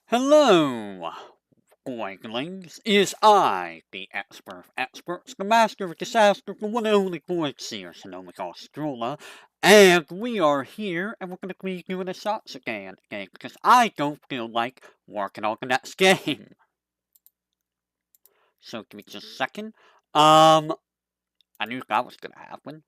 Hello, Boinglings. Is I, the expert of experts, the master of disaster, the one and only voice seer, Sonoma Strolla, and we are here, and we're going to be doing a Zatsudan game, because I don't feel like working on the next game. So, give me just a second. I knew that was going to happen.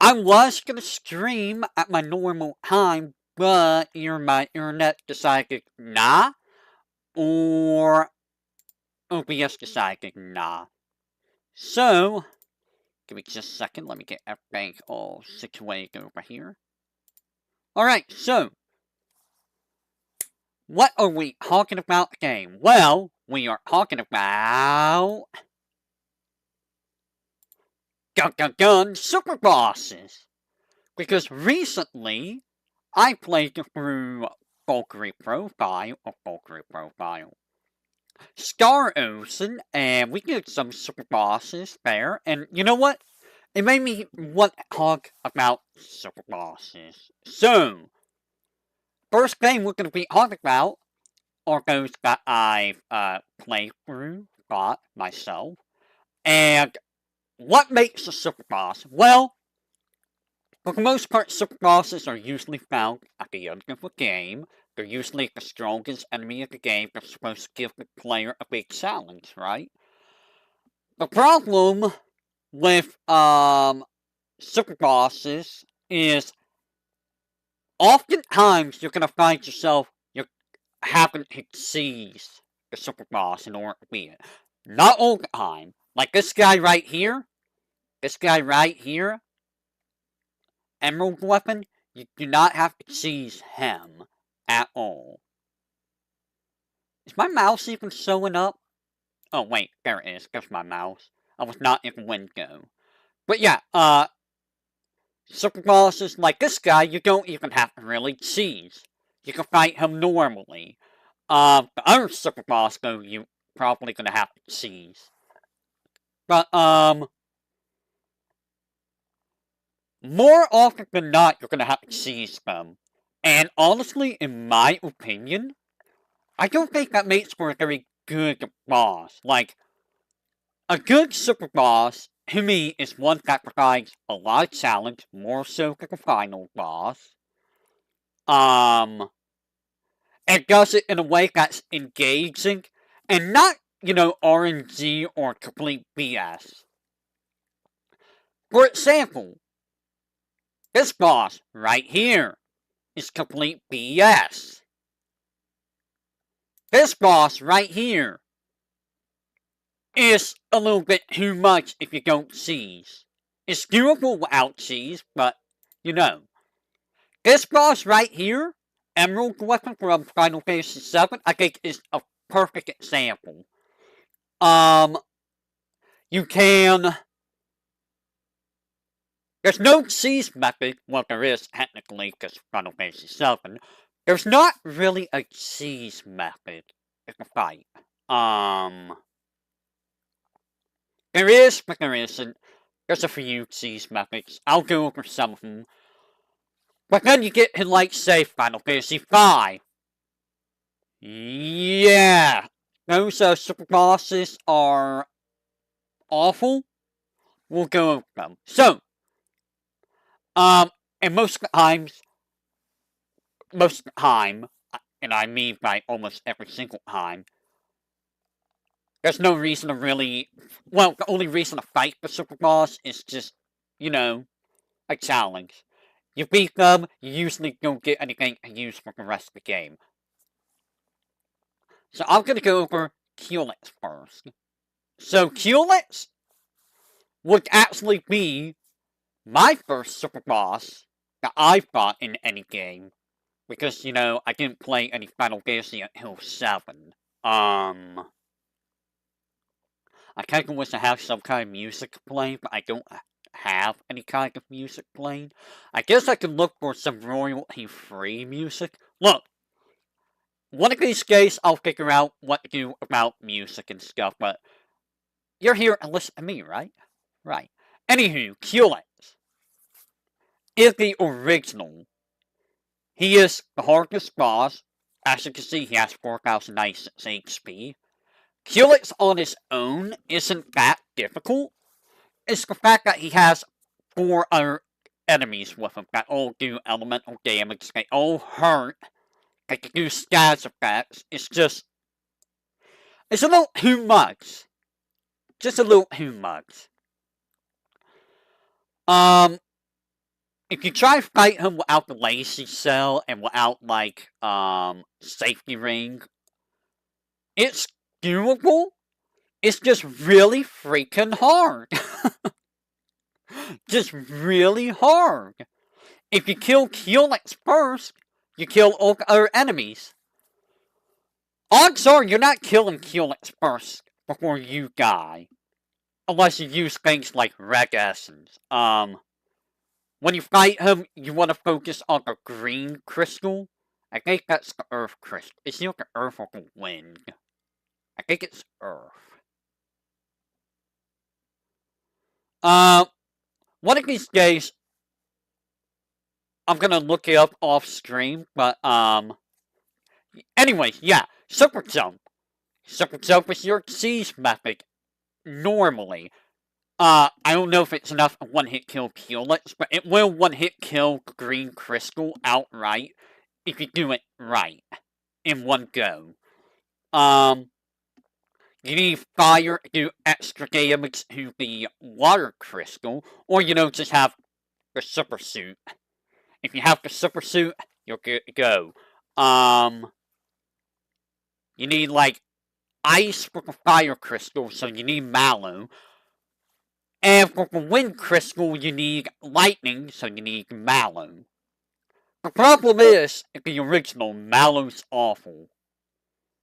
I was going to stream at my normal time, but my internet decided, nah, or OBS decided, nah. So, give me just a second, let me get everything all situated over here. Alright, so, what are we talking about today? Well, we are talking about... super bosses! Because recently, I played through Valkyrie Profile, Star Ocean, and we did some super bosses there, and you know what? It made me want to talk about super bosses. So, first game we're going to be talking about are those that I've played through, got myself, and what makes a super boss? Well, for the most part, super bosses are usually found at the end of the game. They're usually the strongest enemy of the game. They're supposed to give the player a big challenge, right? The problem with super bosses is oftentimes you're gonna find yourself you're having to seize the super boss in order to beat it. Not all the time. Like this guy right here. This guy right here. Emerald weapon. You do not have to seize him at all. Is my mouse even showing up? Oh wait, there it is. There's my mouse. I was not in the window. But yeah, super bosses like this guy, you don't even have to really seize. You can fight him normally. The other super boss, though, you probably gonna have to seize. But, more often than not, you're gonna have to seize them. And honestly, in my opinion, I don't think that makes for a very good boss. Like, a good super boss, to me, is one that provides a lot of challenge, more so than the final boss. And does it in a way that's engaging, and not, RNG or complete BS. For example, this boss right here is complete BS. This boss right here is a little bit too much if you don't seize. It's doable without seize, but, This boss right here, Emerald Weapon from Final Fantasy VII, I think is a perfect example. You can... There's no seize method, well there is technically, because Final Fantasy VII. There's not really a seize method in the fight. There is, but there isn't. There's a few seize methods. I'll go over some of them. But then you get to, like, say, Final Fantasy V. Yeah! Those super bosses are awful. We'll go over them. So, and most of the time, and I mean by almost every single time, there's no reason to really, well, the only reason to fight the super boss is just, a challenge. You beat them, you usually don't get anything to use for the rest of the game. So I'm gonna go over Keylets first. So Keylets would actually be my first super boss that I fought in any game. Because, I didn't play any Final Fantasy until 7. I kinda wish I had some kind of music playing, but I don't have any kind of music playing. I guess I could look for some royalty-free music. Look, one of these days I'll figure out what to do about music and stuff, but you're here to listen to me, right? Right. Anywho, Keylets is the original. He is the hardest boss. As you can see, he has 4,096 HP. Helix on his own isn't that difficult. It's the fact that he has 4 other enemies with him that all do elemental damage. They all hurt. They can do stats effects. It's a little too much. Just a little too much. If you try to fight him without the lazy cell and without, like, safety ring, it's doable. It's just really freaking hard. Just really hard. If you kill Helix first, you kill all other enemies. Odds are you're not killing Helix first before you die. Unless you use things like Red Essence. When you fight him, you want to focus on the green crystal. I think that's the Earth crystal. It's either the Earth or the Wind. I think it's Earth. One of these days, I'm gonna look it up off stream, but, anyways, yeah, Super Jump. Super Jump is your siege method, normally. I don't know if it's enough to one-hit kill Helix, but it will one-hit kill Green Crystal outright if you do it right in one go. You need fire to do extra damage to the Water Crystal, or, just have the Super Suit. If you have the Super Suit, you're good to go. You need, like, Ice for the Fire Crystal, so you need Mallow. And for the Wind Crystal, you need Lightning, so you need Mallow. The problem is, in the original, Mallow's awful.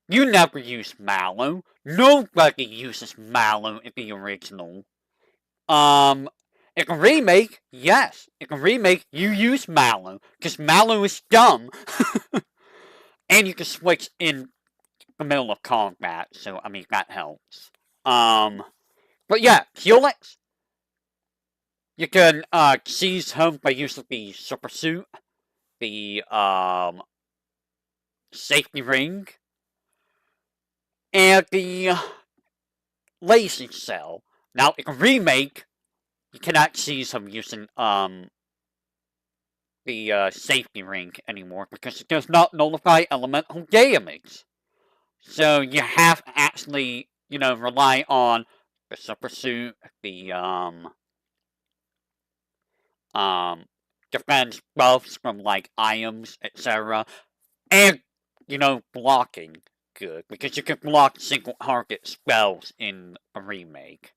You never use Mallow. Nobody uses Mallow in the original. In the remake, yes. In the remake, you use Mallow, because Mallow is dumb. And you can switch in the middle of combat, so, I mean, that helps. But yeah, Helix, you can, seize him by using the Super Suit, the, Safety Ring, and the Lazy Cell. Now, in the remake, you cannot seize him using, the, Safety Ring anymore, because it does not nullify elemental damage. So, you have to actually, rely on the Super Suit, the, defense buffs from, like, items, etc. And, blocking good, because you can block single target spells in a remake.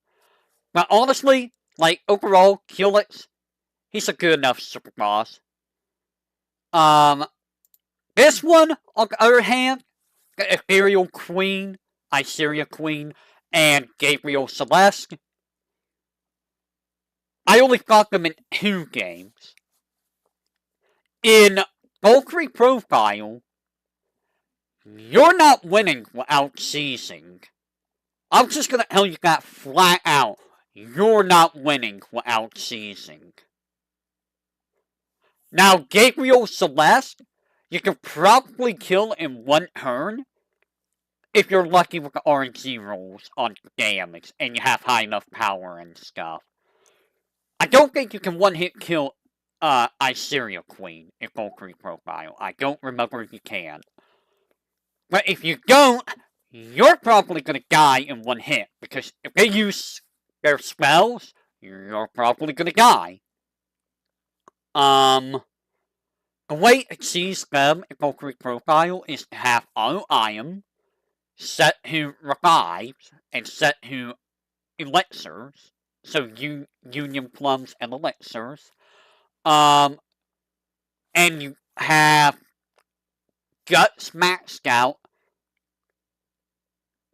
But honestly, like, overall, Helix, he's a good enough super boss. This one, on the other hand, the Ethereal Queen, Iseria Queen, and Gabriel Celeste, I only fought them in 2 games. In Valkyrie Profile, you're not winning without seizing. I'm just gonna tell you that flat out. You're not winning without seizing. Now, Gabriel Celeste, you can probably kill in 1 turn if you're lucky with the RNG rolls on damage and you have high enough power and stuff. I don't think you can one-hit kill Iseria Queen in Valkyrie Profile. I don't remember if you can. But if you don't, you're probably gonna die in 1 hit, because if they use their spells, you're probably gonna die. The way to seize them in Valkyrie Profile is to have auto item, set to revives, and set to elixirs. So Union Plums and elixirs. And you have Guts maxed out.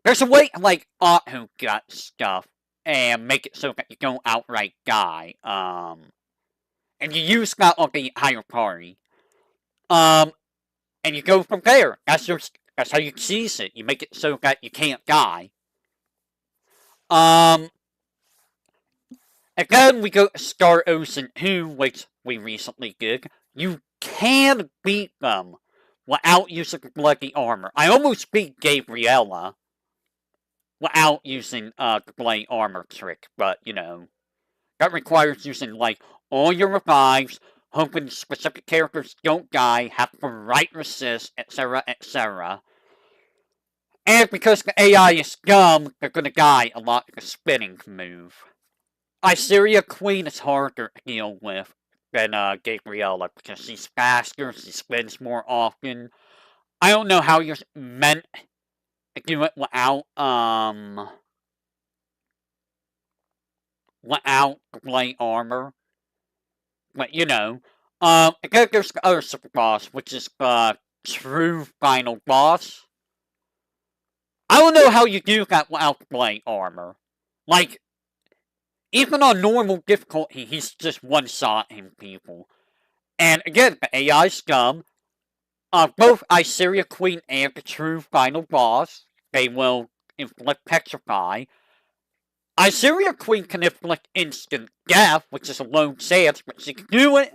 There's a way to, like, auto gut stuff and make it so that you don't outright die. And you use that on the higher party. And you go from there. That's how you seize it. You make it so that you can't die. And then we go to Star Ocean 2, which we recently did. You can beat them without using bloody armor. I almost beat Gabriella without using the bloody armor trick, but, you know, that requires using, like, all your revives, hoping specific characters don't die, have the right resist, etc., etc. And because the AI is scum, they're gonna die a lot with the spinning move. Iseria Queen is harder to deal with than Gabriella because she's faster, she spins more often. I don't know how you're meant to do it without light armor. But, you know, and then there's the other super boss, which is the true final boss. I don't know how you do that without light armor. Like, even on normal difficulty, he's just one-shotting people. And again, the AI scum, both Iseria Queen and the true final boss, they will inflict Petrify. Iseria Queen can inflict instant death, which is a low chance, but she can do it.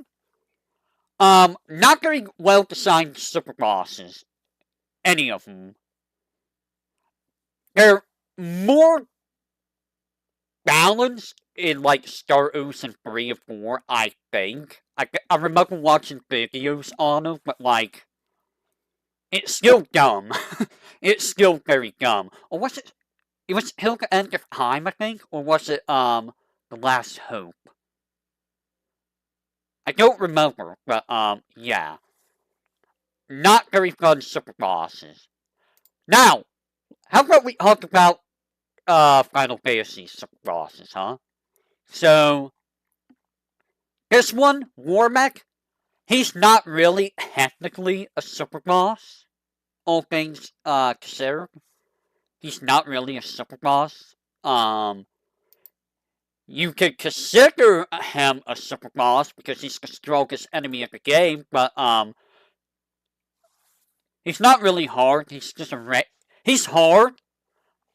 Not very well designed super bosses. Any of them. They're more balanced in like Star Ocean 3 or 4, I think. I remember watching videos on them, but like, it's still dumb. It's still very dumb. Or was it? It was Till the End of Time, I think, or was it The Last Hope? I don't remember, but yeah. Not very fun super bosses. Now, how about we talk about Final Fantasy super bosses, huh? So, this one, Warmech, he's not really technically a super boss, all things considered. He's not really a super boss. You could consider him a super boss because he's the strongest enemy in the game, but he's not really hard. He's just he's hard,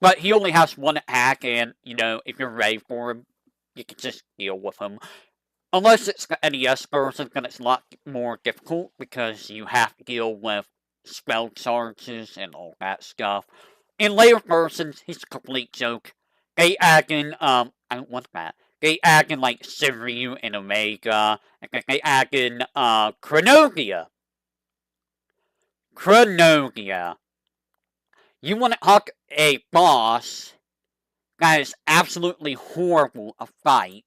but he only has one attack, and you know if you're ready for him, you can just deal with him. Unless it's the NES version, then it's a lot more difficult because you have to deal with spell charges and all that stuff. In later versions, he's a complete joke. They add in, I don't want that. They add in, like, Shiryu and Omega, and then they add in, Chronogia. Chronogia. You want to talk a boss that is absolutely horrible to fight.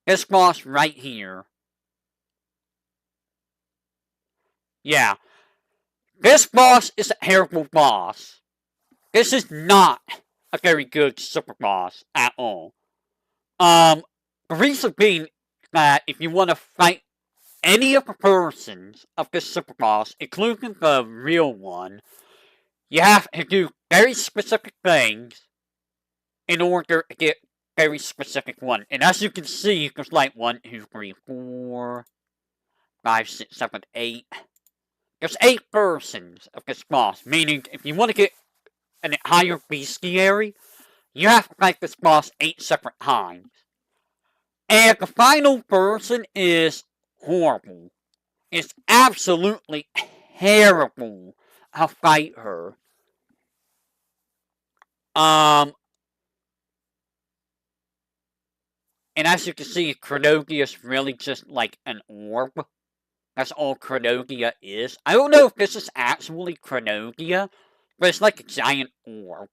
This boss right here. Yeah. This boss is a terrible boss. This is not a very good super boss at all. The reason being that if you want to fight any of the versions of this super boss, including the real one, you have to do very specific things in order to get very specific one. And as you can see, there's like 1, 2, 3, 4, 5, 6, 7, 8. There's 8 versions of this boss, meaning if you want to get an higher bestiary, you have to fight this boss 8 separate times. And the final version is horrible. It's absolutely terrible to fight her. And as you can see, Chronogia is really just like an orb. That's all Chronogia is. I don't know if this is actually Chronogia, but it's like a giant orb.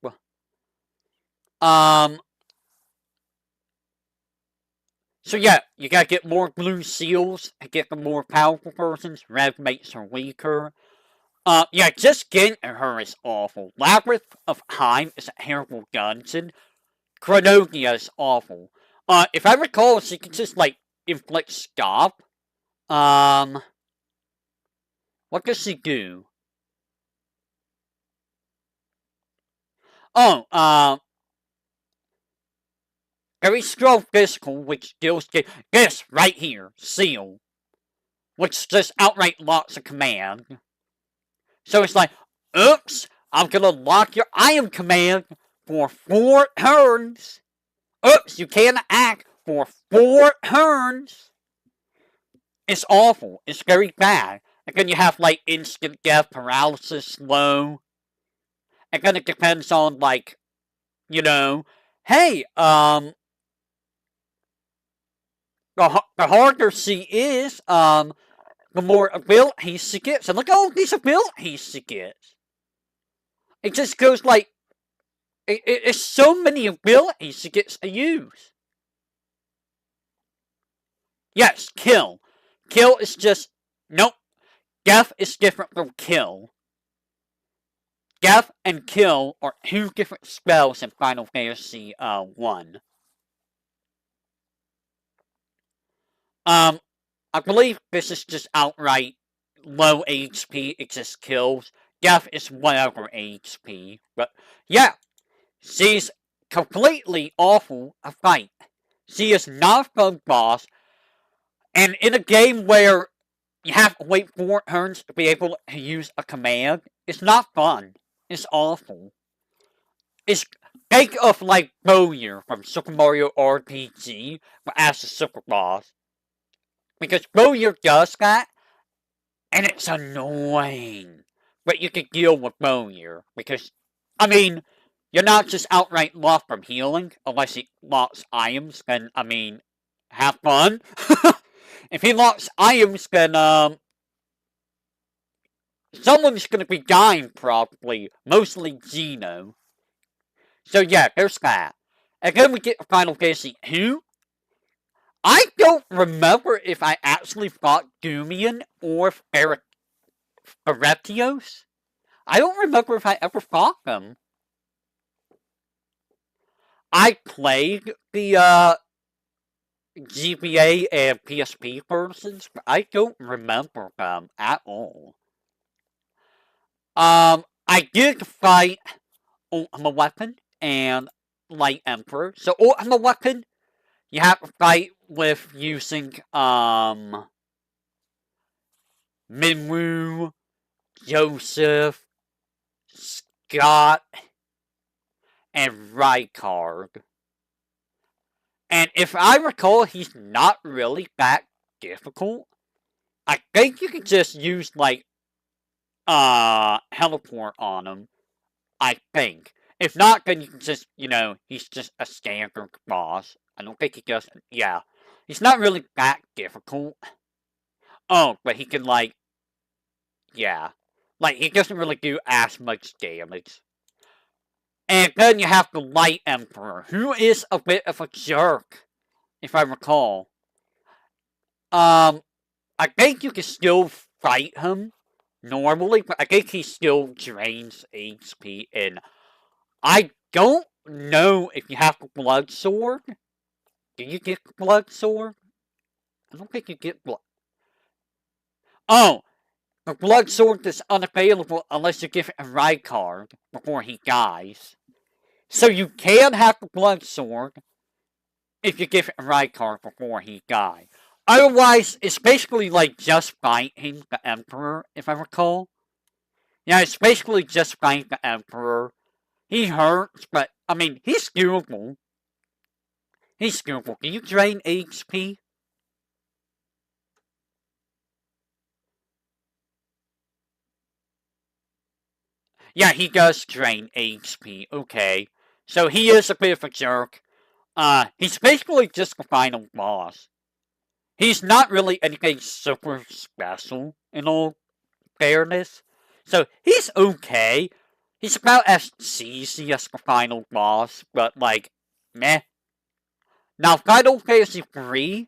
So yeah, you gotta get more blue seals to get the more powerful versions. Rev mates are weaker. Yeah, just getting her is awful. Labyrinth of Time is a terrible dungeon. Chronogia is awful. If I recall, she can just, like, inflict stop. What does she do? Oh, very strong physical, which deals with this right here, seal. Which just outright locks a command. So it's like, oops, I'm gonna lock your item command for 4 turns. Oops, you can't act for 4 turns. It's awful. It's very bad. And then you have, like, instant death, paralysis, slow. And then it depends on, like, you know, hey, the harder she is, the more abilities she gets. And look at all these abilities she gets. It just goes like, it's so many abilities she gets to use. Yes, kill. Kill is just, nope. Death is different from kill. Death and kill are two different spells in Final Fantasy 1. I believe this is just outright low HP, it just kills. Death is whatever HP. But yeah, she's completely awful to fight. She is not a fun boss, and in a game where you have to wait 4 turns to be able to use a command, it's not fun. It's awful. It's think of like Bowyer from Super Mario RPG as a super boss. Because Bowyer does that, and it's annoying. But you can deal with Bowyer, because, I mean, you're not just outright lost from healing, unless he lost items, then, I mean, have fun. If he lost items, then, someone's gonna be dying, probably. Mostly Geno. So yeah, there's that. And then we get to Final Fantasy 2. I don't remember if I actually fought Dumian or Feretios. I don't remember if I ever fought them. I played the GBA and PSP versions, but I don't remember them at all. I did fight Ultima Weapon and Light Emperor. So Ultima Weapon, you have to fight with using Minwu, Joseph, Scott, and Rykard. And if I recall, he's not really that difficult. I think you can just use, like, teleport on him. I think. If not, then you can just, he's just a standard boss. I don't think he does, yeah. He's not really that difficult. Oh, but he can, like, yeah. Like, he doesn't really do as much damage. And then you have the Light Emperor, who is a bit of a jerk, if I recall. I think you can still fight him normally, but I think he still drains HP, and I don't know if you have the Blood Sword. Do you get the Blood Sword? I don't think you get Blood. Oh! The Blood Sword is unavailable unless you give it a Rykard before he dies. So you can have the Blood Sword if you give it a Rykard before he dies. Otherwise, it's basically like just fighting the Emperor, if I recall. Yeah, it's basically just fighting the Emperor. He hurts, but, I mean, he's doable. He's doable. Can you drain HP? Yeah, he does drain HP. Okay. So he is a bit of a jerk. He's basically just the final boss. He's not really anything super special, in all fairness. So he's okay. He's about as cheesy as the final boss, but, like, meh. Now, Final Fantasy 3,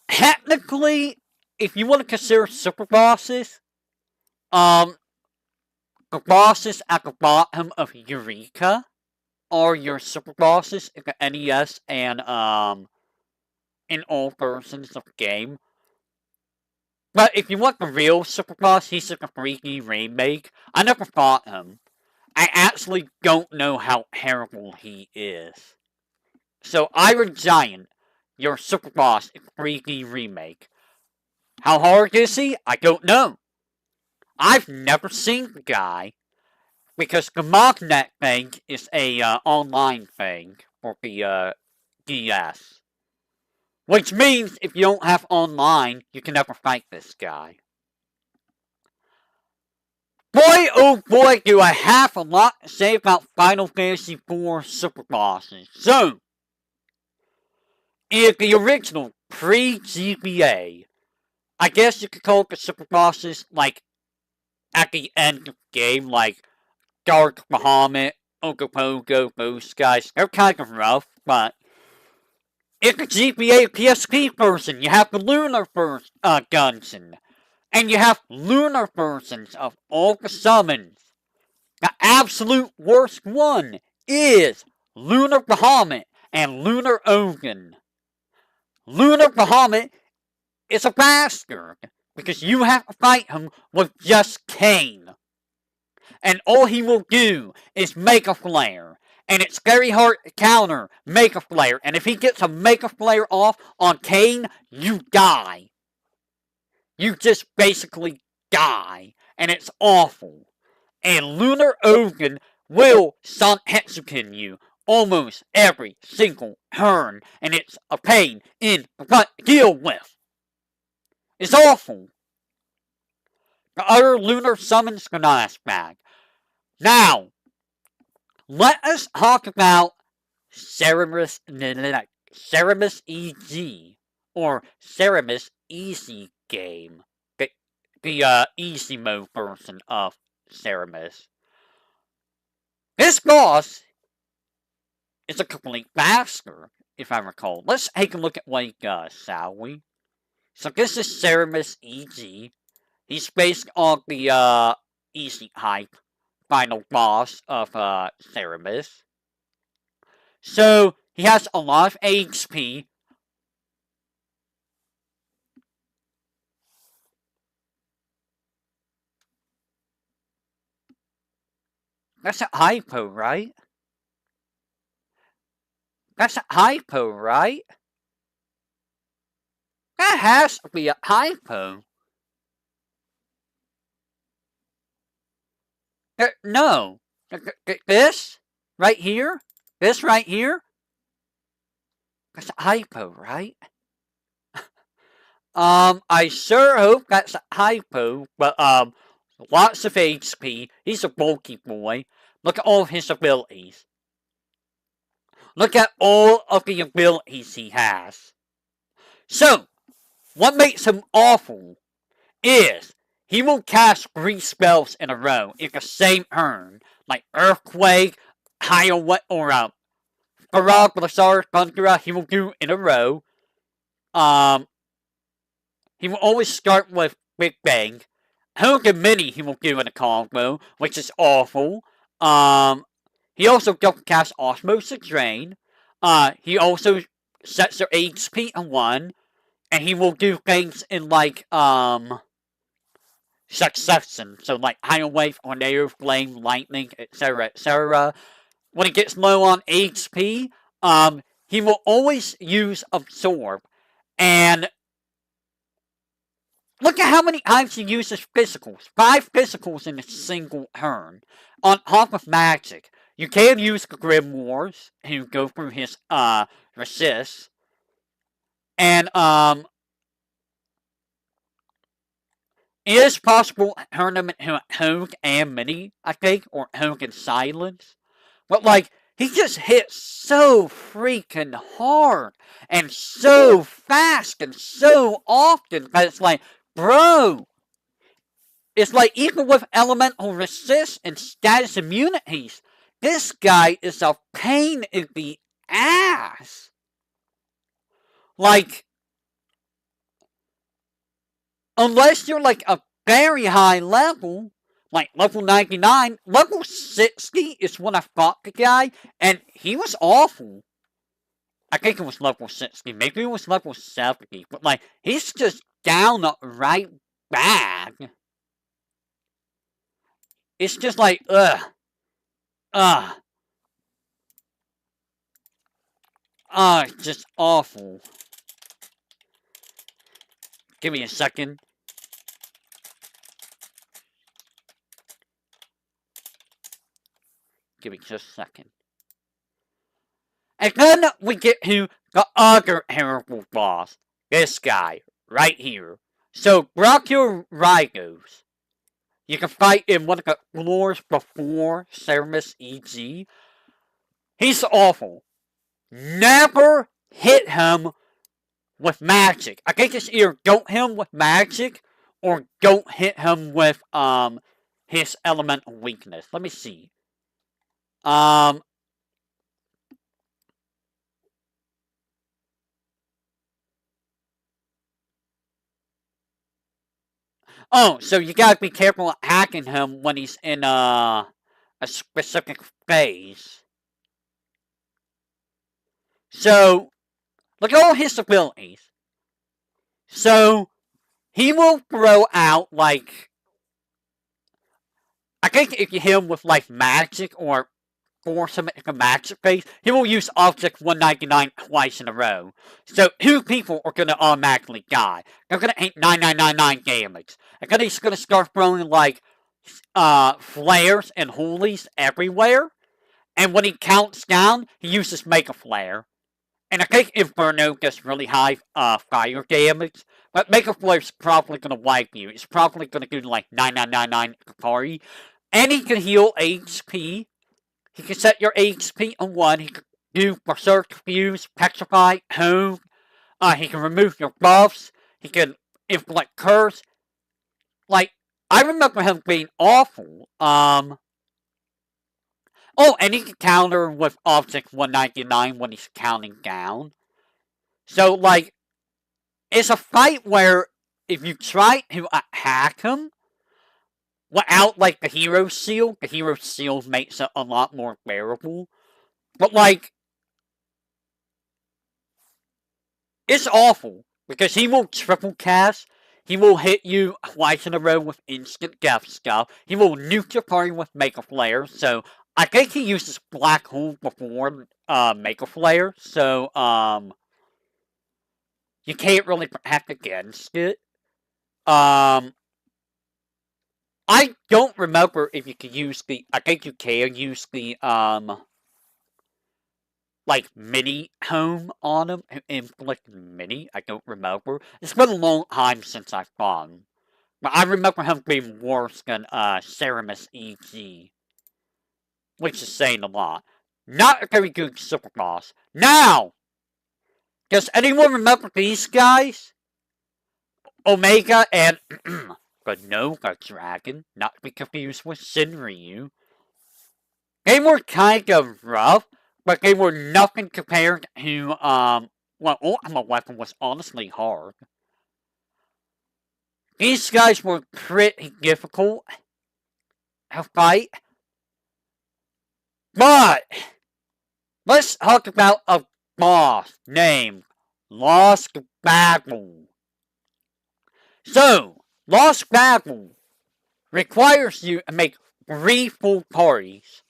technically, if you want to consider super bosses, the bosses at the bottom of Eureka are your super bosses in the NES and, in all versions of the game. But if you want the real super boss, he's in the 3D remake. I never fought him. I actually don't know how terrible he is. So, Iron Giant, your super boss in 3D remake. How hard is he? I don't know. I've never seen the guy, because the Magnet thing is a online thing for the DS. Which means if you don't have online, you can never fight this guy. Boy, oh boy, do I have a lot to say about Final Fantasy IV Super Bosses. So, in the original pre-GBA, I guess you could call it the Super Bosses, like, at the end of the game, like, Dark Bahamut, Ogopogo, those guys. They're kind of rough, but in the GBA PSP version, you have the lunar Gunson. And you have lunar versions of all the summons. The absolute worst one is Lunar Bahamut and Lunar Ogun. Lunar Bahamut is a bastard because you have to fight him with just Kane. And all he will do is make a flare. And it's very hard to counter Make a Flare. And if he gets a Make a Flare off on Kane, you die. You just basically die. And it's awful. And Lunar Ogun will Sanhetsuken you almost every single turn. And it's a pain in the butt to deal with. It's awful. The other lunar summons are not as bad. Now, let us talk about Ceremus EG, or Ceremus Easy Game, the easy mode version of Ceremus. This boss is a complete bastard, if I recall. Let's take a look at what he does, shall we? So this is Ceremus EG. He's based on the easy hype final boss of Ceremus. So, he has a lot of HP. That's a hypo, right? That's a hypo, right? That has to be a hypo. No. This? Right here? This right here? That's a hypo, right? I sure hope that's a hypo, but, lots of HP. He's a bulky boy. Look at all of his abilities. Look at all of the abilities he has. So, what makes him awful is he will cast 3 spells in a row in the same turn, like Earthquake, Highway, or Farag, Lazar, Thundera, he will do in a row. He will always start with Big Bang. Hogan Mini he will do in a combo, which is awful. He also double cast Osmosis Drain. He also sets their HP to 1. And he will do things in like, succession. So like Iron Wave, Tornado, Flame, Lightning, etc., etc. When he gets low on HP, he will always use Absorb. And look at how many times he uses physicals. 5 physicals in a single turn. On top of magic. You can use the Grim Wars to go through his resist. And it is possible to turn him into Hogue and Mini, I think, or Hogue and Silence. But like, he just hits so freaking hard and so fast and so often that it's like, bro, it's like even with elemental resist and status immunities, this guy is a pain in the ass. Like, unless you're like a very high level, like level 99, level 60 is when I fought the guy, and he was awful. I think it was level 60, maybe it was level 70, but like, he's just down right bad. It's just like, it's just awful. Give me a second. Give me just a second. And then we get to the other terrible boss. This guy, right here. So, Brachioryphos. You can fight in one of the floors before Ceramus EG. He's awful. Never hit him with magic. I think it's either don't hit him with magic or don't hit him with his elemental weakness. Let me see. Oh, so you gotta be careful hacking him when he's in a specific phase. So, look at all his abilities. So, he will throw out, like, I think if you hit him with, like, magic or force him into magic phase, he will use Object 199 twice in a row. So, 2 people are gonna automatically die. They're gonna take 9999 damage. And then he's gonna start throwing, like, flares and holies everywhere. And when he counts down, he uses Mega Flare. And I think Inferno does really high fire damage. But Mega Flare's probably gonna wipe you. It's probably gonna do like 9999 Kapari. And he can heal HP. He can set your HP on 1. He can do Berserk, Fuse, Petrify, Hone. He can remove your buffs. He can inflict Curse. Like, I remember him being awful. Oh, and he can counter with Object 199 when he's counting down. So, like, it's a fight where if you try to hack him without, like, the hero seal makes it a lot more bearable. But, like, it's awful because he will triple cast. He will hit you twice in a row with instant death stuff. He will nuke your party with Mega Flare. So, I think he uses Black Hole before Mega Flare. So, you can't really protect against it. I don't remember if you can use the... I think you can use the, like, mini home on him. Inflict mini. I don't remember. It's been a long time since I've gone. But I remember him being worse than, Ceramus EG. Which is saying a lot. Not a very good super boss. Now! Does anyone remember these guys? Omega and Granoga Dragon, not to be confused with Shinryu. They were kind of rough, but they were nothing compared to, well, Ultimate Weapon was honestly hard. These guys were pretty difficult to fight. But, let's talk about a boss named Lost Battle. So, Lost Battle requires you to make 3 full parties.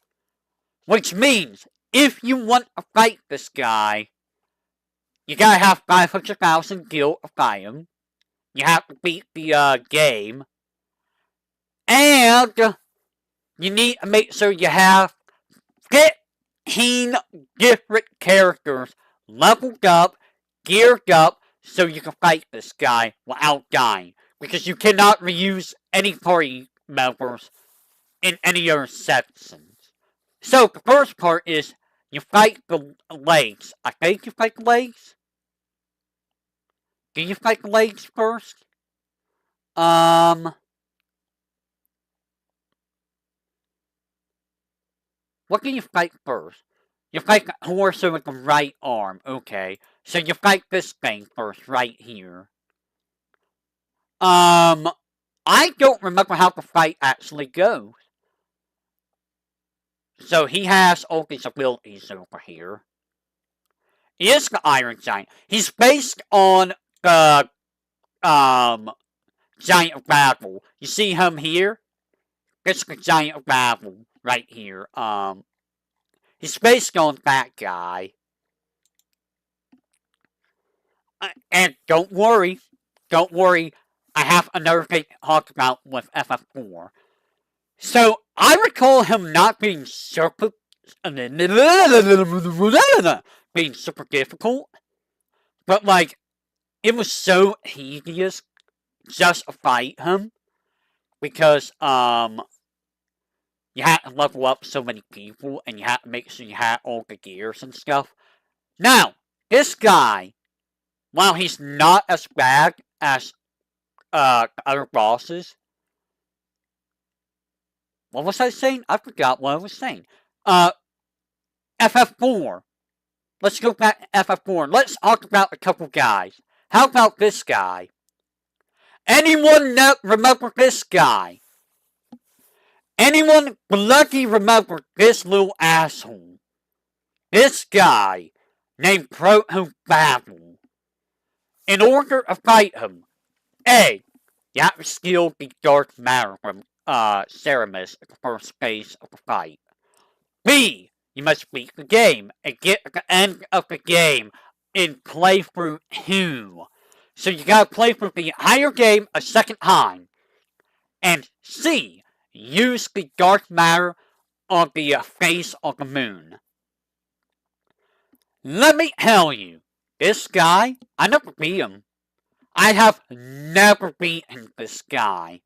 Which means, if you want to fight this guy, you gotta have 500,000 gil to fight him. You have to beat the game. And you need to make sure you have 15 different characters leveled up, geared up, so you can fight this guy without dying. Because you cannot reuse any party members in any other sections. So, the first part is, you fight the legs. I think you fight the legs? Do you fight the legs first? What do you fight first? You fight the horse with the right arm. Okay. So you fight this thing first, right here. I don't remember how the fight actually goes. So he has all these abilities over here. He is the Iron Giant. He's based on the, Giant of Battle. You see him here? It's the Giant of Battle right here. He's based on that guy. And don't worry. I have another thing to talk about with FF4. So, I recall him not being being super difficult, but like, it was so tedious just to fight him because you had to level up so many people and you had to make sure you had all the gears and stuff. Now, this guy, while he's not as bad as other bosses, what was I saying? I forgot what I was saying. FF4. Let's go back to FF4. Let's talk about a couple guys. How about this guy? Anyone remember this guy? Anyone bloody remember this little asshole? This guy named Proto Battle. In order to fight him, A, you have to steal the dark matter from Ceramus at the first phase of the fight. B, you must beat the game and get to the end of the game in playthrough 2. So you gotta play through the entire game a second time. And C, use the dark matter on the face of the moon. Let me tell you, this guy, I never beat him. I have never beaten this guy.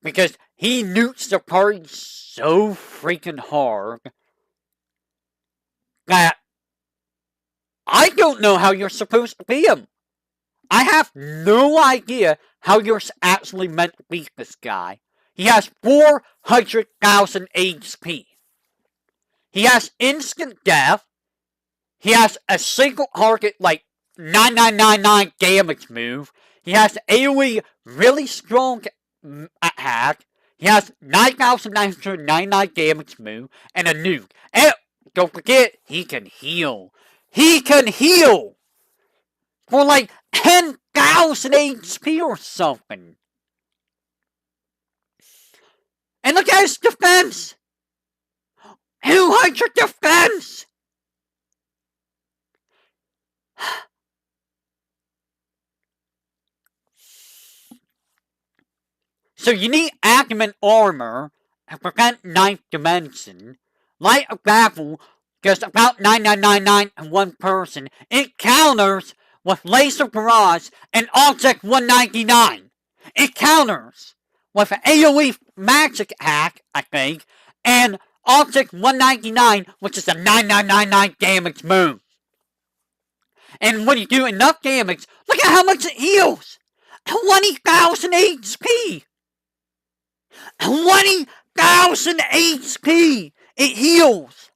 Because he nukes the party so freaking hard that I don't know how you're supposed to beat him. I have no idea how you're actually meant to beat this guy. He has 400,000 HP. He has instant death. He has a single target, like, 9999 damage move. He has AoE really strong attack. He has 9,999 damage move and a nuke. And don't forget, he can heal. He can heal! For like 10,000 HP or something. And look at his defense! 200 defense! So you need adamant armor to prevent 9th dimension. Light of battle, just about 9999 to one person. It counters with laser barrage and object 199. It counters with an AoE magic hack, I think, and object 199, which is a 9999 damage move. And when you do enough damage, look at how much it heals! 20,000 HP! 20,000 HP! It heals!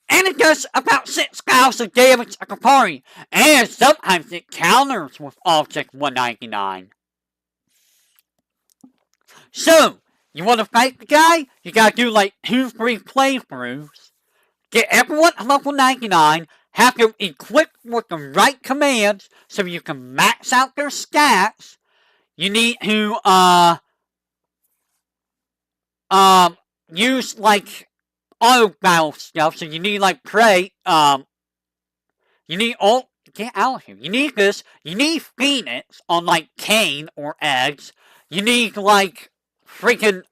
And it does about 6,000 damage to the party. And sometimes it counters with Object 199. So, you want to fight the guy? You gotta do like 2-3 playthroughs. Get everyone to level 99. Have them equipped with the right commands so you can max out their stats. You need to, use, like, auto battle stuff, so you need, like, prey, you need all, get out of here, you need this, you need Phoenix on, like, Cane or Eggs, you need, like, freaking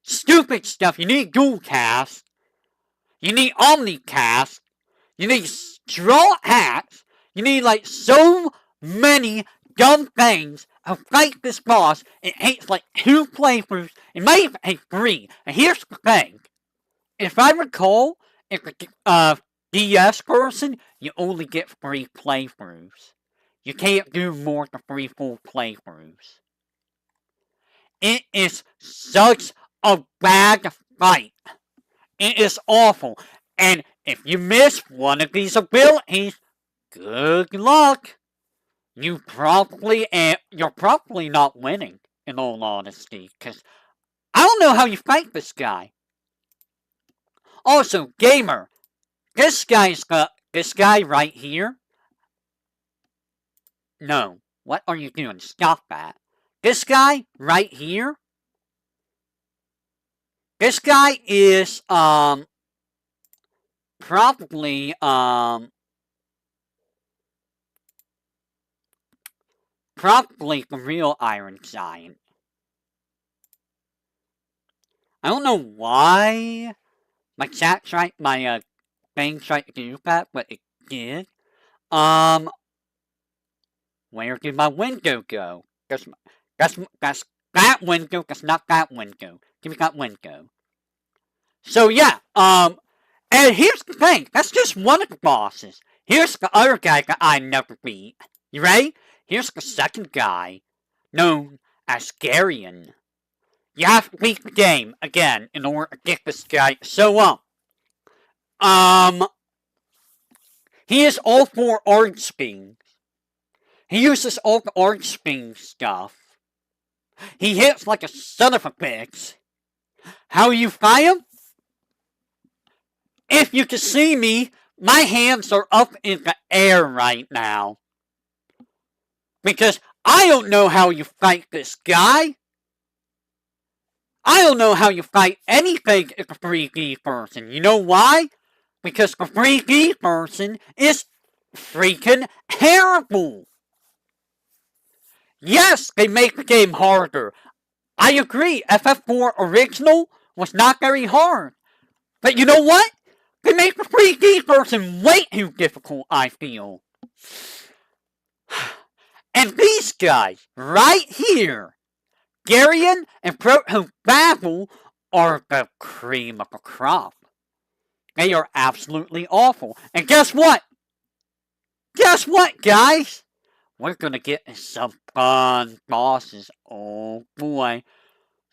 stupid stuff, you need Dual Cast, you need Omnicast, you need Straw Hats, you need, like, so many dumb things to fight this boss. It takes like 2 playthroughs. It might even take 3. And here's the thing. If I recall, if a DS person, you only get 3 playthroughs. You can't do more than 3 full playthroughs. It is such a bad fight. It is awful. And if you miss one of these abilities, good luck. You're probably not winning, in all honesty, because I don't know how you fight this guy. Also, gamer, this guy right here. No, what are you doing? Stop that. This guy right here. This guy is probably the real Iron Giant. I don't know why My chat tried, my thing tried to do that, but it did. Where did my window go? That's that window. That's not that window. Give me that window. So yeah, and here's the thing. That's just one of the bosses. Here's the other guy that I never beat. You ready? Here's the second guy, known as Garion. You have to beat the game again in order to get this guy to show up. He has all 4 orange spins. He uses all the orange spin stuff. He hits like a son of a bitch. How you fight him? If you can see me, my hands are up in the air right now. Because I don't know how you fight this guy. I don't know how you fight anything in the 3D version. You know why? Because the 3D version is freaking terrible. Yes, they make the game harder. I agree, FF4 Original was not very hard. But you know what? They make the 3D version way too difficult, I feel. And these guys, right here, Garion and Proto Babel, are the cream of the crop. They are absolutely awful. And guess what? Guess what, guys? We're gonna get some fun bosses. Oh boy.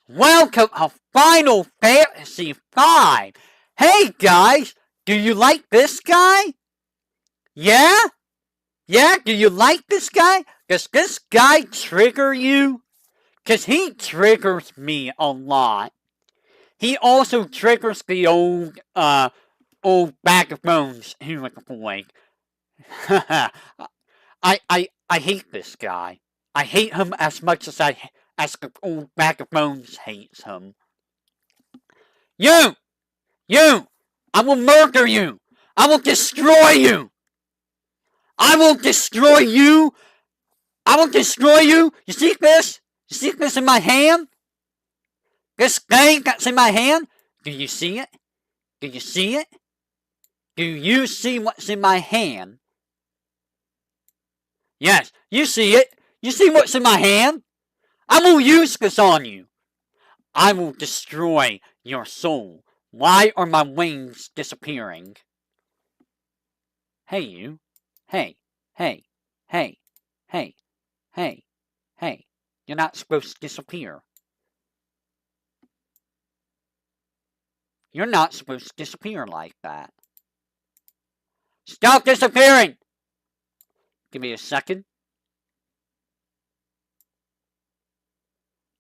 Welcome to Final Fantasy V! Hey guys, do you like this guy? Yeah? Yeah, do you like this guy? Does this guy trigger you? Cause he triggers me a lot. He also triggers the old bag of bones human boy. I hate this guy. I hate him as much as as the old bag of bones hates him. You! I will murder you! I will destroy you! I will destroy you! I will destroy you! You see this? You see this in my hand? This thing that's in my hand? Do you see it? Do you see it? Do you see what's in my hand? Yes, you see it. You see what's in my hand? I will use this on you. I will destroy your soul. Why are my wings disappearing? Hey, you. Hey, hey, hey, hey, hey, hey. You're not supposed to disappear. You're not supposed to disappear like that. Stop disappearing! Give me a second.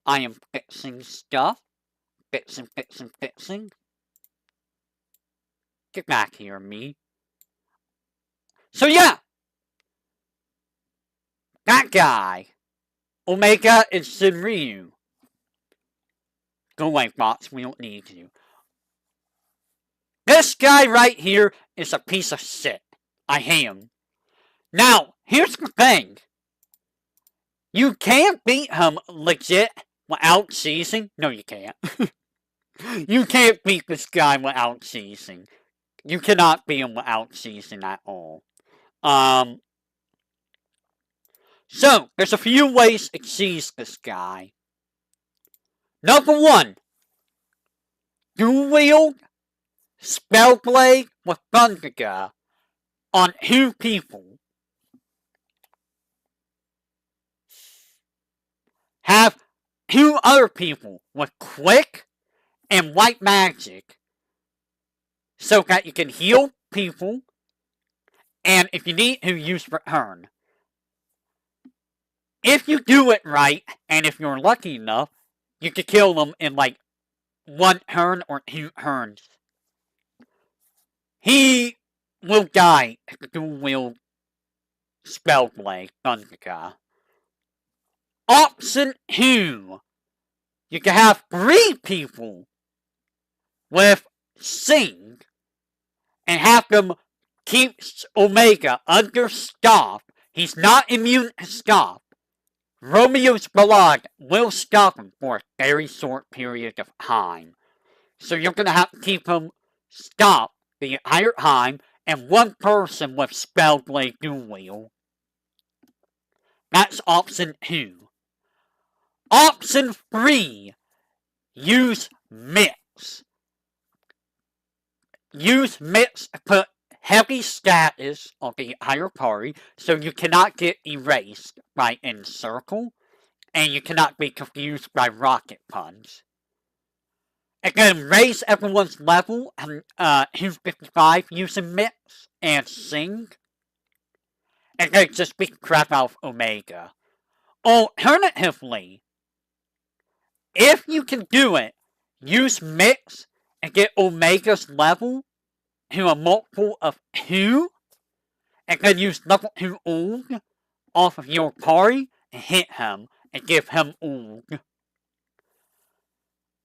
I am fixing stuff. Fixing. Get back here, me. So yeah! That guy. Omega and Shinryu. Go away, bots. We don't need you. This guy right here is a piece of shit. I hate him. Now, here's the thing. You can't beat him legit without seizing. No, you can't. You can't beat this guy without seizing. You cannot beat him without seizing at all. So, there's a few ways to seize this guy. Number 1. Dual wield Spellblade with Thunderga on 2 people. Have 2 other people with Quick and White Magic so that you can heal people and if you need to use Return. If you do it right, and if you're lucky enough, you can kill them in like 1 turn or 2 turns. He will die if the dual wield Spellblade Thunderga. Option 2. You can have 3 people with Sing and have them keep Omega under stop. He's not immune to stop. Romeo's blood will stop him for a very short period of time. So you're gonna have to keep him stop the entire time, and one person with Spellblade dual wield. That's option 2. Option 3. Use Mix. Use Mix to put heavy status on the entire party so you cannot get erased by Encircle, and you cannot be confused by Rocket Punch. And then raise everyone's level to 55 using Mix and Sing. And then just beat crap out of Omega. Alternatively, if you can do it, use Mix and get Omega's level to a multiple of 2, and then use level 2 Uld off of your party and hit him and give him Uld.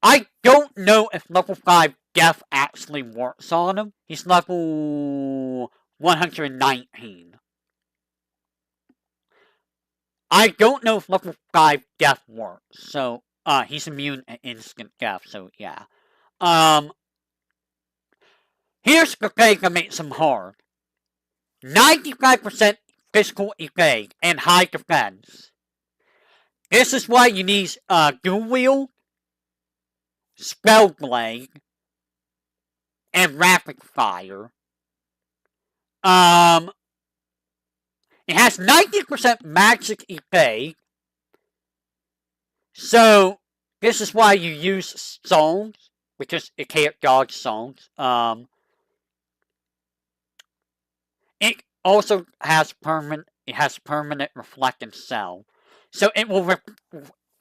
I don't know if level 5 Death actually works on him. He's level 119. I don't know if level 5 Death works, so he's immune to instant death, so yeah. Here's the thing that makes him hard. 95% physical evade and high defense. This is why you need dual wield, Spellblade, and rapid fire. It has 90% magic evade. So this is why you use songs, because it can't dodge songs. It also has permanent reflect and cell. So it will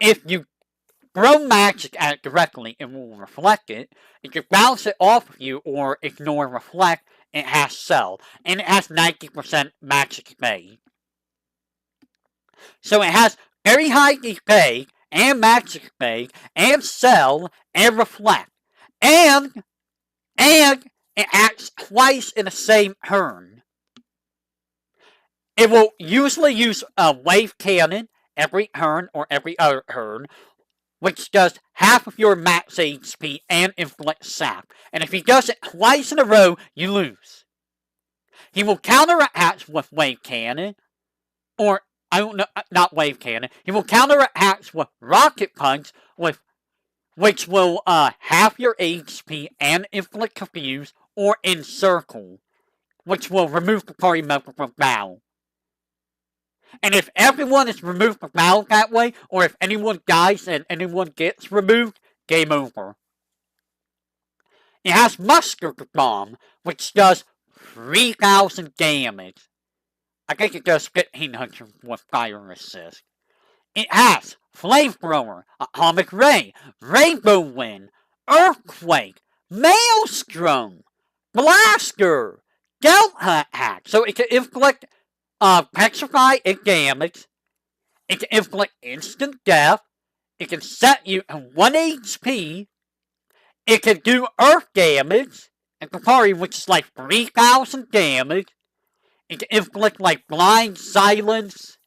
if you throw magic at it directly, it will reflect it. If you bounce it off of you or ignore reflect, it has cell. And it has 90% magic evade. So it has very high evade and magic evade and cell and reflect. And it acts twice in the same turn. It will usually use a wave cannon every turn or every other turn, which does half of your max HP and inflict sap. And if he does it twice in a row, you lose. He will counteract with wave cannon, or I don't know, not wave cannon. He will counteract with rocket punch, which will half your HP and inflict confuse, or encircle, which will remove the party member from battle. And if everyone is removed from battle that way, or if anyone dies and anyone gets removed, game over. It has Musker Bomb, which does 3,000 damage. I think it does 1,500 with fire resist. It has Flamethrower, Atomic Ray, Rainbow Wind, Earthquake, Maelstrom, Blaster, Delta Hack. So it can inflict petrify and damage. It can inflict instant death. It can set you to 1 HP. It can do earth damage, and Kapari, which is like 3,000 damage. It can inflict like blind silence.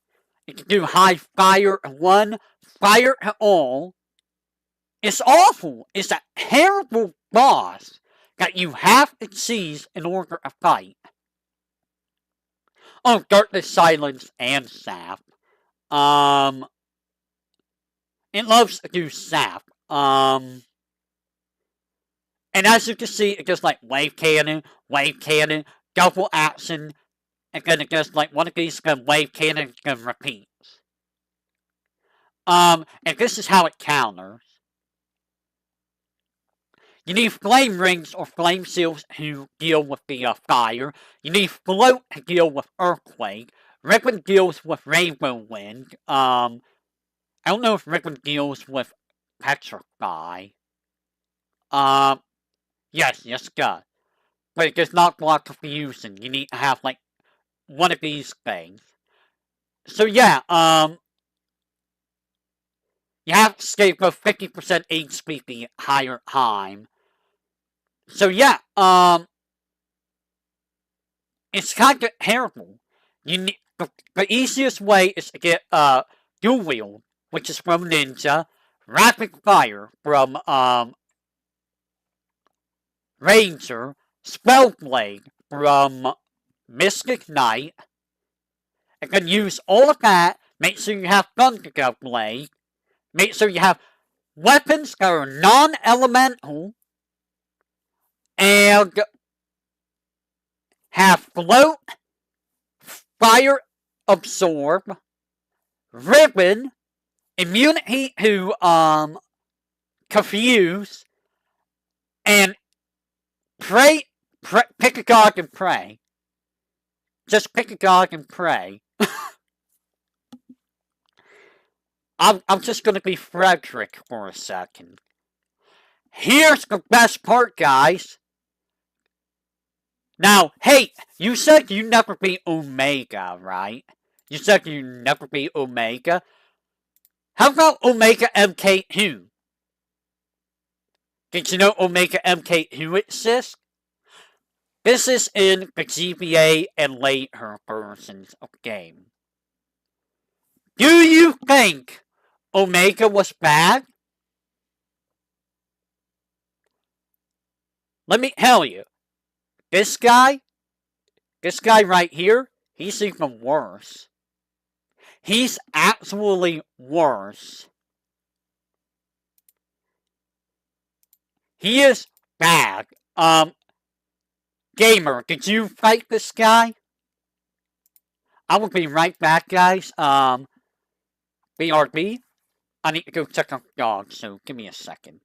It can do high fire 1, fire to all. It's awful. It's a terrible boss that you have to seize in order to fight. Oh, Darkness, Silence, and Sap. It loves to do Sap. And as you can see, it does like wave cannon, double action, and then it does like one of these wave cannon and repeats. And this is how it counters. You need Flame Rings or Flame Seals to deal with the fire. You need Float to deal with Earthquake. Ribbon deals with Rainbow Wind. I don't know if Ribbon deals with Petrify. Yes, it does. But it does not block Confusion. You need to have, like, one of these things. So, yeah, you have to stay for 50% HP the higher time. So, yeah, it's kind of terrible. You need, the easiest way is to get, Dual Wield, which is from Ninja, Rapid Fire from, Ranger, Spellblade from Mystic Knight. You can use all of that. Make sure you have Thundergut Blade. Make sure you have weapons that are non-elemental. And have Float, Fire Absorb, Ribbon, Immunity to Confuse, and Pray. Pick a god and pray. Just pick a god and pray. I'm just gonna be Frederick for a second. Here's the best part, guys. Now, hey, you said you never beat Omega, right? You said you never beat Omega. How about Omega MK2? Did you know Omega MK2 exists? This is in the GBA and later versions of the game. Do you think Omega was bad? Let me tell you, this guy right here, he's even worse. He's actually worse. He is bad. Gamer, did you fight this guy? I will be right back, guys. BRB. I need to go check on the dog, so give me a second.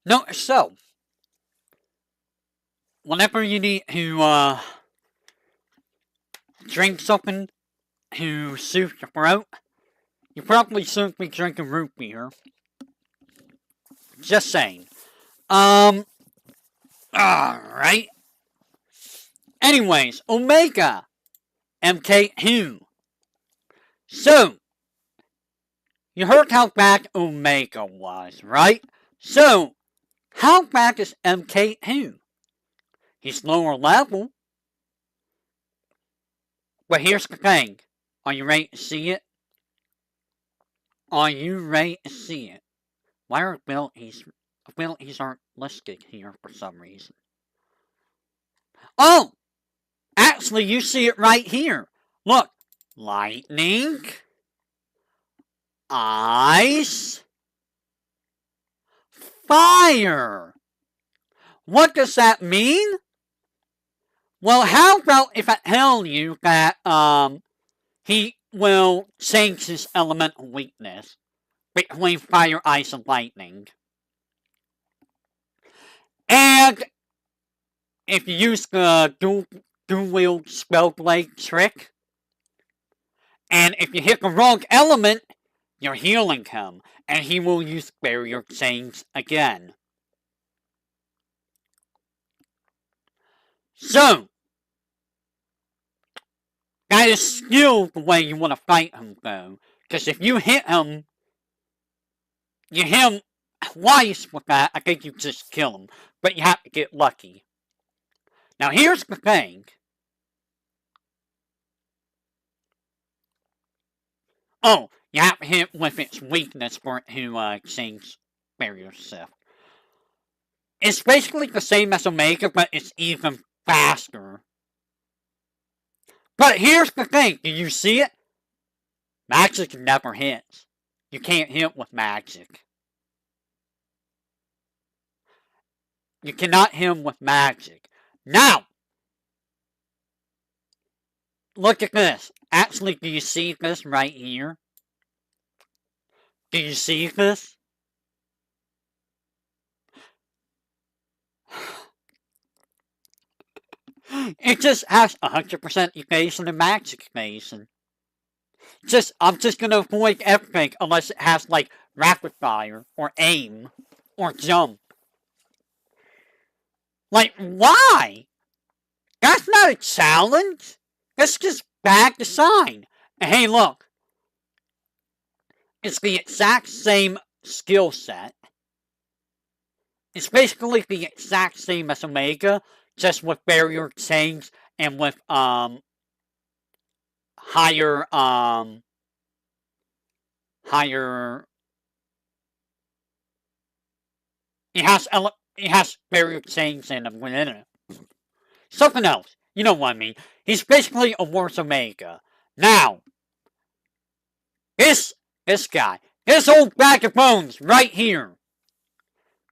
No, so, whenever you need to, drink something to soothe your throat, you probably shouldn't be drinking root beer. Just saying. Alright. Anyways, Omega MK2. So, you heard how bad Omega was, right? So, how bad is MK2? He's lower level. But here's the thing. Are you ready to see it? Are you ready to see it? Why are abilities aren't listed here for some reason? Oh! Actually, you see it right here. Look. Lightning. Ice. Fire. What does that mean? Well, how about if I tell you that, he will change his elemental weakness between fire, ice, and lightning. And if you use the dual-wield spellblade trick, and if you hit the wrong element, you're healing him, and he will use barrier chains again. So, that is still the way you want to fight him, though. Because if you hit him twice with that, I think you just kill him. But you have to get lucky. Now, here's the thing. Oh, you have to hit with its weakness for it to change barrier shift. It's basically the same as Omega, but it's even faster. But here's the thing. Do you see it? Magic never hits. You can't hit with magic. You cannot hit him with magic. Now, look at this. Actually, do you see this right here? Do you see this? It just has 100% evasion and magic evasion. I'm just gonna avoid everything unless it has, like, rapid fire, or aim, or jump. Like, why? That's not a challenge. That's just bad design. And hey, look. It's the exact same skill set. It's basically the exact same as Omega, just with barrier chains and with, higher, it has barrier chains in them within it. Something else. You know what I mean. He's basically a worse Omega. Now, this guy, this old bag of bones right here.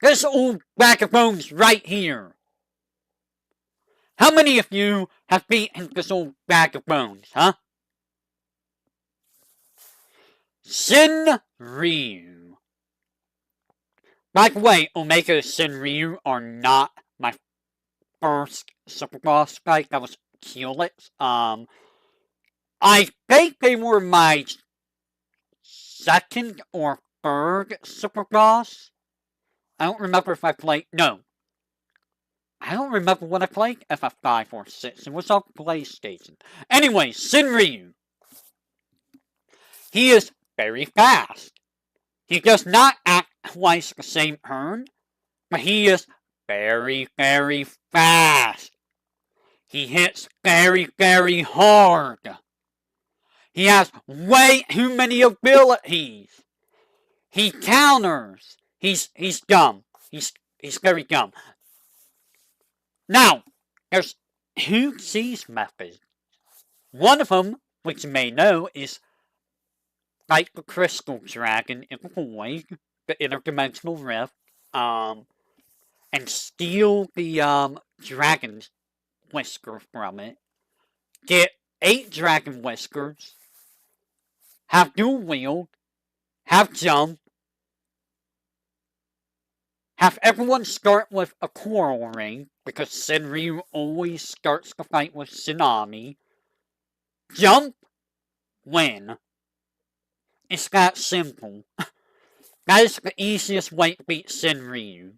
This old bag of bones right here. How many of you have beaten this old bag of bones, huh? Shinryu. By the way, Omega and Shinryu are not my first super boss fight. That was Keylix. I think they were my second or third super boss. I don't remember if I played. No. I don't remember what I played. FF5 or 6. It was on PlayStation. Anyway, Shinryu. He is very fast. He does not act twice the same turn, but he is very, very fast. He hits very, very hard. He has way too many abilities. He counters. He's dumb. He's very dumb. Now, there's two siege methods. One of them, which you may know, is fight the crystal dragon in the void, the interdimensional rift, and steal the dragon whisker from it. Get 8 dragon whiskers. Have dual wield. Have jump. Have everyone start with a coral ring, because Senryu always starts the fight with Tsunami. Jump, win. It's that simple. That is the easiest way to beat Senryu.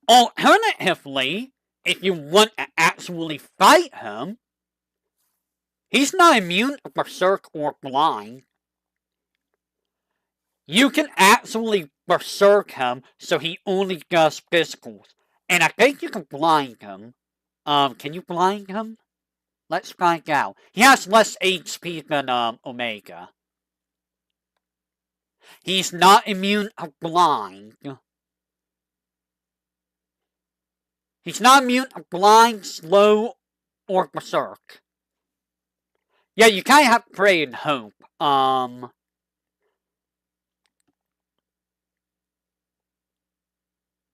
Alternatively, if you want to actually fight him, he's not immune to Berserk or Blind. You can actually Berserk him so he only does physicals. And I think you can blind him. Can you blind him? Let's find out. He has less HP than, Omega. He's not immune to blind. He's not immune to blind, slow, or berserk. Yeah, you kind of have to pray and hope.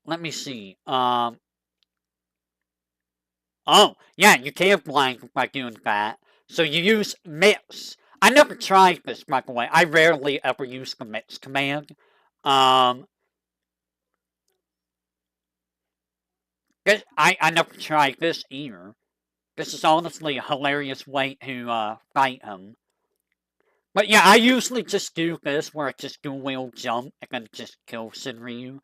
Let me see. Oh, yeah, you can blind by doing that. So you use Mix. I never tried this, by the way. I rarely ever use the Mix command. I never tried this either. This is honestly a hilarious way to fight him. But yeah, I usually just do this where I just do a wheel jump and then just kill Shinryu.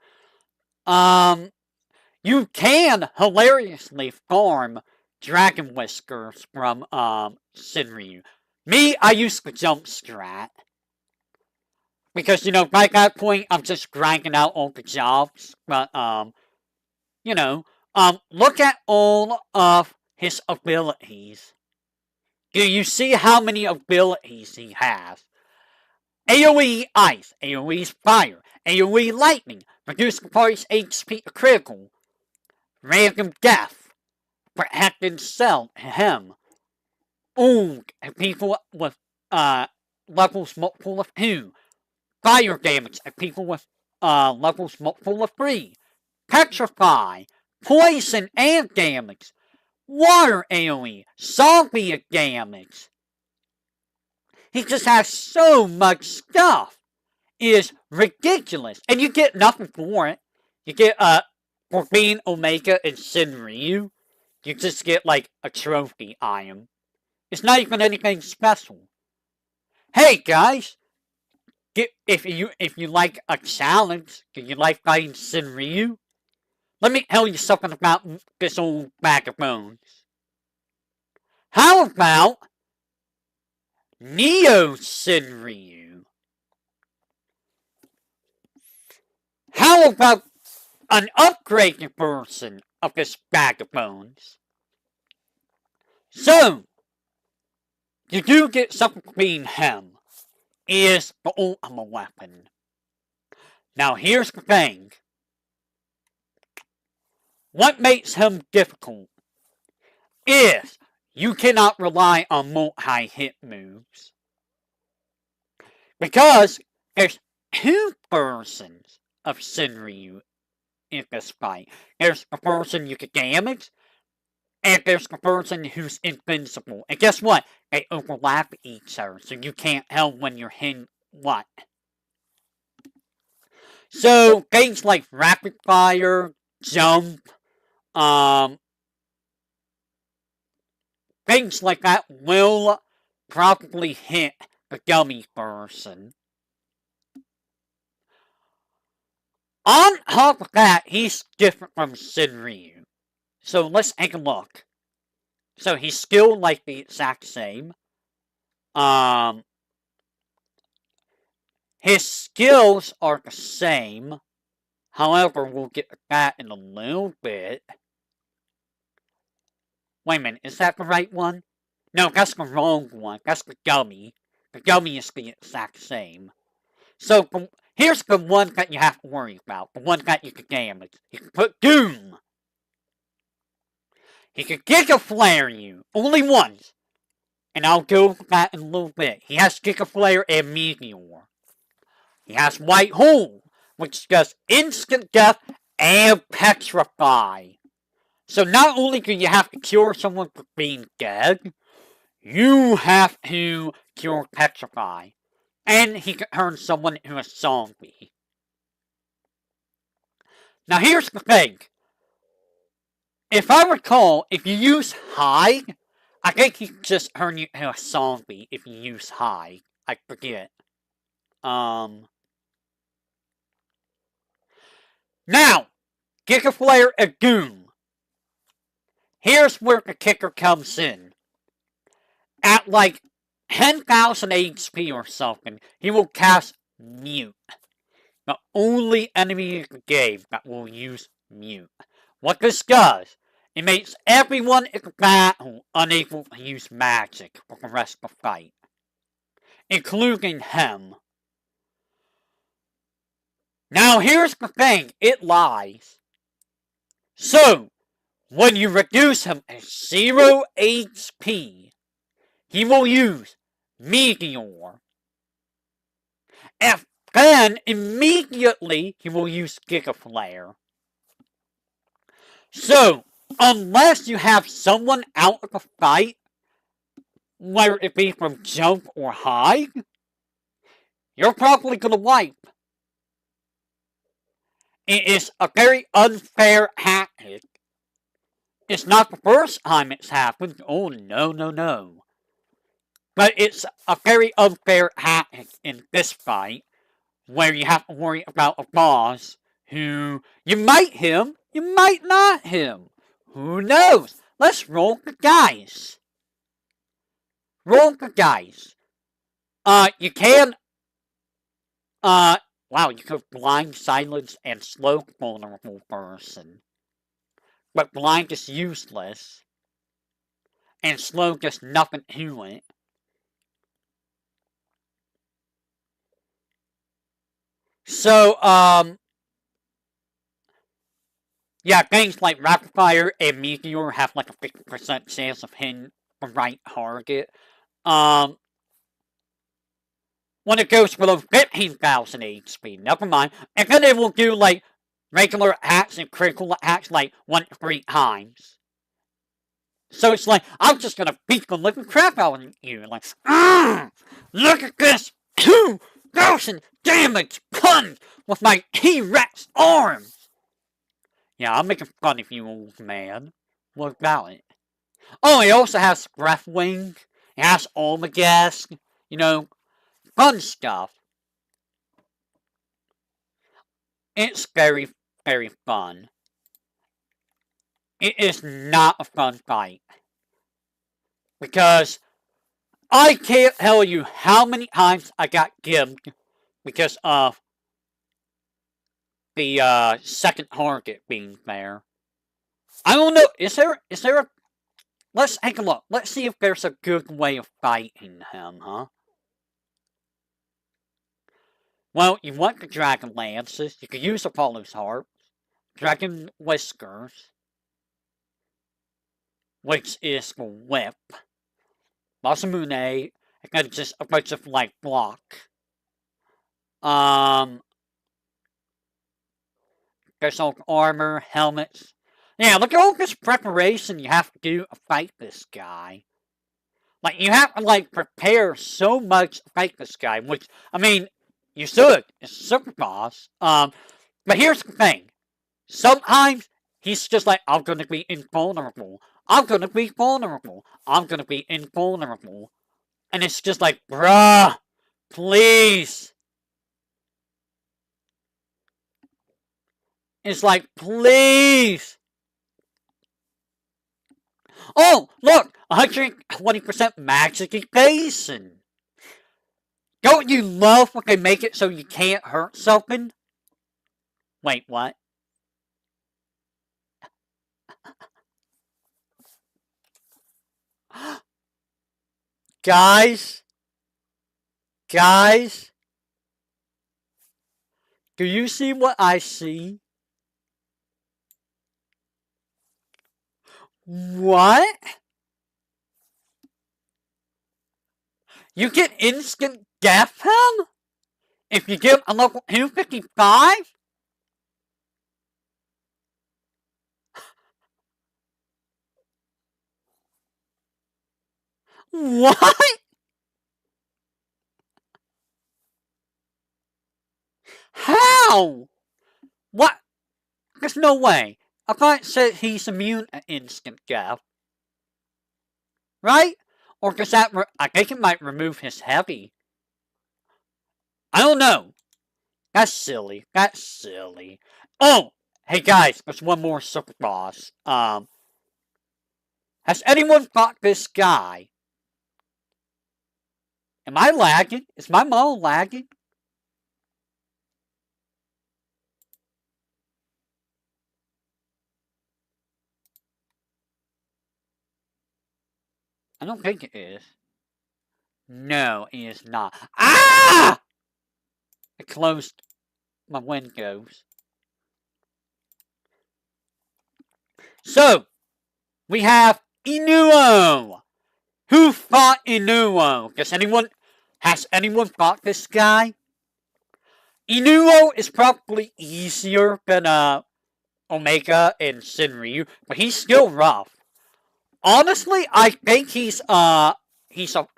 You can hilariously farm Dragon Whiskers from Shinryu. Me, I use the jump strat. Because, by that point, I'm just grinding out all the jobs. But, look at all of his abilities. Do you see how many abilities he has? AoE Ice, AoE Fire, AoE Lightning, reduce the party's HP to critical, Random Death, Protected Cell, him, Old, and people with levels multiple of 2, Fire damage, and people with levels multiple of 3, Petrify, Poison and damage, Water AoE, Zombie damage. He just has so much stuff. It is ridiculous. And you get nothing for it. You get, for being Omega and Shinryu, you just get, like, a trophy item. It's not even anything special. Hey, guys! If you like a challenge, do you like fighting Shinryu? Let me tell you something about this old bag of bones. How about Neo Shinryu? How about an upgraded version of this bag of bones? So, you do get something between him. Is the ultimate weapon. Now here's the thing. What makes him difficult is you cannot rely on multi-hit moves. Because there's two versions of Shinryu in this fight. There's the person you can damage, and there's the person who's invincible. And guess what? They overlap each other, so you can't tell when you're hitting what. So, things like rapid fire, jump, things like that will probably hit the dummy person. On top of that, he's different from Shinryu. So let's take a look. So he's still like the exact same. His skills are the same. However, we'll get to that in a little bit. Wait a minute, is that the right one? No, that's the wrong one. That's the dummy. The dummy is the exact same. So, here's the one that you have to worry about. The one that you can damage. You can put Doom. He can Giga Flare you. Only once. And I'll go over that in a little bit. He has Giga Flare and Meteor. He has White Hole, which does instant death and petrify. So not only do you have to cure someone for being dead, you have to cure petrify. And he can turn someone into a zombie. Now here's the thing. If I recall, if you use hide, I think he just turn you into a zombie if you use hide. I forget. Now, Giga Flare and Doom. Here's where the kicker comes in. At like 10,000 HP or something, he will cast Mute. The only enemy in the game that will use Mute. What this does, it makes everyone in the battle unable to use magic for the rest of the fight. Including him. Now here's the thing, it lies. So, when you reduce him to 0 HP, he will use Meteor. And then, immediately, he will use Giga Flare. So, unless you have someone out of the fight, whether it be from jump or hide, you're probably gonna wipe. It is a very unfair tactic. It's not the first time it's happened. Oh, no. But it's a very unfair tactic in this fight, where you have to worry about a boss who you might him, you might not him. Who knows? Let's roll the dice. Roll the dice. You can, wow, you could blind, silence, and slow vulnerable person. But blind is useless. And slow does nothing to it. So, yeah, things like Rapid Fire and Meteor have like a 50% chance of hitting the right target. When it goes below 15,000 HP, never mind. And then it will do like regular attacks and critical attacks like 1 to 3 times. So it's like, I'm just gonna beat the living crap out of you. Like, look at this 2,000 damage punch with my T-Rex arms. Yeah, I'm making fun of you, old man. What about it? Oh, it also has Breath Wing. It has Omegast. You know, fun stuff. It's very, very fun. It is not a fun fight. Because I can't tell you how many times I got gimped because of the second target being there. I don't know, is there a... Let's take a look. Let's see if there's a good way of fighting him, huh? Well, you want the Dragon Lances. You can use Apollo's Harp. Dragon Whiskers. Which is the Whip. Masamune. And then just a bunch of, like, block. There's all armor, helmets. Yeah, look at all this preparation you have to do to fight this guy. Like, you have to, like, prepare so much to fight this guy, which, I mean, you should. It's a super boss. But here's the thing. Sometimes, he's just like, I'm gonna be invulnerable. I'm gonna be vulnerable. I'm gonna be invulnerable. And it's just like, bruh, please. It's like, please. Oh, look! 120% magic evasion! Don't you love when they make it so you can't hurt something? Wait, what? Guys? Guys? Do you see what I see? What? You get instant death him? If you give a level 255? What? How? What? There's no way. I can't say he's immune to instant death. Right? Or does that... I think it might remove his heavy. I don't know. That's silly. That's silly. Oh! Hey guys, there's one more super boss. Has anyone fought this guy? Am I lagging? Is my model lagging? I don't think it is. No, it is not. Ah! I closed my windows. So, we have Inuo. Who fought Inuo? Has anyone fought this guy? Inuo is probably easier than Omega and Shinryu, but he's still rough. Honestly, I think he's an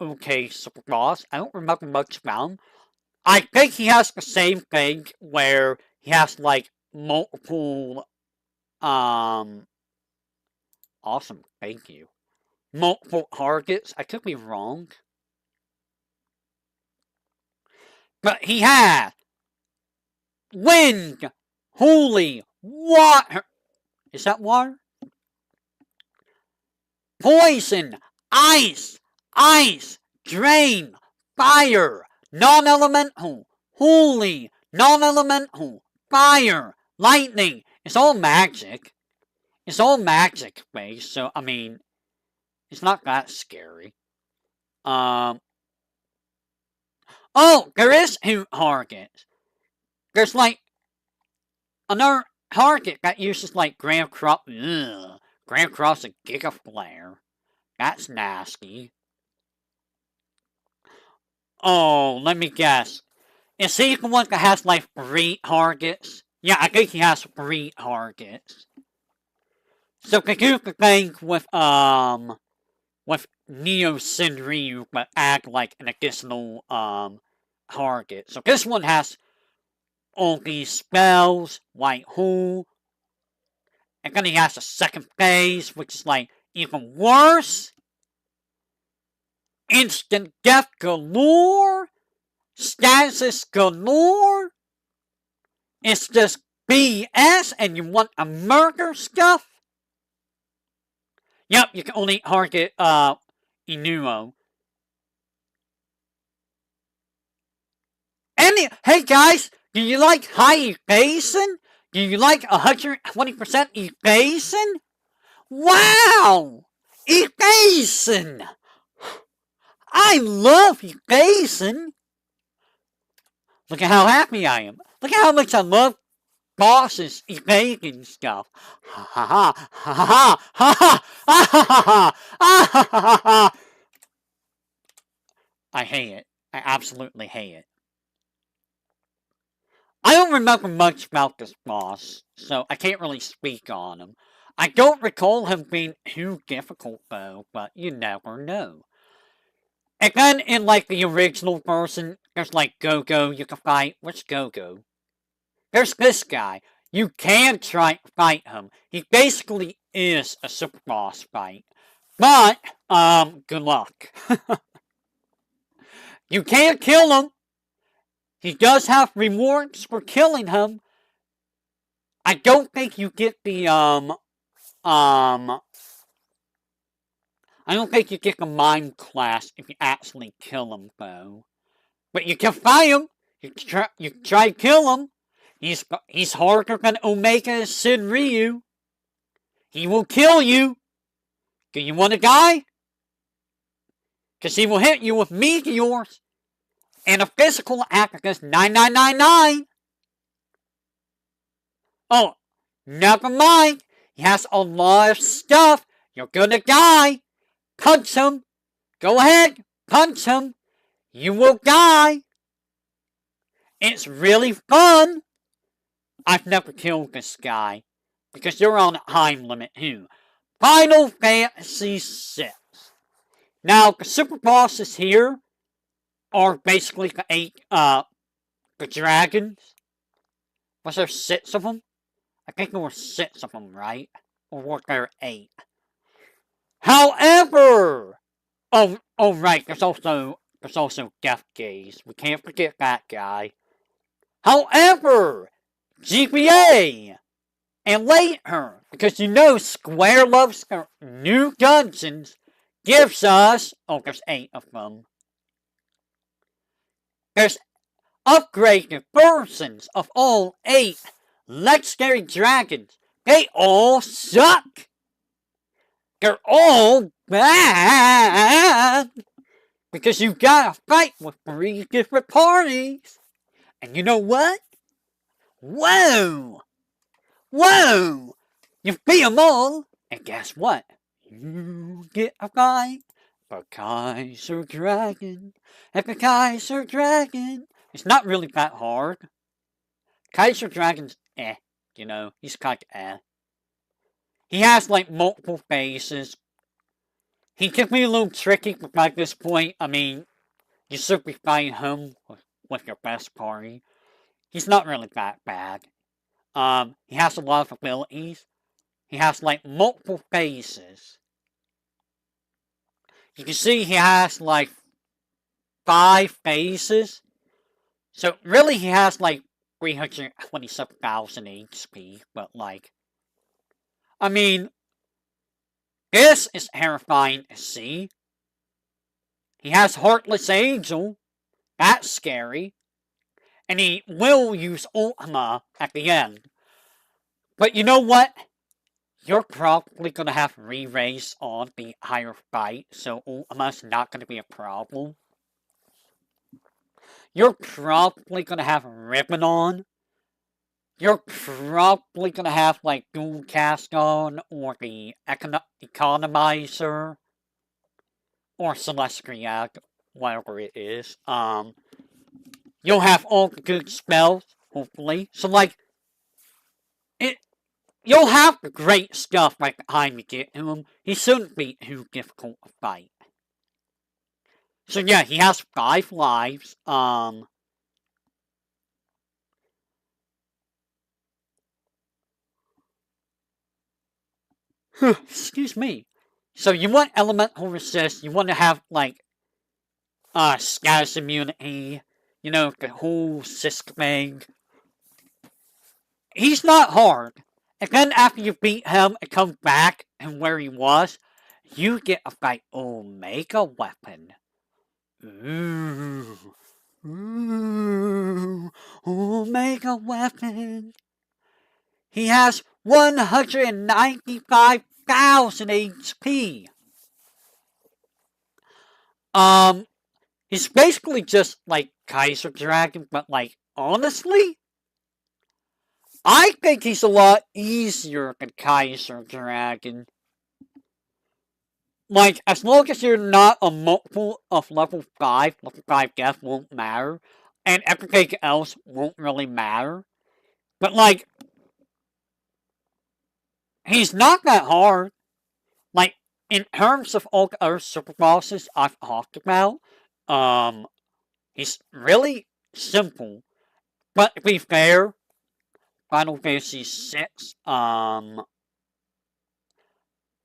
okay super boss. I don't remember much about him. I think he has the same thing where he has like multiple awesome, thank you. Multiple targets. I could be wrong. But he has wind, holy, water. Is that water? Poison, ice, drain, fire, non-elemental, holy, non-elemental, fire, lightning. It's all magic. It's all magic based, so I mean, it's not that scary. Oh, there is two targets. There's like another target that uses like Grand Cross. Grand Cross and Giga Flare. That's nasty. Oh, let me guess. Is he the one that has like 3 targets? Yeah, I think he has 3 targets. So they do the thing with Neo Shinryu, but add like an additional target. So this one has all these spells, White Hole, and then he has a second phase, which is like even worse. Instant death galore, stasis galore. It's just BS, and you want to murder stuff? Yep, you can only target Inuo. Hey guys, do you like high evasion? Do you like 120% evasion? Wow! Evasion! I love evasion! Look at how happy I am. Look at how much I love bosses evading stuff. Ha ha ha ha ha ha ha ha ha ha. I hate it. I absolutely hate it. I don't remember much about this boss, so I can't really speak on him. I don't recall him being too difficult though, but you never know. And then in like the original version, there's like Go-Go you can fight. Which Go-Go? There's this guy. You can try to fight him. He basically is a super boss fight. But, good luck. You can't kill him. He does have rewards for killing him. I don't think you get the, I don't think you get the mind class if you actually kill him, though. But you can fight him. You try to kill him. He's harder than Omega Shinryu. He will kill you. Do you want to die? Because he will hit you with meteors. And a physical attack against 9999. Oh, never mind. He has a lot of stuff. You're gonna die. Punch him. Go ahead. Punch him. You will die. It's really fun. I've never killed this guy. Because you're on a time limit too. Final Fantasy VI. Now, the super bosses here are basically the 8, the dragons. Was there 6 of them? I think there were 6 of them, right? Or were there 8? However, right. There's also Death Gaze. We can't forget that guy. However, GPA and later, because Square loves their new dungeons, gives us there's 8 of them. There's upgraded versions of all 8 legendary dragons. They all suck. They're all bad. Because you gotta fight with 3 different parties. And you know what? Whoa! Whoa! You beat them all. And guess what? You get a fight for Kaiser Dragon. And the Kaiser Dragon. It's not really that hard. Kaiser Dragon's he's kind of He has like multiple phases. He can be a little tricky, but by this point, I mean, you should be fighting him with your best party. He's not really that bad. He has a lot of abilities. He has like multiple phases. You can see he has like 5 phases. So really he has like 327,000 HP, but like, I mean, this is terrifying to see. He has Heartless Angel. That's scary. And he will use Ultima at the end. But you know what? You're probably going to have re-raise on the higher fight, so Ultima's not going to be a problem. You're probably going to have Ribbon on. You're probably going to have, like, Dual Cast on, or the Economizer, or Celestia, whatever it is. You'll have all the good spells, hopefully. So, like, you'll have the great stuff right behind you get to him. He shouldn't be too difficult to fight. So yeah, he has 5 lives. Excuse me. So you want elemental resist, you want to have like status immunity, the whole Sisk thing. He's not hard. And then after you beat him and come back and where he was, you get a fight Omega weapon. Ooh. Omega weapon. He has 195,000 HP. He's basically just like Kaiser Dragon, but like, honestly, I think he's a lot easier than Kaiser Dragon. Like, as long as you're not a multiple of level 5 death won't matter, and everything else won't really matter. But like, he's not that hard. Like, in terms of all the other super bosses I've talked about, he's really simple. But to be fair, Final Fantasy 6, Final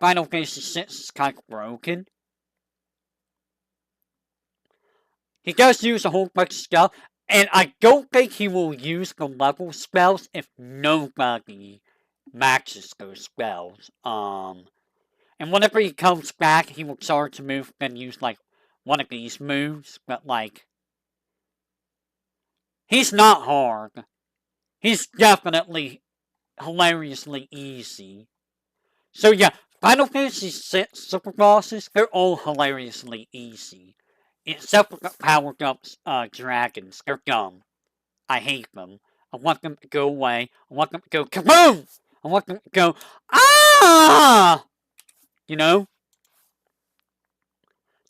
Fantasy 6 is kind of broken. He does use a whole bunch of stuff, and I don't think he will use the level spells if nobody matches those spells. And whenever he comes back, he will start to move and use, like, one of these moves, but, like, he's not hard. He's definitely hilariously easy. So yeah, Final Fantasy VI super bosses, they're all hilariously easy. Except for the powered up dragons. They're dumb. I hate them. I want them to go away. I want them to go kaboom! I want them to go ah!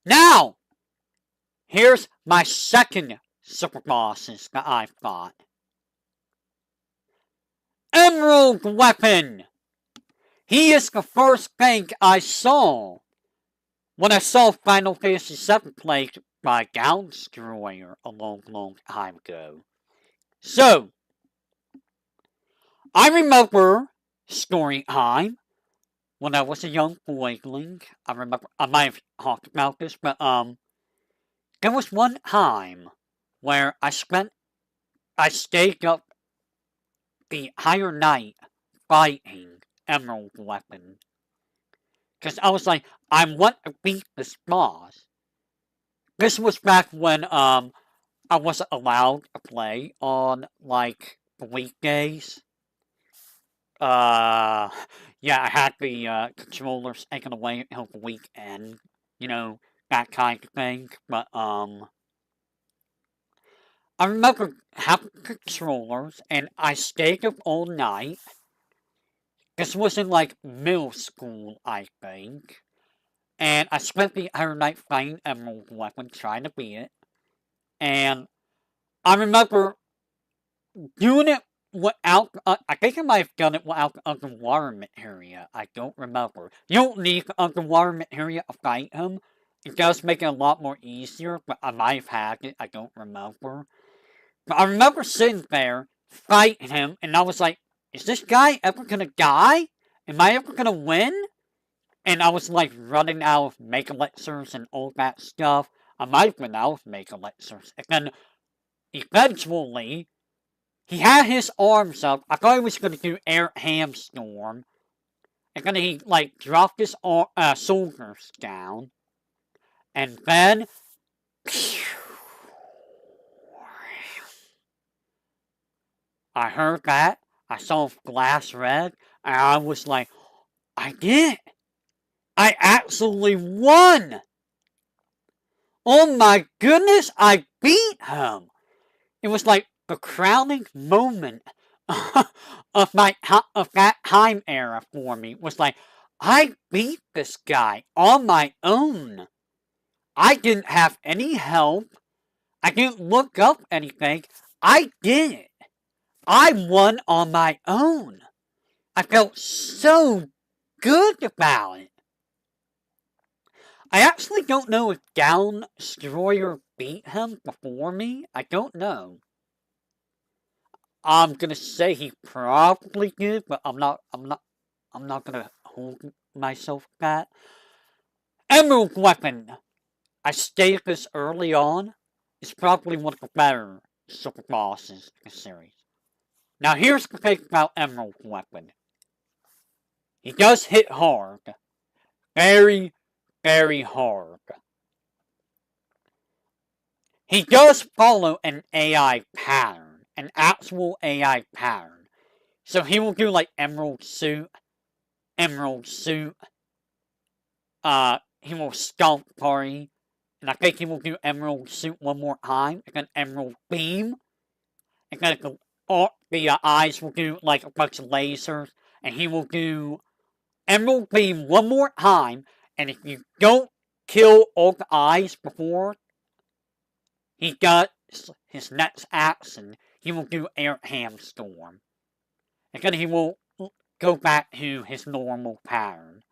Now, here's my second super bosses that I've got. Emerald Weapon! He is the first thing I saw when I saw Final Fantasy VII played by Destroyer a long time ago. So, I remember story time when I was a young boyling. I remember I might have talked about this, but there was one time where I stayed up the entire night fighting Emerald Weapon. Because I was like, I want to beat this boss. This was back when I wasn't allowed to play on like the weekdays. Uh yeah, I had the controllers taken away until the weekend. You know, that kind of thing. But I remember having controllers and I stayed up all night. This was in like middle school, I think. And I spent the entire night fighting Emerald Weapon, trying to beat it. And I remember doing it without. I think I might have done it without the underwater materia. I don't remember. You don't need the underwater materia to fight him. It does make it a lot more easier, but I might have had it. I don't remember. But I remember sitting there fighting him, and I was like, "Is this guy ever gonna die? Am I ever gonna win?" And I was like running out of Mega Elixirs and all that stuff. I might have been out of Mega Elixirs. And then eventually, he had his arms up. I thought he was going to do Air Hamstorm. And then he like dropped his shoulders down. And then I heard that. I saw glass red. And I was like, I did it. I absolutely won. Oh my goodness, I beat him. It was like the crowning moment of that time era for me. Was like, I beat this guy on my own. I didn't have any help. I didn't look up anything. I did it. I won on my own. I felt so good about it. I actually don't know if Down Destroyer beat him before me. I don't know. I'm gonna say he probably did, but I'm not gonna hold myself that. Emerald Weapon. I stated this early on. It's probably one of the better super bosses in the series. Now here's the thing about Emerald Weapon. He does hit hard. Very, very hard. He does follow an AI pattern. An actual AI pattern. So he will do like Emerald Suit. He will stomp party. And I think he will do Emerald Suit one more time. And then Emerald Beam. And then the eyes will do like a bunch of lasers. And he will do Emerald Beam one more time. And if you don't kill all the eyes before he does his next action, he will do Air Hamstorm. And then he will go back to his normal pattern.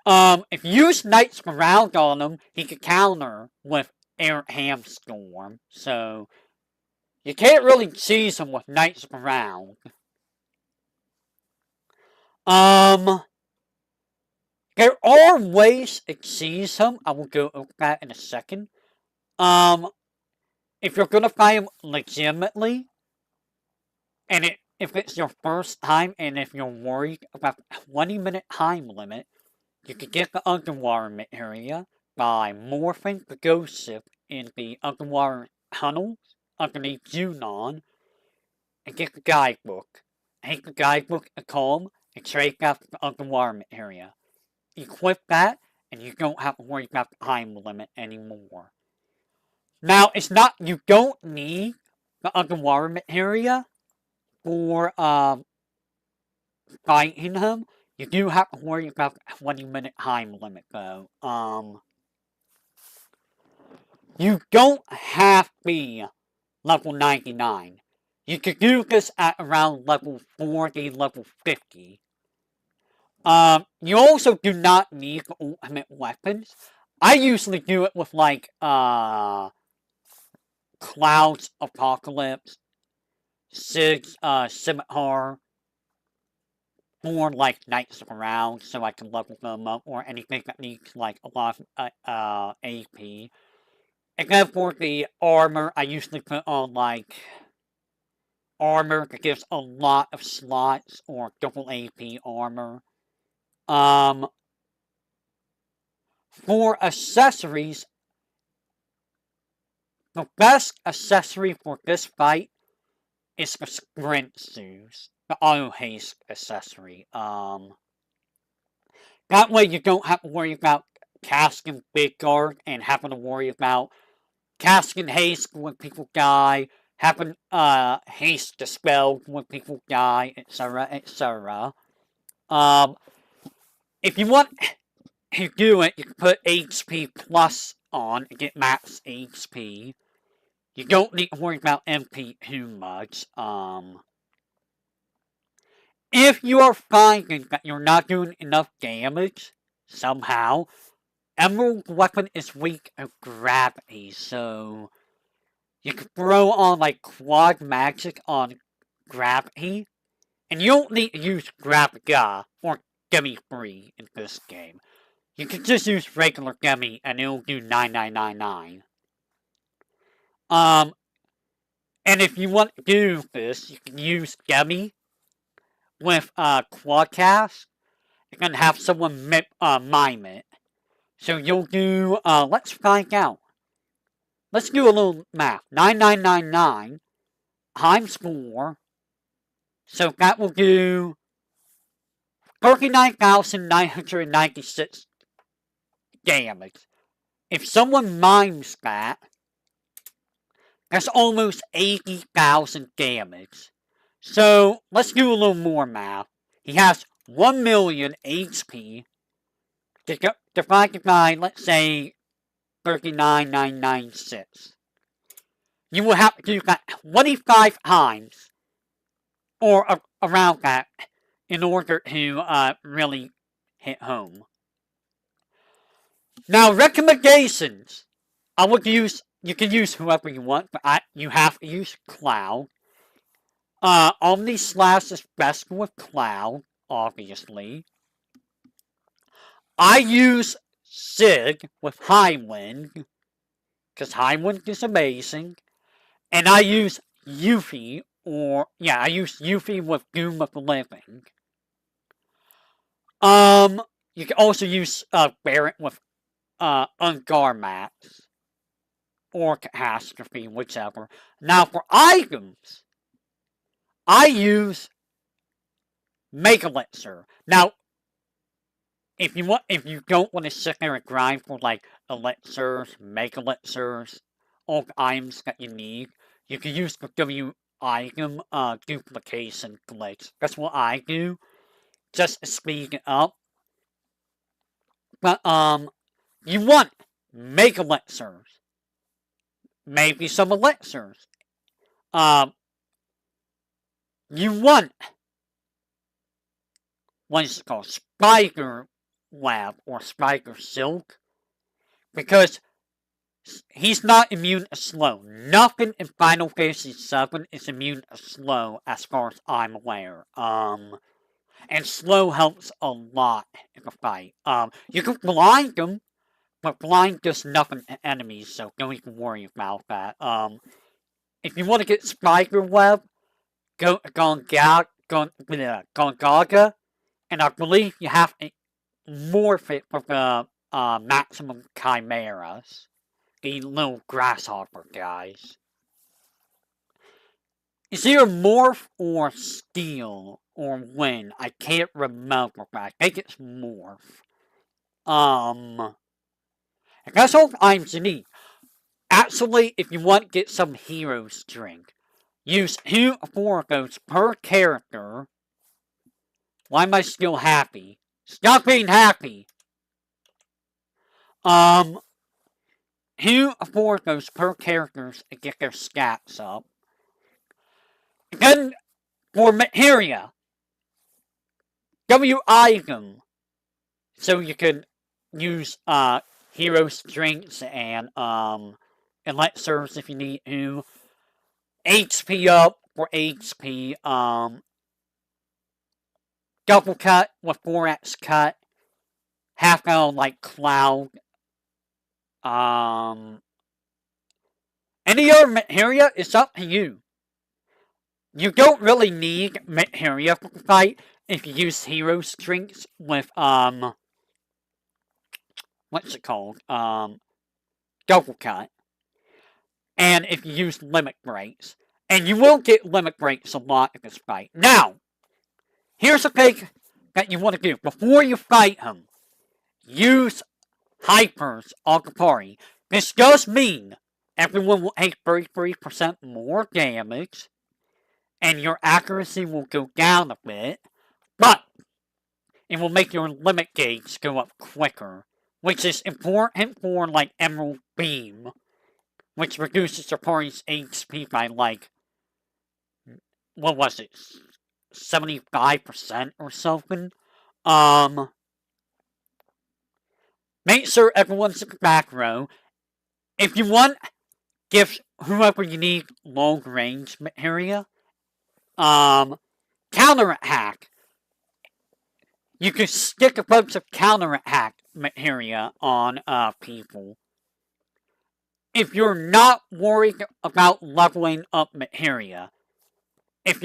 If you use Knight's Morale on him, he could counter with Air Hamstorm. So, you can't really cheese him with Knight's Morale. There are ways to cheese him. I will go over that in a second. If you're gonna fight him legitimately, and if it's your first time, and if you're worried about the 20-minute time limit, you can get the underwater materia by morphing the ghost ship in the underwater tunnels underneath Junon and get the guidebook. Take the guidebook and calm and trade out the underwater materia. Equip that and you don't have to worry about the time limit anymore. Now, it's not, you don't need the underwater materia for fighting him. You do have to worry about the 20-minute time limit, though. You don't have to be level 99. You could do this at around level 40, level 50. You also do not need the ultimate weapons. I usually do it with, like, Cloud's Apocalypse, Sig's Scimitar, for like knights around so I can level them up, or anything that needs like a lot of AP. And then for the armor, I usually put on like armor that gives a lot of slots, or double AP armor. For accessories, the best accessory for this fight is the sprint shoes, the auto haste accessory. That way you don't have to worry about casting big guard and having to worry about casting haste when people die, having haste dispelled when people die, etc., etc. If you want to do it, you can put HP plus on and get max HP. You don't need to worry about MP too much. If you are finding that you're not doing enough damage somehow, Emerald Weapon is weak to gravity, so you can throw on like quad magic on gravity, and you don't need to use Graviga or Gummy Free in this game. You can just use regular Gummy and it'll do 9999. And if you want to do this, you can use Gummy with Quadcast and then have someone mime it. So you'll do, let's find out. Let's do a little math. 9999 times 4. So that will do 39,996 damage. If someone mimes that, that's almost 80,000 damage. So let's do a little more math. He has 1 million HP divided by, let's say, 39,996. You will have to do that 25 times, or around that, in order to really hit home. Now, recommendations. I would use, you can use whoever you want, but you have to use Cloud. Omni Slash is best with Cloud, obviously. I use Sig with High Wind, because High Wind is amazing. And I use Yuffie, I use Yuffie with Doom of the Living. You can also use Barret with Ungarmax, or Catastrophe, whichever. Now for items, I use Megalixir. Now, if you don't want to sit there and grind for like elixirs, Megalixirs, all the items that you need, you can use the W item duplication glitch. That's what I do, just to speed it up. But you want Megalixirs, maybe some elixirs. You want what is it called? Spider Web or Spider Silk, because he's not immune to slow. Nothing in Final Fantasy VII is immune to slow, as far as I'm aware. And slow helps a lot in the fight. You can blind them, but blind does nothing to enemies, so don't even worry about that. If you want to get Spider Web, go Gongaga, and I believe you have to morph it for the maximum chimeras. The little grasshopper guys. Is either morph or steal or win? I can't remember, but I think it's morph. And that's all items you need. Actually, if you want to get some heroes drink, use 2 or 4 of those per character. Why am I still happy? Stop being happy! 2 or 4 of those per characters to get their stats up. Then, for materia, W item, so you can use hero strengths and elixirs if you need to. HP up for HP. double cut with 4x cut, half like cloud. Any other materia is up to you. You don't really need materia for the fight if you use hero strengths with what's it called? Double cut. And if you use limit breaks. And you will get limit breaks a lot in this fight. Now, here's a thing that you want to do. Before you fight him, use hypers on the party. This does mean everyone will take 33% more damage, and your accuracy will go down a bit, but it will make your limit gauge go up quicker, which is important for, like, Emerald Beam, which reduces your party's HP by, like, what was it, 75% or something? Make sure everyone's in the back row. If you want, give whoever you need long range materia. Counterattack. You can stick a bunch of counterattack materia on people. If you're not worried about leveling up materia, then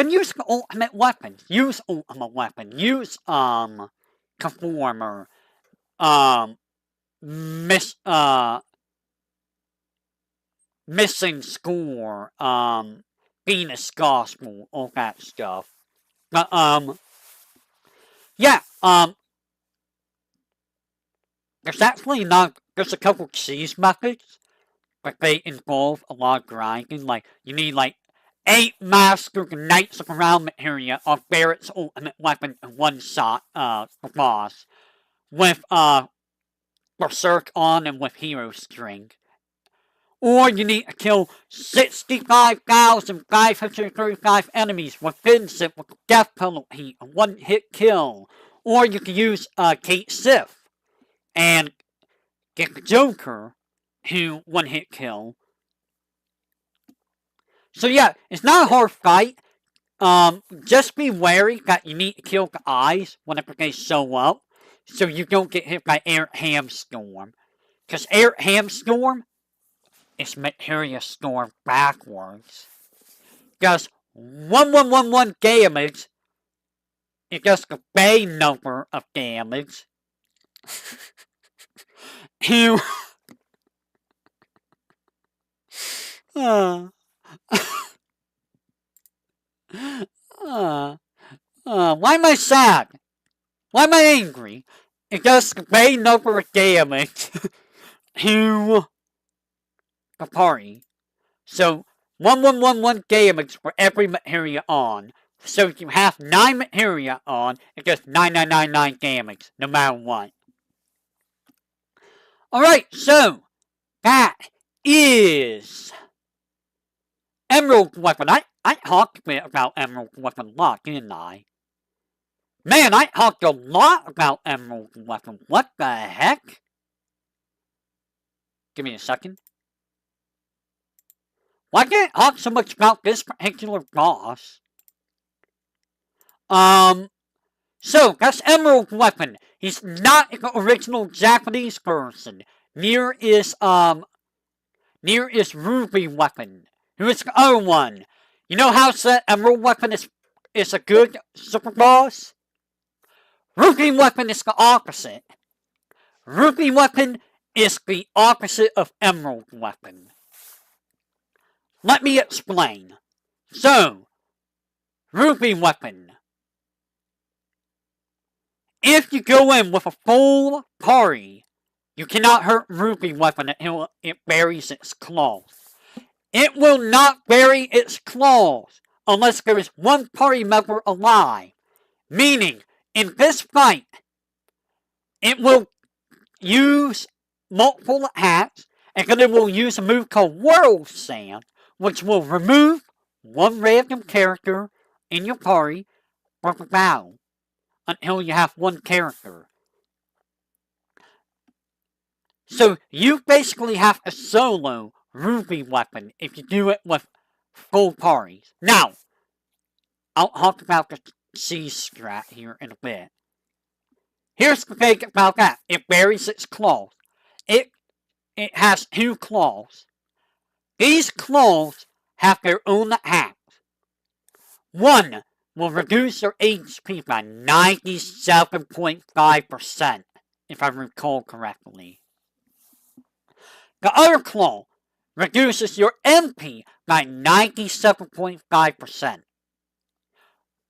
use the ultimate weapon. Use ultimate weapon. Use Conformer. Missing Score. Venus Gospel. All that stuff. But yeah. There's a couple cheese methods, but they involve a lot of grinding. Like, you need, like, 8 Master Knights of Around materia on Barrett's ultimate weapon in one shot, the boss. With, Berserk on and with Hero String. Or you need to kill 65,535 enemies within Sith with death penalty, a one-hit kill. Or you can use, Kate Sith and get the Joker, who one-hit kill. So yeah, it's not a hard fight. Just be wary that you need to kill the eyes whenever they show up, so you don't get hit by Air Hamstorm. Because Air Hamstorm is Materia Storm backwards. Does 1111 damage. It does the Bay number of damage. You. Why am I sad? Why am I angry? It does the Bay number of damage to the party. So 1111 damage for every materia on. So if you have 9 materia on, it does 9999 damage, no matter what. Alright, so that is Emerald Weapon. I talked a bit about Emerald Weapon a lot, didn't I? Man, I talked a lot about Emerald Weapon. What the heck? Give me a second. Why did I talk so much about this particular boss? So, that's Emerald Weapon. He's not the original Japanese person. Near is Ruby Weapon, who is the other one. You know how Emerald Weapon is a good super boss? Ruby Weapon is the opposite. Ruby Weapon is the opposite of Emerald Weapon. Let me explain. So, Ruby Weapon. If you go in with a full party, you cannot hurt Ruby Weapon until it buries its claws. It will not bury its claws unless there is one party member alive. Meaning, in this fight, it will use multiple attacks, and then it will use a move called World Sand, which will remove one random character in your party from the battle until you have one character. So you basically have a solo Ruby Weapon if you do it with full parties. Now, I'll talk about the C strat here in a bit. Here's the thing about that. It buries its claws. It has 2 claws. These claws have their own attacks. One will reduce your HP by 97.5%, if I recall correctly. The other claw reduces your MP by 97.5%.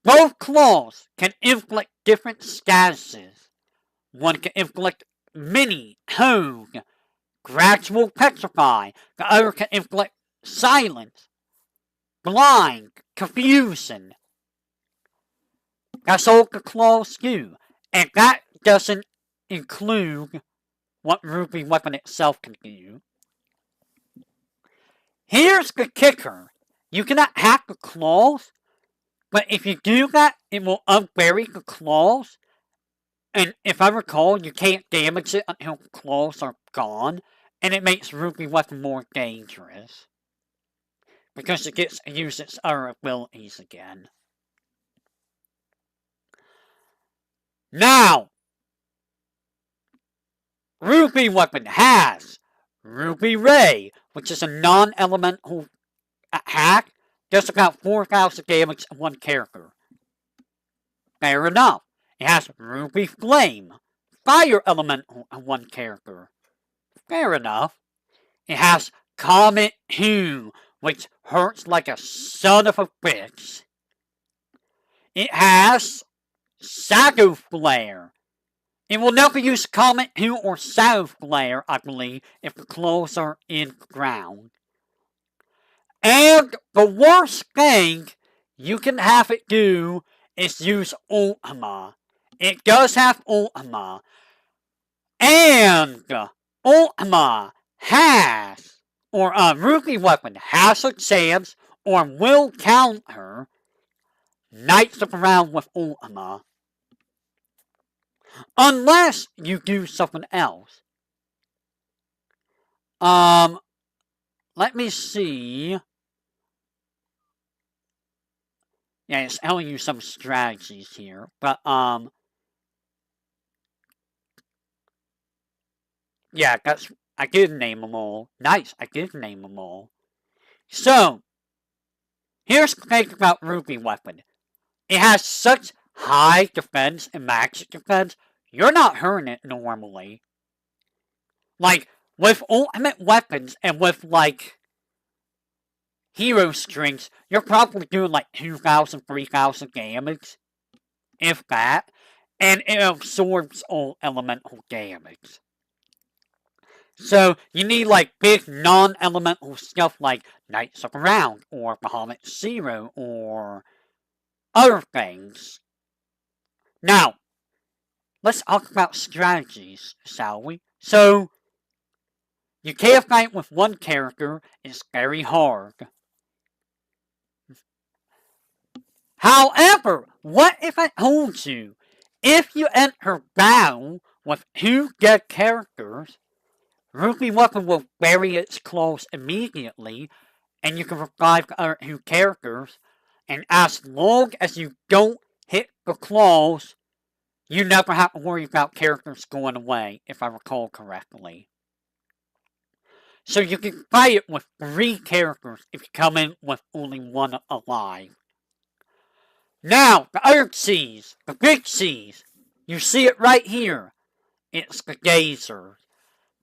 Both claws can inflict different statuses. One can inflict mini, hone, gradual petrify. The other can inflict silence, blind, confusion. That's all the claws do. And that doesn't include what Ruby Weapon itself can do. Here's the kicker. You cannot hack the claws, but if you do that, it will unbury the claws. And if I recall, you can't damage it until the claws are gone, and it makes Ruby Weapon more dangerous. Because it gets to use its other abilities again. Now, Ruby Weapon has Ruby Ray, which is a non-elemental attack, does about 4,000 damage to one character. Fair enough. It has Ruby Flame, fire elemental on one character. Fair enough. It has Comet Hue, which hurts like a son of a bitch. It has Shadow Flare. It will never use Comet Hue or Shadow Flare, I believe, if the claws are in the ground. And the worst thing you can have it do is use Ultima. It does have Ultima. And Ultima has, or Ruby Weapon has a chance, or will counter, Knights of the Round with Ultima. Unless you do something else. Let me see. Yeah, it's telling you some strategies here, but, yeah, I did name them all. Nice, I did name them all. So, here's the thing about Ruby Weapon. It has such high defense and magic defense, you're not hurting it normally. Like, with ultimate weapons and with, like, hero strings, you're probably doing like 2,000, 3,000 damage. If that. And it absorbs all elemental damage. So, you need like big non-elemental stuff like Knights of the Round, or Bahamut Zero, or other things. Now, let's talk about strategies, shall we? So, you can't fight with one character, it's very hard. However, what if I told you, if you enter battle with 2 dead characters, Ruby Weapon will bury its claws immediately, and you can revive the other 2 characters, and as long as you don't hit the claws, you never have to worry about characters going away, if I recall correctly. So you can fight it with 3 characters if you come in with only 1 alive. Now, the other C's, the big C's, you see it right here. It's the gazers.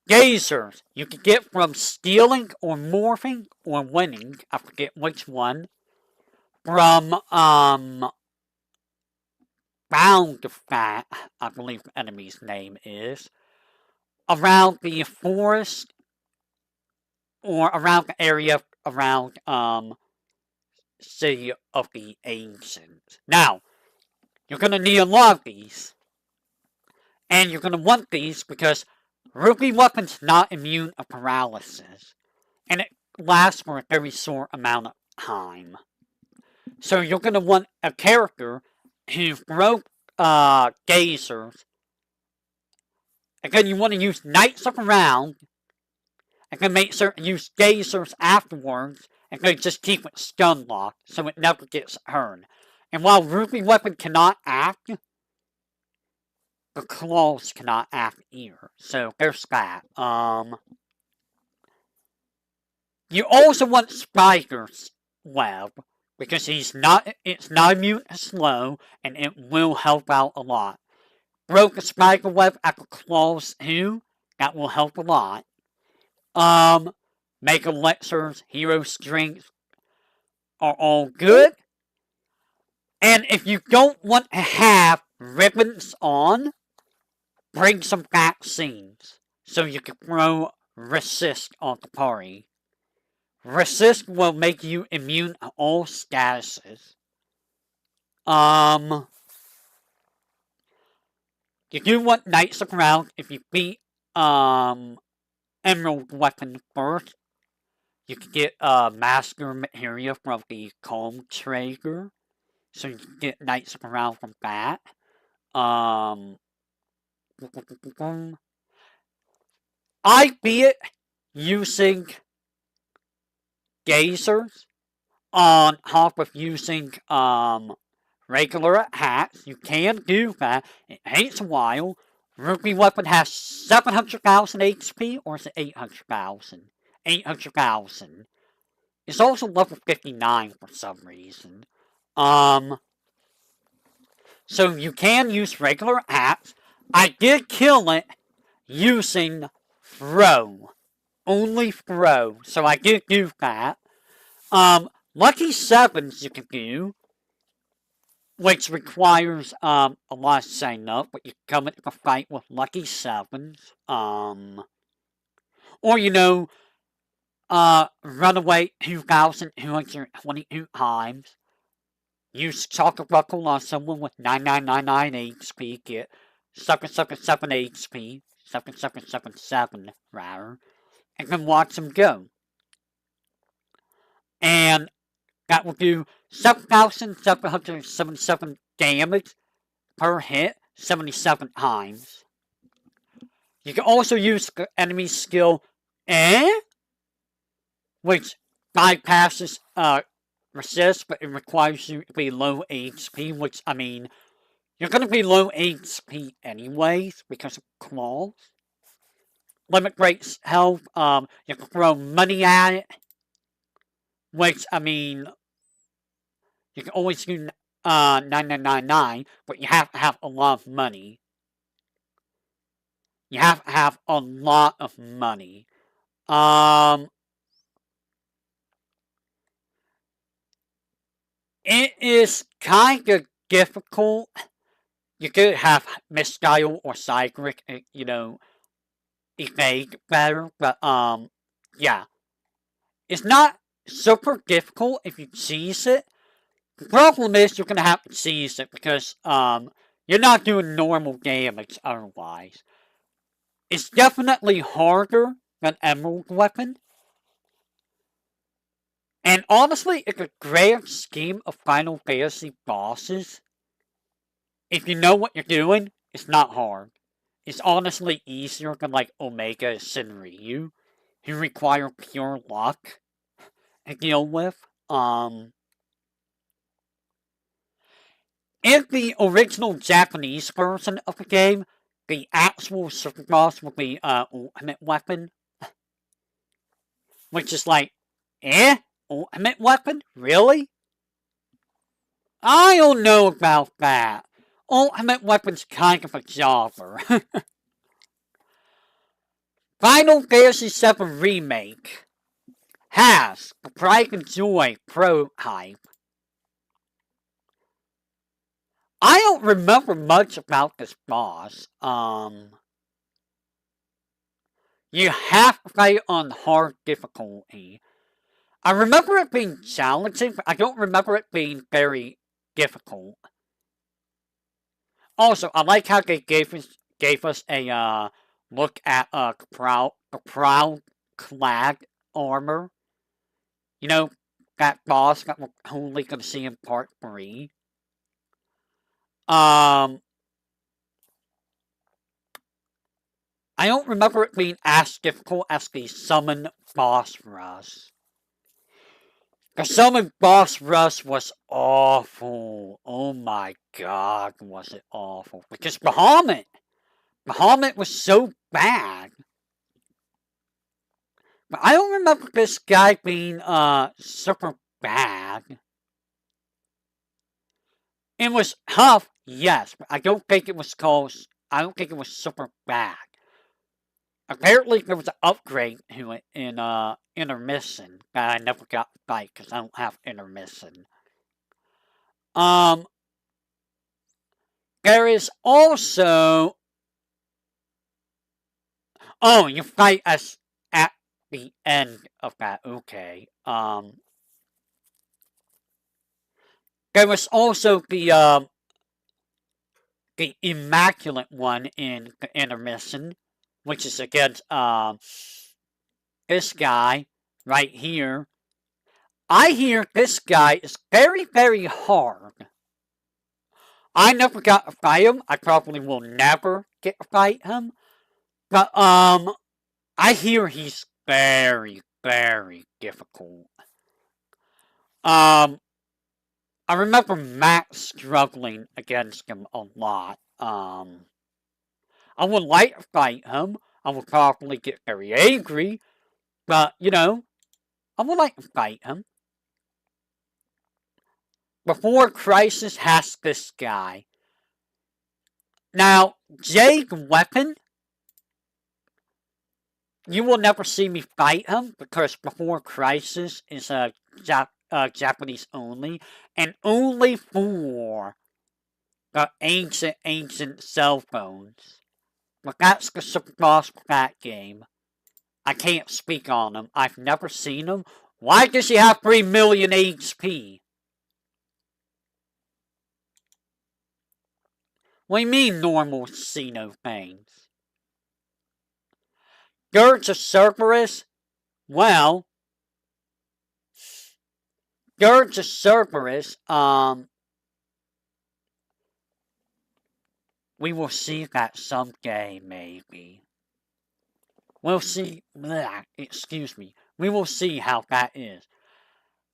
Gazers, you can get from stealing or morphing or winning, I forget which one, from, Bound to Fat, I believe the enemy's name is, around the forest, or around the area around, City of the Ancients. Now, you're going to need a lot of these. And you're going to want these because Ruby Weapon's not immune to paralysis. And it lasts for a very short amount of time. So you're going to want a character who broke gazers. And then you want to use Knights of the Round. And then make certain use gazers afterwards. And then just keep it stun locked so it never gets hurt. And while Ruby Weapon cannot act, the claws cannot act either. So there's that. You also want Spiker's web because it's not immune to slow and it will help out a lot. Broke a Spiker web at the claws too. That will help a lot. Make elixirs, hero strength are all good. And if you don't want to have ribbons on, bring some vaccines so you can throw resist on the party. Resist will make you immune to all statuses. You do want Knights of Round if you beat Emerald Weapon first. You can get Master Materia from the Calm Trader. So you can get Knights of Round from that. I beat it using Gazers on top of using regular attacks. You can do that. It takes a while. Ruby Weapon has 700,000 HP, or is it 800,000? 800,000. It's also level 59 for some reason. So you can use regular attacks. I did kill it using throw. Only throw. So I did do that. Lucky Sevens you can do, which requires a lot of setting up, but you come into the fight with Lucky Sevens. Or run away 2,222 times. Use Chocolate Buckle on someone with 9999 HP, get 777 HP, 7777 rather, and then watch them go. And that will do 7,777 damage per hit 77 times. You can also use the enemy skill which bypasses resist, but it requires you to be low HP, which, I mean, you're going to be low HP anyways because of claws. Limit breaks health, you can throw money at it, which, I mean, you can always do 9999, but you have to have a lot of money. You have to have a lot of money. It is kind of difficult. You could have Misstyle or Cyclic, evade better, but, yeah. It's not super difficult if you seize it. The problem is you're gonna have to seize it because, you're not doing normal damage otherwise. It's definitely harder than Emerald Weapon. And honestly, in the grand scheme of Final Fantasy bosses, if you know what you're doing, it's not hard. It's honestly easier than like Omega Shinryu, who require pure luck to deal with. In the original Japanese version of the game, the actual super boss will be Ultimate Weapon, which is like, Ultimate Weapon? Really? I don't know about that. Ultimate Weapon's kind of a jobber. Final Fantasy VII Remake has the Pride and Joy prototype. I don't remember much about this boss. You have to play on hard difficulty. I remember it being challenging, but I don't remember it being very difficult. Also, I like how they gave us a look at the proud clad armor. You know, that boss that we're only gonna see in part 3. I don't remember it being as difficult as the summon boss rush. Because some of Boss Rush was awful. Oh my god, was it awful. Because Bahamut was so bad. But I don't remember this guy being super bad. It was tough, yes, but I don't think it was super bad. Apparently there was an upgrade to it in intermission that I never got right because I don't have intermission. There is also you fight us at the end of that. Okay. There was also the immaculate one in the intermission, which is against this guy right here. I hear this guy is very, very hard. I never got to fight him. I probably will never get to fight him. But I hear he's very, very difficult. I remember Matt struggling against him a lot. I would like to fight him. I would probably get very angry. But, I would like to fight him. Before Crisis has this guy. Now, Jade Weapon, you will never see me fight him because Before Crisis is a Japanese only, and only for the ancient cell phones. But that's the super boss for that game. I can't speak on him. I've never seen him. Why does he have 3 million HP? What do you mean normal Xeno things? Dirge of Cerberus? Well, Dirge of Cerberus, we will see that someday, maybe. We'll see, excuse me, we will see how that is.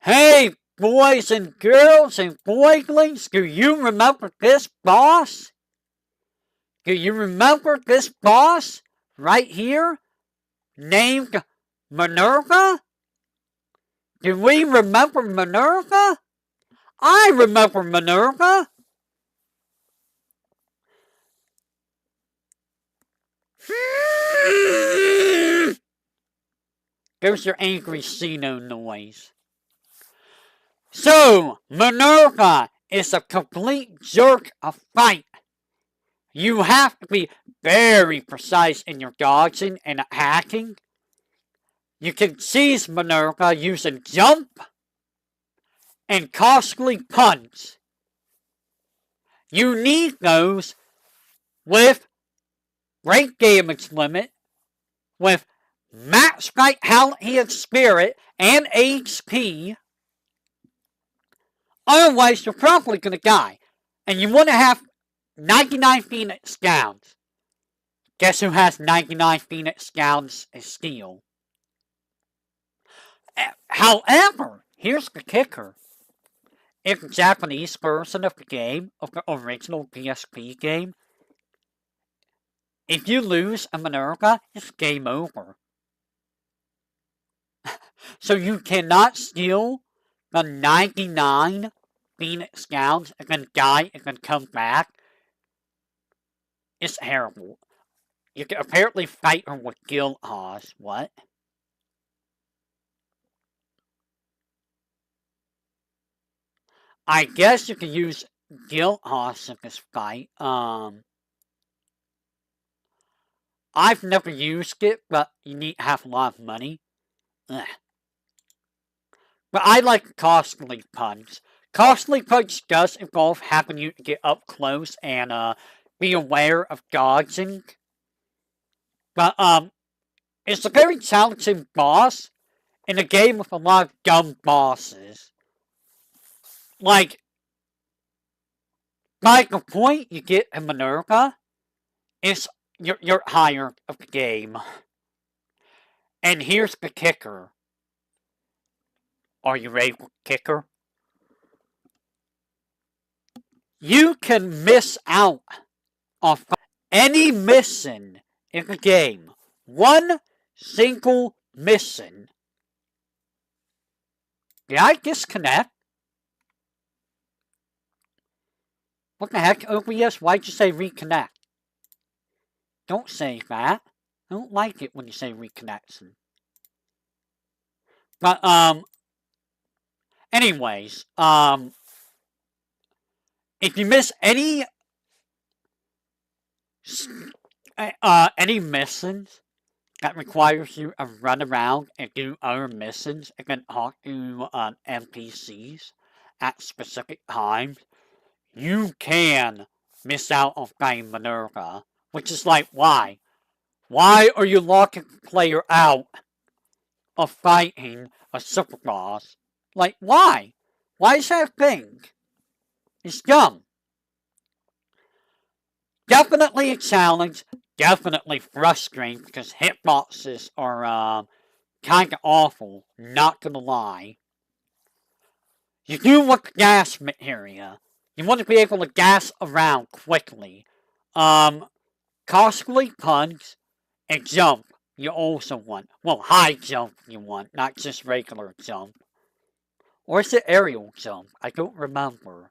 Hey, boys and girls and boylings, do you remember this boss? Do you remember this boss right here named Minerva? Do we remember Minerva? I remember Minerva. There's your angry Xeno noise. So, Minerva is a complete jerk of fight. You have to be very precise in your dodging and hacking. You can seize Minerva using jump and costly punch. You need those with great damage limit, with max vitality of spirit and HP. Otherwise, you're probably going to die. And you want to have 99 Phoenix Gowns. Guess who has 99 Phoenix Gowns as steel? However, here's the kicker. If the Japanese version of the game, of the original PSP game, if you lose a Minerva, it's game over. So you cannot steal the 99 Phoenix Gowns and then die and then come back. It's terrible. You can apparently fight her with Guildhawks. What? I guess you can use Guildhawks in this fight. I've never used it, but you need to have a lot of money. Ugh. But I like Costly Punch. Costly Punch does involve having you get up close and be aware of dodging. But it's a very challenging boss in a game with a lot of dumb bosses. Like, by the point you get a Minerva, it's you're higher of the game. And here's the kicker. Are you ready for kicker? You can miss out on any mission in the game. One single mission. Did I disconnect? What the heck, OBS? Why'd you say reconnect? Don't say that. I don't like it when you say reconnection. But, anyways, if you miss any missions that requires you to run around and do other missions and then talk to NPCs at specific times, you can miss out on fighting Minerva. Which is like, why? Why are you locking the player out of fighting a super boss? Like, why? Why is that a thing? It's dumb. Definitely a challenge. Definitely frustrating because hitboxes are kind of awful. Not gonna lie. You do want the gas area. You want to be able to gas around quickly. Costly puns and jump you also want. Well, high jump you want, not just regular jump. Or is it aerial jump? I don't remember.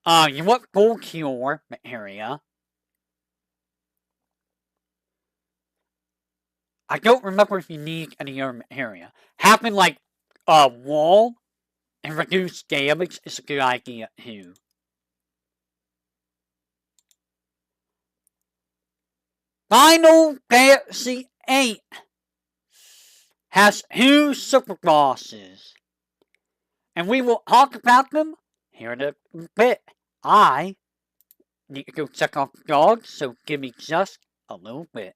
You want full cure area. I don't remember if you need any other area. Having like a wall and reduce damage is a good idea too. Final Fantasy VIII has two super bosses. And we will talk about them here in a bit. I need to go check off the dog, so give me just a little bit.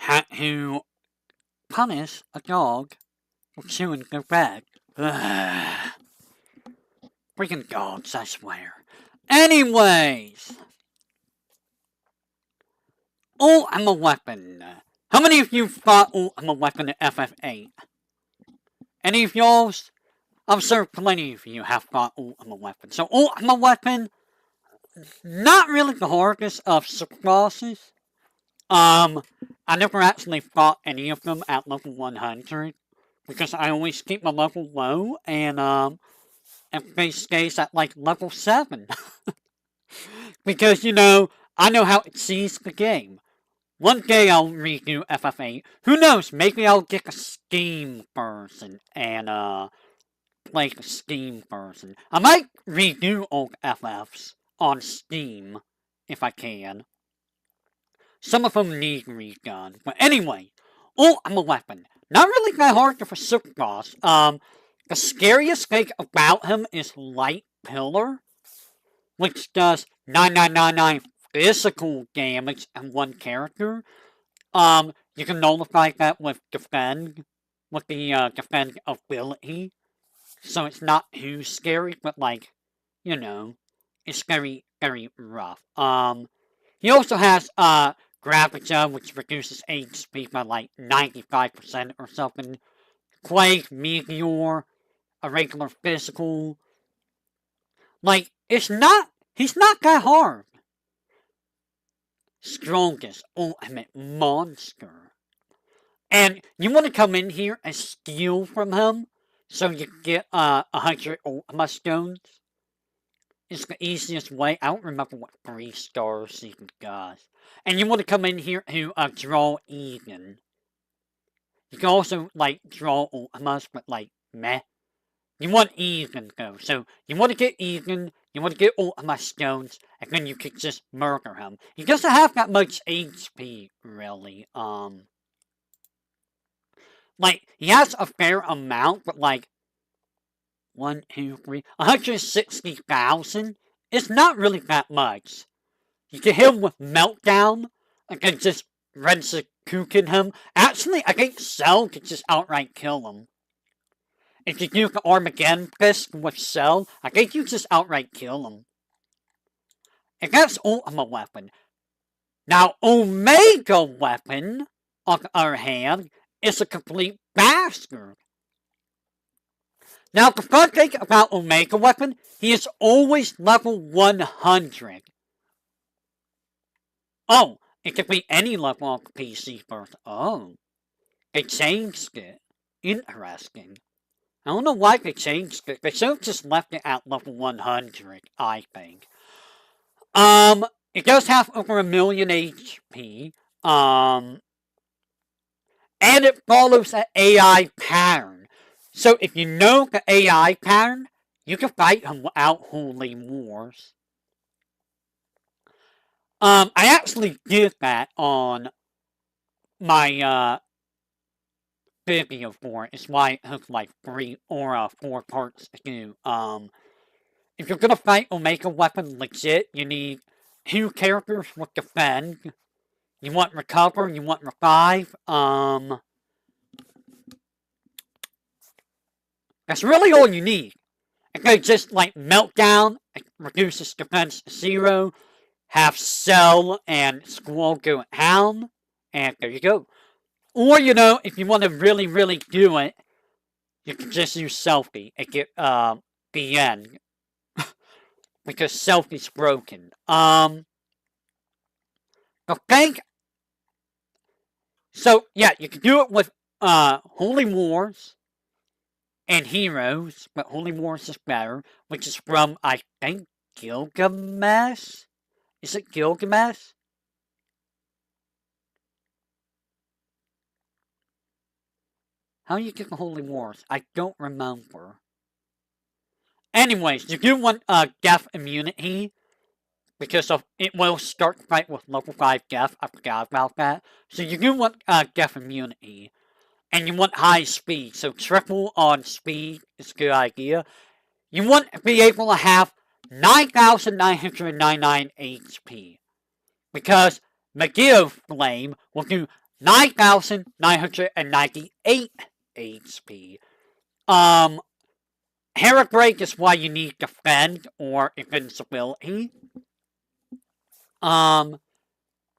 Had to punish a dog for chewing their bag. Freaking dogs, I swear. Anyways, Ultimate Weapon. How many of you fought Ultimate Weapon in FF8? Any of y'all's? I'm sure plenty of you have fought Ultimate Weapon. So Ultimate Weapon, not really the hardest of super bosses. I never actually fought any of them at level 100 because I always keep my level low and face stays at like level 7. Because, I know how it sees the game. One day I'll redo FF8. Who knows? Maybe I'll get a Steam version and play the Steam version. I might redo old FFs on Steam if I can. Some of them need redone. But anyway, Ultimate Weapon. Not really that hard for Super Boss. The scariest thing about him is Light Pillar, which does 9999 physical damage in one character. You can nullify that with Defend, with the Defend ability. So it's not too scary, but it's very, very rough. He also has, Gravita, which reduces HP by like 95% or something. Quake, Meteor, a regular physical. He's not that hard. Strongest ultimate monster. And you want to come in here and steal from him so you get 100 Ultima Stones. It's the easiest way. I don't remember what 3 stars even does. And you want to come in here to draw Eden. You can also draw Ultimas, but meh. You want Eden though. So you want to get Eden, you want to get Ultima Stones, and then you can just murder him. He doesn't have that much HP, really. He has a fair amount, but 1, 2, 3, 160,000. It's not really that much. You can hit him with Meltdown, and then just Rensukuken him. Actually, I think Cell can just outright kill him. If you do the Armageddon Fist with Cell, I think you just outright kill him. And that's Ultimate Weapon. Now, Omega Weapon, on the other hand, is a complete bastard. Now, the fun thing about Omega Weapon, he is always level 100. Oh, it could be any level on the PC first. Oh, they changed it. Interesting. I don't know why they changed it. They should have just left it at level 100, I think. It does have over 1 million HP. And it follows an AI pattern. So if you know the AI pattern, you can fight him without Holy Wars. I actually did that on my video for it. It's why it took 3 or 4 parts to do. If you're gonna fight Omega Weapon legit, you need 2 characters with Defend. You want Recover, you want Revive. That's really all you need. It could just Meltdown, it reduces defense to 0. Have Cell and Squall go at Hound, and there you go. Or, if you want to really, really do it, you can just use Selfie and get, the end. Because Selfie's broken. The thing... So, yeah, you can do it with, Holy Wars and Heroes, but Holy Wars is better, which is from, I think, Gilgamesh? Is it Gilgamesh? How do you get the Holy Wars? I don't remember. Anyways, you do want death immunity, because it will start the fight with level 5 death. I forgot about that. So you do want death immunity. And you want high speed, so triple on speed is a good idea. You want to be able to have 9,999 HP. Because Megiddo Flame will do 9,998 HP. Hera Break is why you need Defend or Invincibility.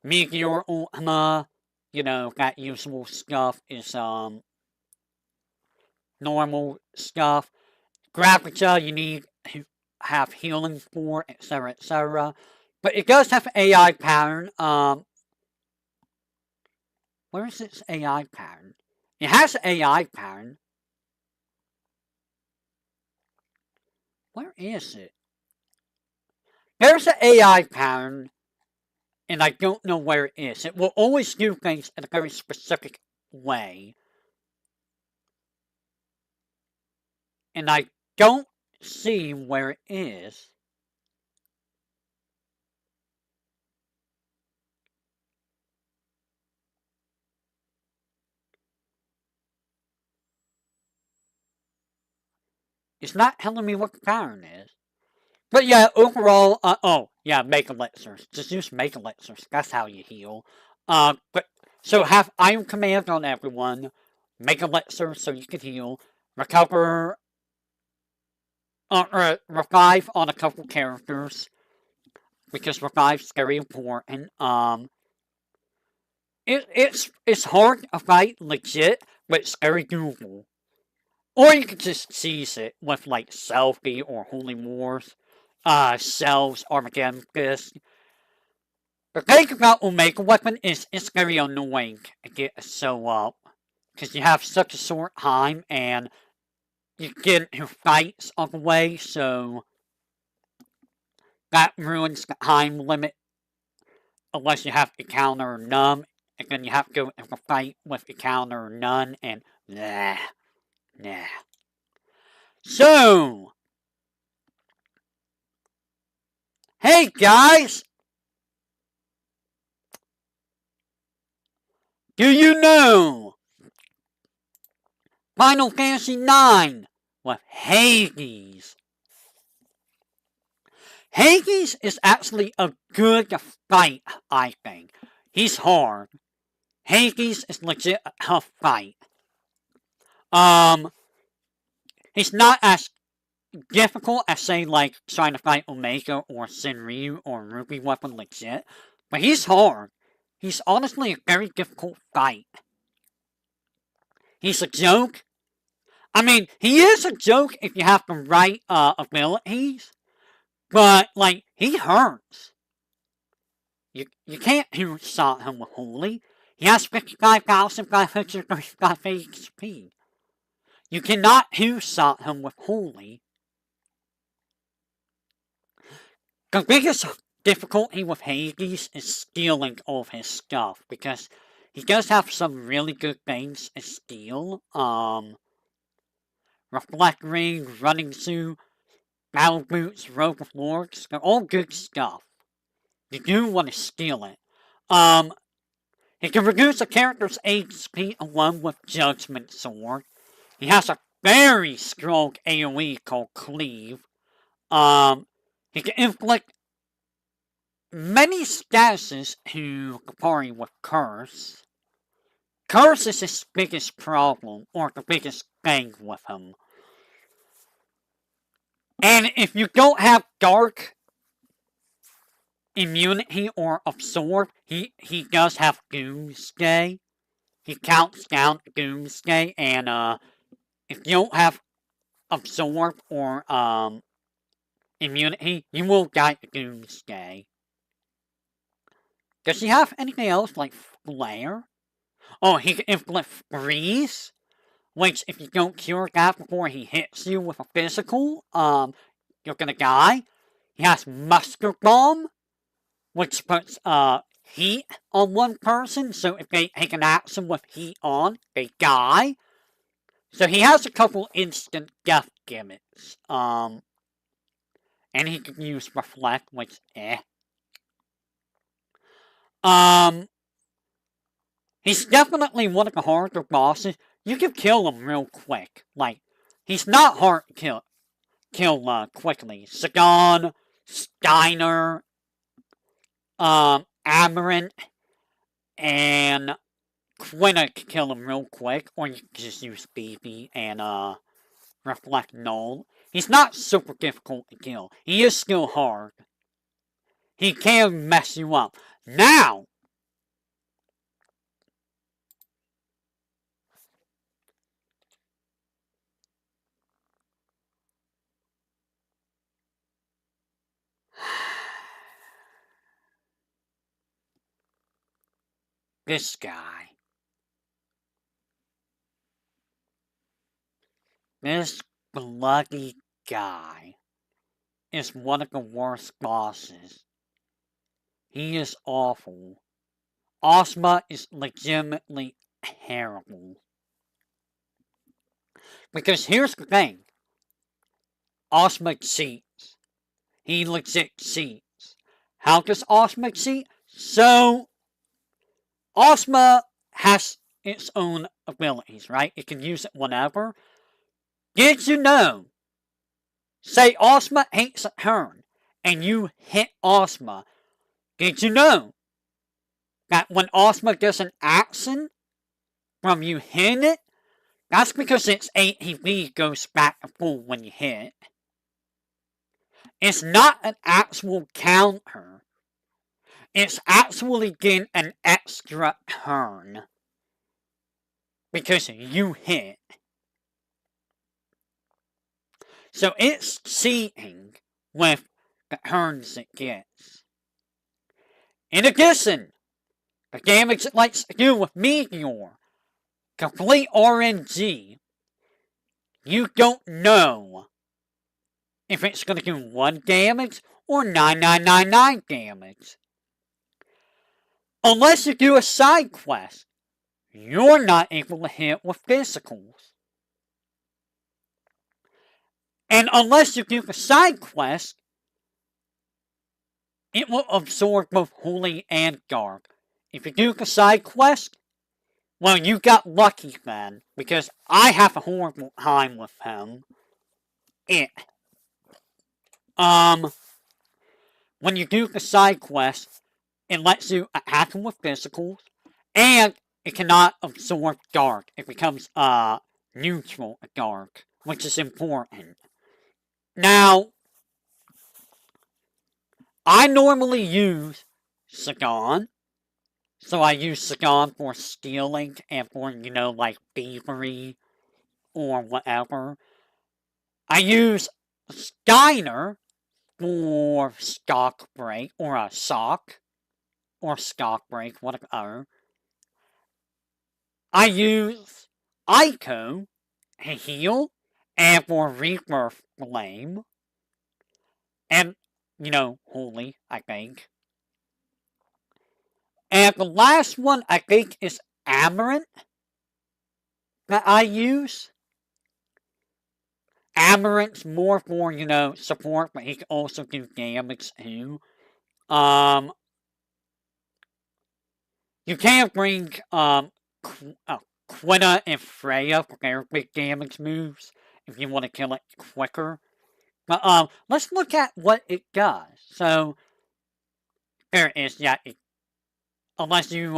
Meteor Ultima, that usual stuff is normal stuff. Gravita, you need to have healing for, etc., etc. But it does have AI pattern. Where is its AI pattern? It has AI pattern. Where is it? There's an AI pattern, and I don't know where it is. It will always do things in a very specific way. And I don't see where it is. It's not telling me what the pattern is. But yeah, overall, make elixirs. Just use make elixirs. That's how you heal. But so have iron command on everyone. Make elixirs so you can heal. Recover, revive on a couple characters because revive's very important. It's hard to fight legit, but it's very doable. Or you could just seize it with like Selfie or Holy Wars. Cells, Armageddon Fist. The thing about Omega Weapon is it's very annoying to get so up. Because you have such a short time and you get into fights on the way, so that ruins the time limit unless you have encounter none, and then you have to go into a fight with encounter none, and nah. So, hey guys! Do you know Final Fantasy IX with Hades? Hades is actually a good fight, I think. He's hard. Hades is legit a tough fight. He's not as difficult as, say, like, trying to fight Omega or Senryu or Ruby Weapon legit, but he's hard. He's honestly a very difficult fight. He's a joke. I mean, he is a joke if you have the right abilities, but, like, he hurts. You can't shot him with Holy. He has 55,535 HP. You cannot shot him with Holy. The biggest difficulty with Hades is stealing all of his stuff, because he does have some really good things to steal. Reflect Ring, Running Suit, Battle Boots, Rogue of Lords, they're all good stuff. You do want to steal it. He can reduce a character's HP alone with Judgment Sword. He has a very strong AoE called Cleave. He can inflict many statuses to Kapari with Curse. Curse is his biggest problem, or the biggest thing with him. And if you don't have Dark Immunity or Absorb, he does have Doomsday. He counts down Doomsday, and if you don't have Absorb or Immunity, you will die to Doomsday. Does he have anything else like Flare? Oh, he can inflict Freeze, which if you don't cure that before he hits you with a physical, you're gonna die. He has Muster Bomb, which puts heat on one person, so if they take an action with heat on, they die. So he has a couple instant death gimmicks. And he can use Reflect, which he's definitely one of the harder bosses. You can kill him real quick. Like, he's not hard to kill quickly. Sagan, Steiner, Aberrant, and Quina can kill him real quick, or you can just use BB and Reflect Null. He's not super difficult to kill. He is still hard. He can mess you up. Now, this guy. This bloody guy is one of the worst bosses. He is awful. Ozma is legitimately terrible. Because here's the thing. Ozma cheats. He legit cheats. How does Ozma cheat? So, Ozma has its own abilities, right? It can use it whenever. Did you know? Say Ozma hates a turn, and you hit Ozma. Did you know that when Ozma does an action from you hitting it, that's because its ATB goes back to full when you hit it. It's not an actual counter. It's actually getting an extra turn. Because you hit. So it's cheating with the turns it gets. In addition, the damage it likes to do with Meteor, complete RNG, you don't know if it's going to do 1 damage or 9999 damage. Unless you do a side quest, you're not able to hit with physicals. And unless you do the side quest, it will absorb both Holy and Dark. If you do the side quest, well, you got lucky then, because I have a horrible time with him. When you do the side quest, it lets you attack him with physicals, and it cannot absorb Dark. It becomes, neutral Dark, which is important. Now, I normally use Sagan. So I use Sagan for stealing and for, like thievery or whatever. I use Steiner for stock break or a sock or stock break, whatever. I use Ico, a heal, and for Reaper Flame. And, Holy, I think. And the last one, I think, is Amaranth that I use. Amaranth's more for, support, but he can also do damage too. You can bring, Quina and Freya for their big damage moves if you want to kill it quicker. But, let's look at what it does. So, there it is, yeah, unless you,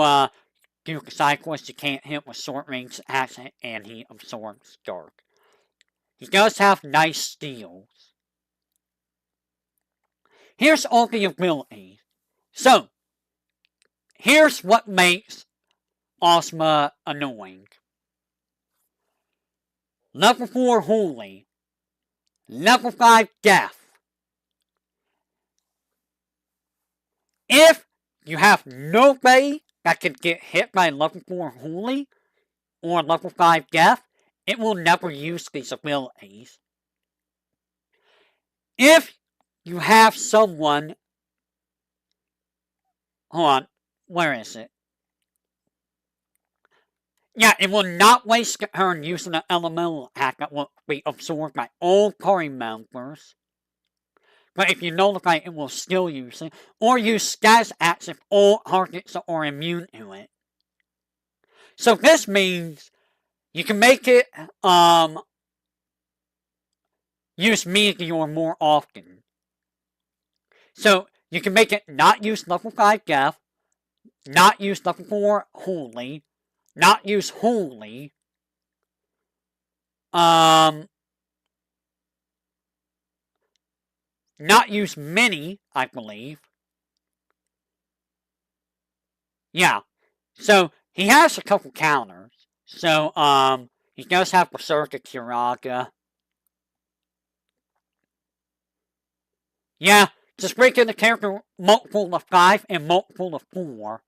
do side quests, you can't hit with short range attacks, and he absorbs Dark. He does have nice steals. Here's all the abilities. So, here's what makes Ozma annoying. Level 4 Holy. Level 5 Death. If you have nobody that can get hit by level 4 Holy or level 5 Death, it will never use these abilities. If you have someone... Hold on, where is it? Yeah, it will not waste a turn using an elemental attack that will be absorbed by all party members. But if you notify it, it will still use it. Or use status acts if all targets are immune to it. So this means you can make it use Meteor more often. So you can make it not use level 5 Death, not use level 4 Holy, not use Holy, not use Mini, I believe. Yeah. So he has a couple counters. So, he does have Berserker Kiraga. Yeah, just breaking the character multiple of 5 and multiple of 4.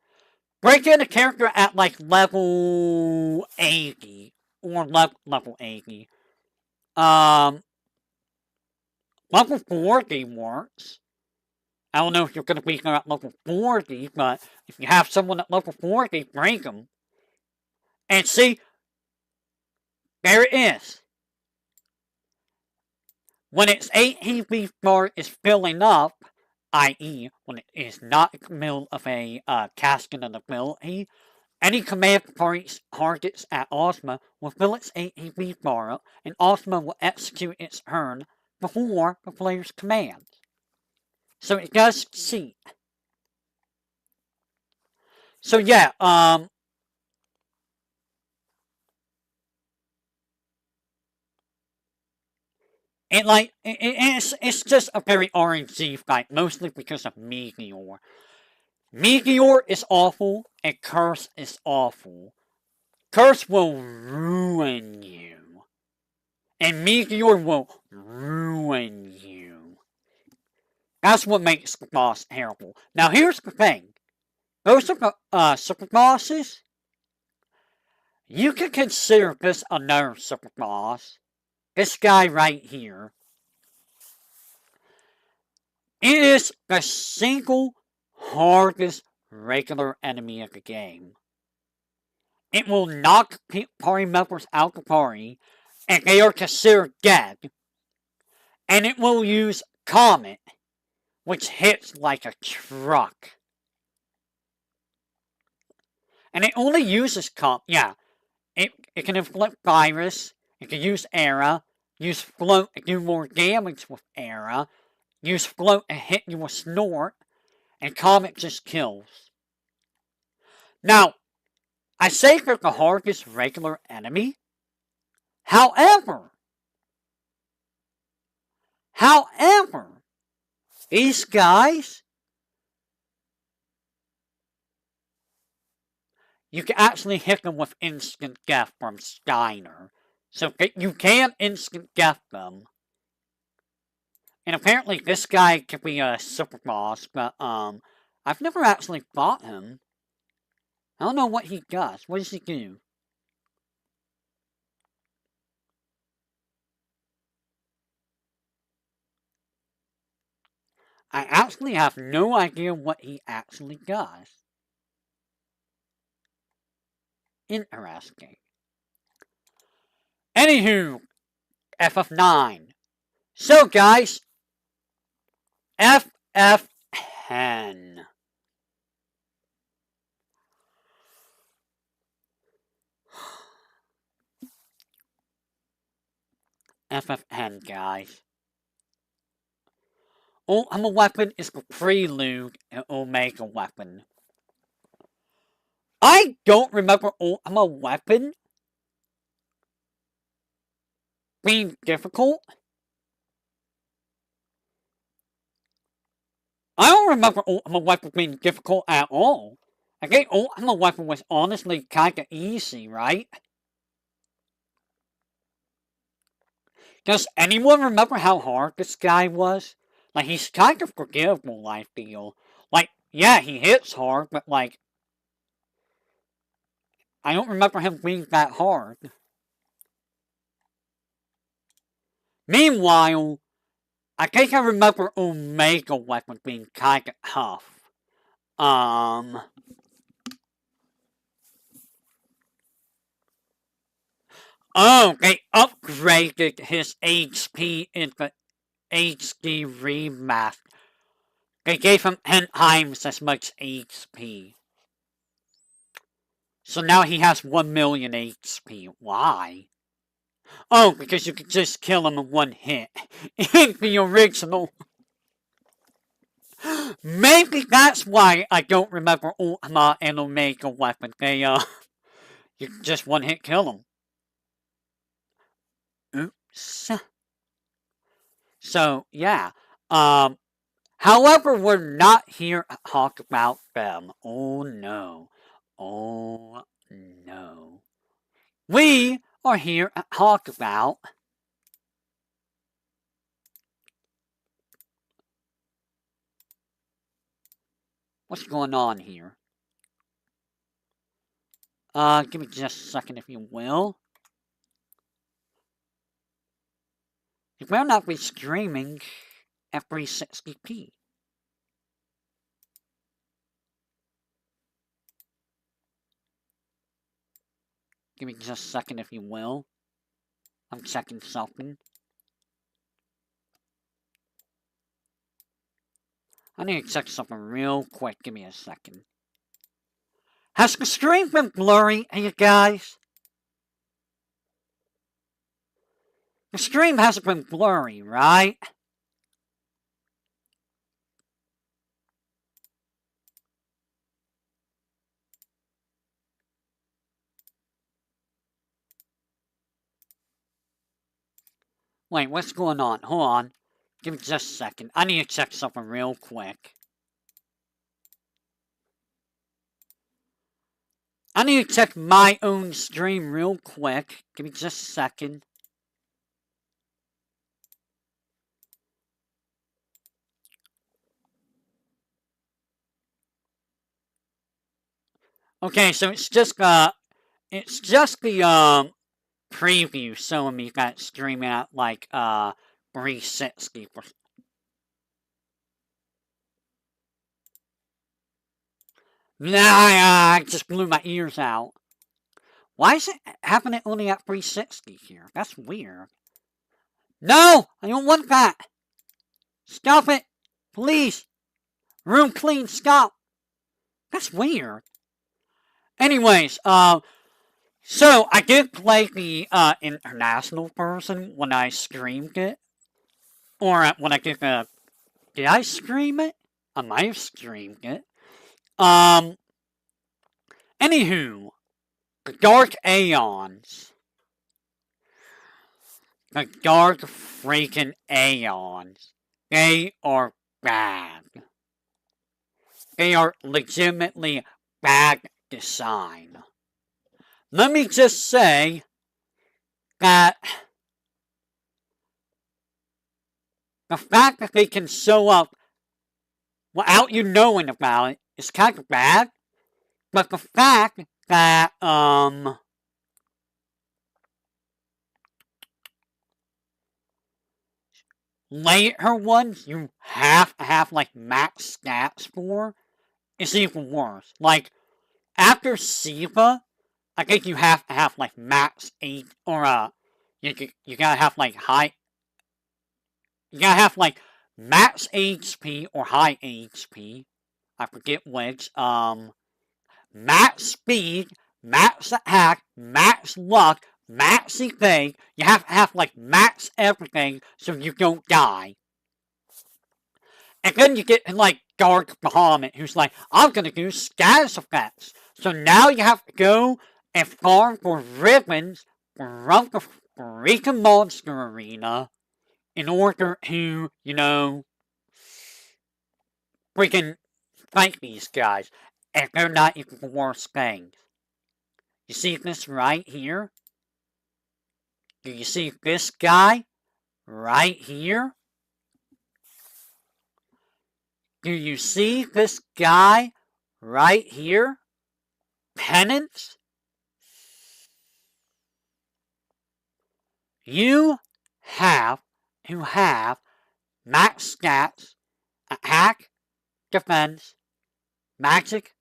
break in a character at like level 80 or level 80. Um, level 40 works. I don't know if you're going to be here at level 40, but if you have someone at level 40, break them. And see, there it is. When its ATB bar is filling up, i.e., when it is not in the middle of a casting an ability, any command point targets at Ozma will fill its ATB bar up, and Ozma will execute its turn before the player's command. So it does succeed. So yeah, it's just a very RNG fight, mostly because of Meteor. Meteor is awful, and Curse is awful. Curse will ruin you. And Meteor will ruin you. That's what makes the boss terrible. Now here's the thing. Those super bosses, you can consider this another super boss. This guy right here. It is the single hardest regular enemy of the game. It will knock party members out of the party, and they are considered dead. And it will use Comet, which hits like a truck. And it only uses Comet, yeah. It can inflict virus, it can use Era, use Float to do more damage with Era, use Float and hit you with Snort, and Comet just kills. Now, I say they're the hardest regular enemy. However, these guys, you can actually hit them with instant death from Steiner. So you can instant death them. And apparently this guy could be a super boss, but I've never actually fought him. I don't know what he does. What does he do? I actually have no idea what he actually does. Interesting. Anywho, FF9. So guys, FF10. FF10, guys. Ultima Weapon is the prelude to Omega Weapon. I don't remember Ultima Weapon being difficult. I don't remember Ultima Weapon being difficult at all. I think Ultima Weapon was honestly kinda easy, right? Does anyone remember how hard this guy was? Like, he's kind of forgivable, I feel. Like, yeah, he hits hard, but like, I don't remember him being that hard. Meanwhile, I think I remember Omega Weapon being kinda tough. Oh, they upgraded his HP in the HD remaster. They gave him 10 times as much HP. So now he has 1 million HP. Why? Oh, because you could just kill him in one hit. In the original. Maybe that's why I don't remember Ultima and Omega Weapon. They, you just one hit kill them. Oops. So, yeah. However, we're not here to talk about them. Oh no. Oh no. We are here to talk about what's going on here. Give me just a second if you will. You will not be streaming at 360p. Give me just a second if you will. I'm checking something. I need to check something real quick. Give me a second. Has the stream been blurry, you guys? The stream hasn't been blurry, right? Wait, what's going on? Hold on. Give me just a second. I need to check something real quick. I need to check my own stream real quick. Give me just a second. Okay, so it's just the preview showing me that it's streaming at like 360. Nah, I just blew my ears out. Why is it happening only at 360 here? That's weird. No! I don't want that! Stop it! Please! Room clean, stop! That's weird. Anyways, so I did play the international version when I streamed it. Or when I did the... Did I stream it? I might have streamed it. Anywho, the Dark Aeons. The Dark freaking Aeons. They are bad. They are legitimately bad design. Let me just say that the fact that they can show up without you knowing about it is kind of bad. But the fact that, later ones you have to have, like, max stats for is even worse. Like, after Siva, I think you have to have, like, max 8, or, you gotta have, like, you gotta have, like, max HP or high HP. I forget which, max speed, max attack, max luck, max evade. You have to have, like, max everything so you don't die. And then you get, like, Dark Bahamut, who's like, I'm gonna do status effects. So now you have to go and farm for ribbons from the freaking monster arena in order to, you know, freaking fight these guys. And they're not even the worst things. You see this right here? Do you see this guy right here? Do you see this guy right here? Penance? You have to have max stats, attack, defense, magic,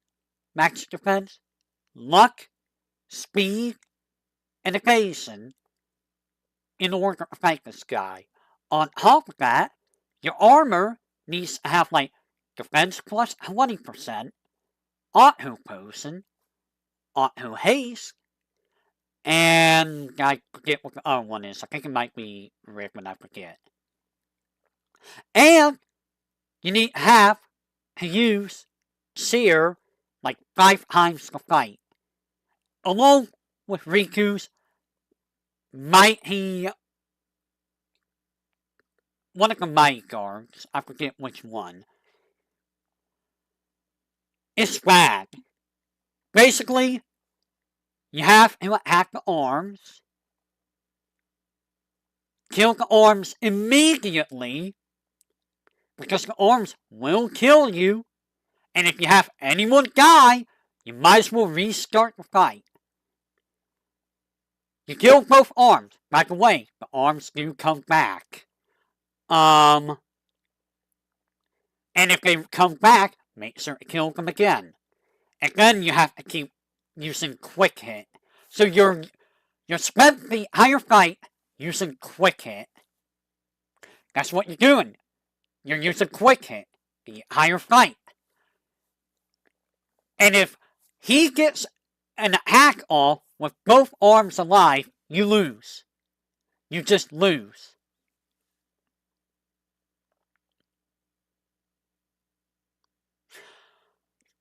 max defense, luck, speed, and evasion in order to fight this guy. On top of that, your armor needs to have, like, defense plus 20%, auto potion, auto haste, and I forget what the other one is. I think it might be Rickman, I forget. And you need to have to use Seer like 5 times to fight. Along with Riku's mighty... one of the mighty guards, I forget which one. It's bad. Basically, you have to attack the arms, kill the arms immediately, because the arms will kill you, and if you have anyone die, you might as well restart the fight. You kill both arms. By the way, the arms do come back. And if they come back, make sure to kill them again. And then you have to keep using quick hit. So you're spent the entire fight using quick hit. That's what you're doing. You're using quick hit the entire fight. And if he gets an attack off with both arms alive, you lose. You just lose.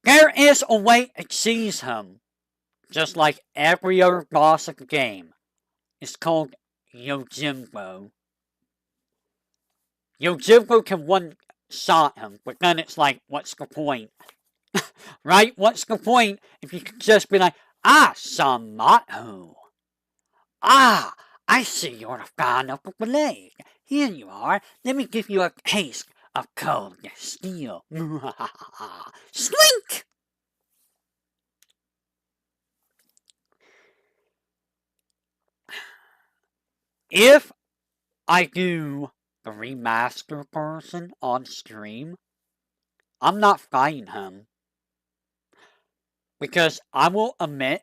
There is a way to cheese him, just like every other boss of the game. It's called Yojimbo. Yojimbo can one-shot him, but then it's like, what's the point? Right? What's the point if you could just be like, Samato. I see you're a fan of the blade. Here you are. Let me give you a taste of cold steel. Slink! If I do the remaster version on stream, I'm not fighting him. Because I will admit,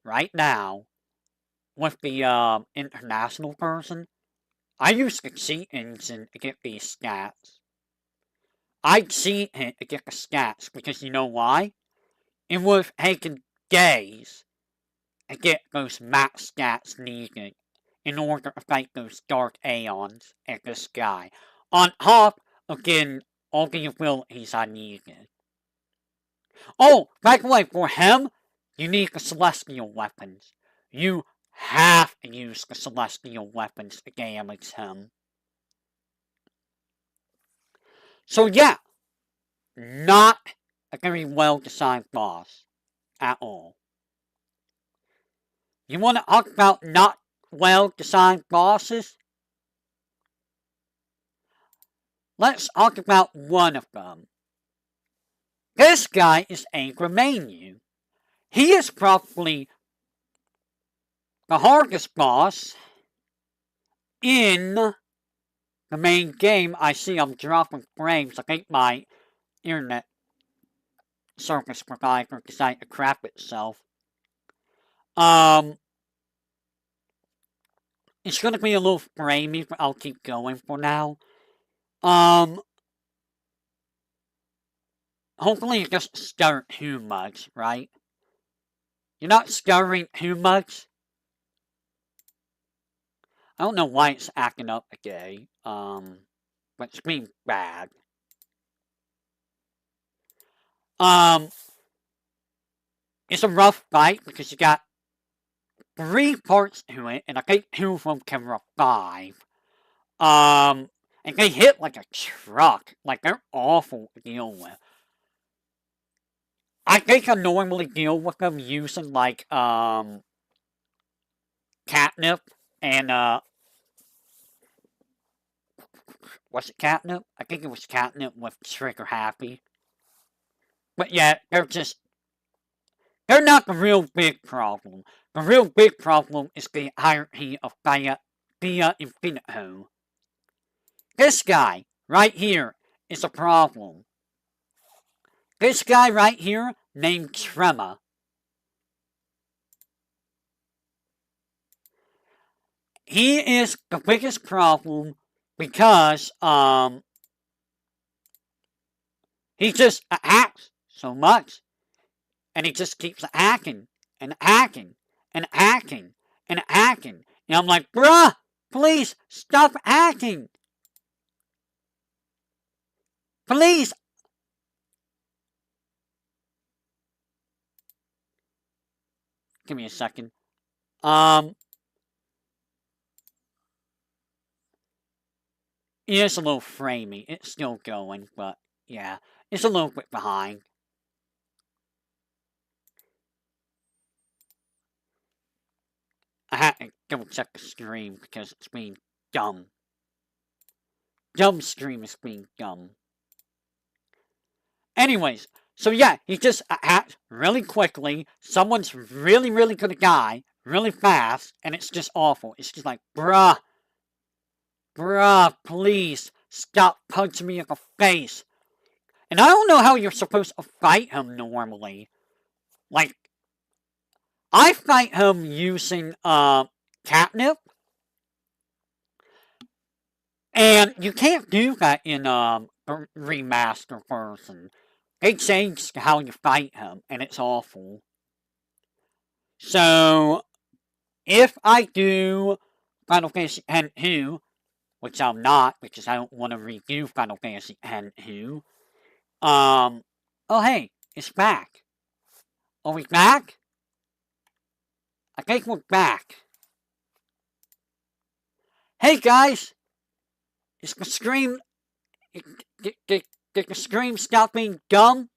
right now, with the international version, I used the cheat engine to get these stats. I cheated to get the stats because you know why? It would have taken days to get those max stats needed in order to fight those dark aeons and this guy. On top of getting all the abilities I needed. Oh, by the way, for him, you need the celestial weapons. You have to use the celestial weapons to damage him. So yeah, not a very well-designed boss at all. You want to talk about not well-designed bosses? Let's talk about one of them. This guy is Angramaniu. He is probably the hardest boss in the main game. I see I'm dropping frames. I think my internet service provider decided to crap itself. It's gonna be a little framey, but I'll keep going for now. Hopefully you just stir too much, right? You're not stirring too much. I don't know why it's acting up again. But it's being bad. It's a rough fight because you got 3 parts to it, and I think 2 of them can revive. And they hit like a truck. Like, they're awful to deal with. I think I normally deal with them using, like, catnip and, was it catnip? I think it was catnip with Trigger Happy. But yeah, they're not the real big problem. The real big problem is the hierarchy of Via Infinito. This guy, right here, is a problem. This guy right here, named Trema. He is the biggest problem because, he just acts so much. And he just keeps hacking and hacking and hacking and hacking. And I'm like, bruh, please stop hacking. Please. Give me a second. It is a little framey. It's still going, but yeah, it's a little bit behind. I had to double check the stream because it's being dumb. Dumb stream is being dumb. Anyways, so yeah, he just hacked really quickly. Someone's really, really gonna die really fast, and it's just awful. It's just like, bruh, please stop punching me in the face. And I don't know how you're supposed to fight him normally. Like, I fight him using catnip, and you can't do that in remaster version. They changed how you fight him, and it's awful. So, if I do Final Fantasy X-2, which I'm not, because I don't want to redo Final Fantasy X-2, oh hey, it's back. Are we back? I think we're back. Hey guys! Is the stream... Did the stream stop being dumb?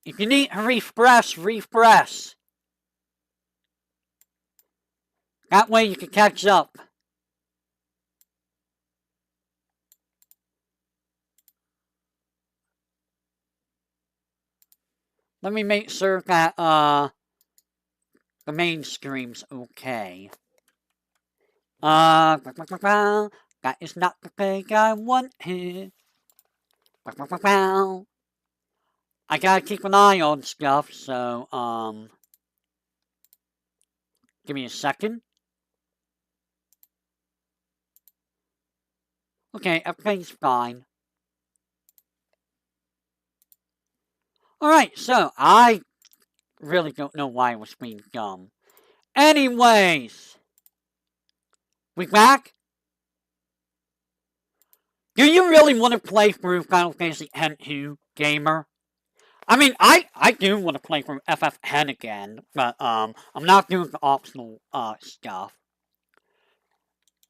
If you need to refresh, refresh. That way you can catch up. Let me make sure that, the main stream's okay. That is not the thing I wanted. I gotta keep an eye on stuff, so, give me a second. Okay, everything's fine. Alright, so, I really don't know why I was being dumb. Anyways! We back? Do you really want to play through Final Fantasy X-2, gamer? I mean, I do want to play through FF10 again, but, I'm not doing the optional, stuff.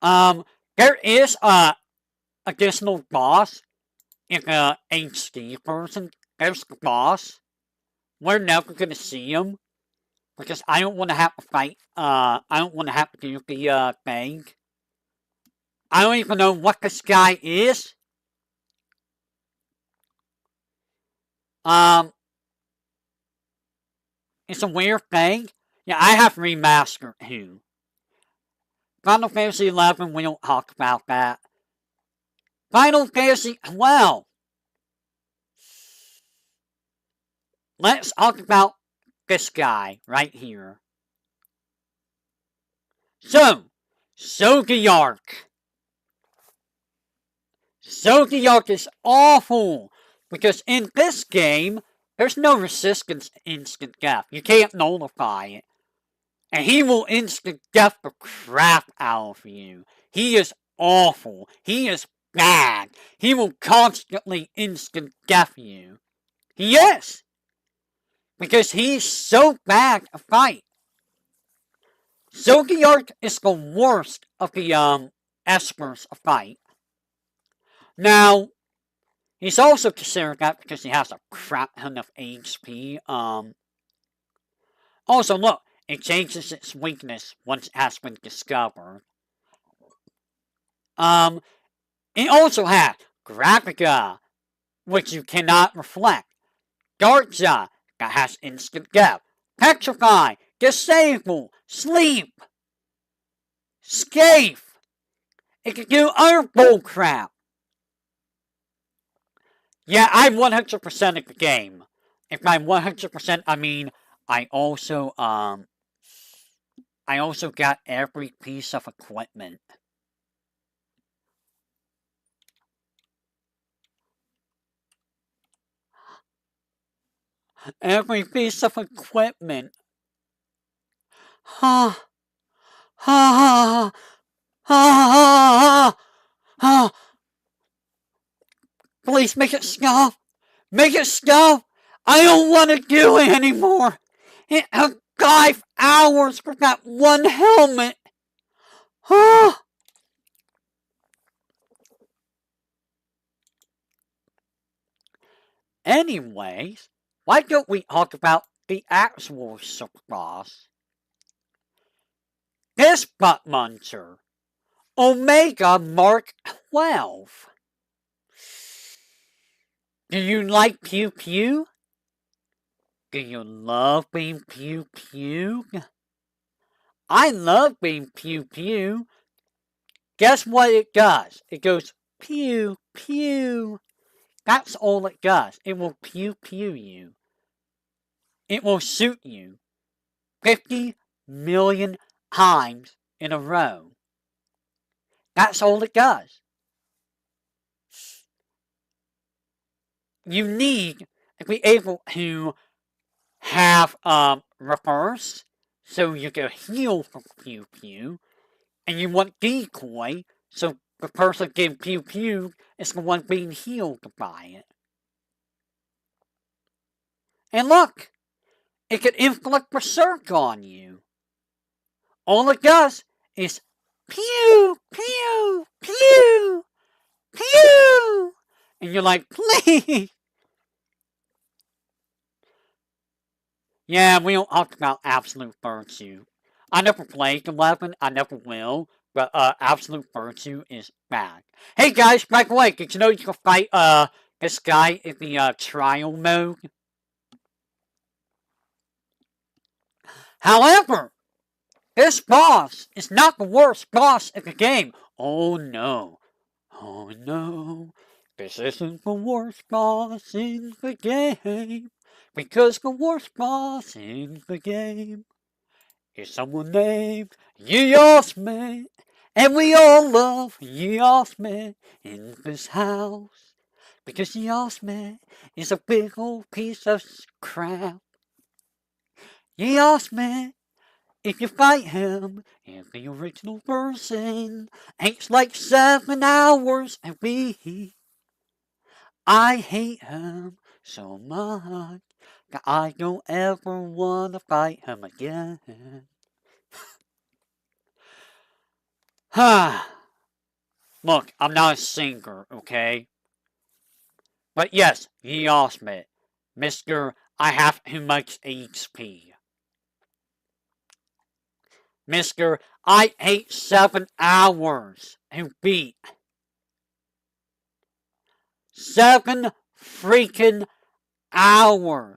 There is a additional boss in the HD version. There's the boss. We're never gonna see him, because I don't want to have to fight, I don't want to have to do the, thing. I don't even know what this guy is. It's a weird thing. Yeah, I have remastered too. Final Fantasy 11, we don't talk about that. Final Fantasy 12. Let's talk about this guy right here. So, Sogiark. Sogiark is awful, because in this game, there's no resistance to instant death. You can't nullify it. And he will instant death the crap out of you. He is awful. He is bad. He will constantly instant death you. He is! Because he's so bad to fight. Sogiark is the worst of the, Espers to fight. Now, he's also considered that because he has a crap ton of HP. Also, look, it changes its weakness once it has been discovered. It also has Graphica, which you cannot reflect. Darkja, that has instant death. Petrify, Disable, Sleep, Scathe. It can do other bullcrap. Yeah, I 100%ed the game. If by 100%, I mean, I also got every piece of equipment. Every piece of equipment. Ha. Ha. Ha. Ha. Please make it stop. Make it stop. I don't want to do it anymore. It took 5 hours for that one helmet. Ha. Anyways, why don't we talk about the actual superboss? This butt muncher, Omega Mark 12. Do you like Pew Pew? Do you love being pew pew? I love being pew pew. Guess what it does? It goes pew pew. That's all it does. It will pew pew you. It will shoot you 50 million times in a row. That's all it does. You need to be able to have reverse, so you can heal from pew pew, and you want decoy, so the person getting pew pew is the one being healed by it. And look, it can inflict berserk on you. All it does is pew pew pew pew, and you're like, please. Yeah, we don't talk about absolute virtue. I never played 11, I never will, but absolute virtue is bad. Hey guys, by the way, did you know you can fight this guy in the trial mode? However, this boss is not the worst boss in the game. Oh no. Oh no. This isn't the worst boss in the game. Because the worst boss in the game is someone named Yosman. And we all love Yosman in this house. Because Yosman is a big old piece of crap. Yosman, if you fight him in the original version, takes like 7 hours a week. I hate him so much that I don't ever want to fight him again. Look, I'm not a singer, okay? But yes, he asked me, Mr. I have too much HP. Mr. I ate 7 hours to beat. 7 freaking hours.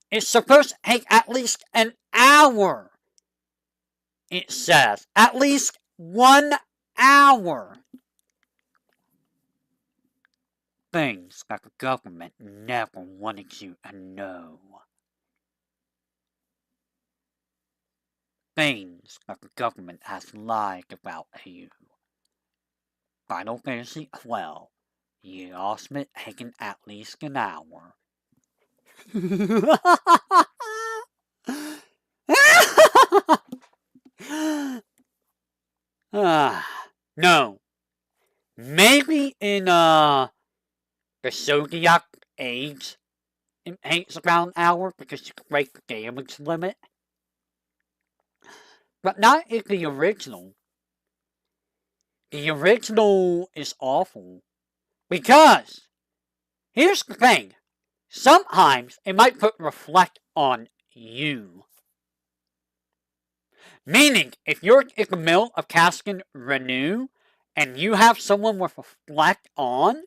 It's supposed to take at least an hour. It says at least 1 hour. Things that the government never wanted you to know. Things that the government has lied about you. Final Fantasy 12. You lost me taking at least an hour. No. Maybe in the Zodiac age, it takes about an hour because you can break the damage limit. But not in the original. The original is awful. Because, here's the thing. Sometimes it might put reflect on you. Meaning, if you're in the middle of casting Renew, and you have someone with reflect on,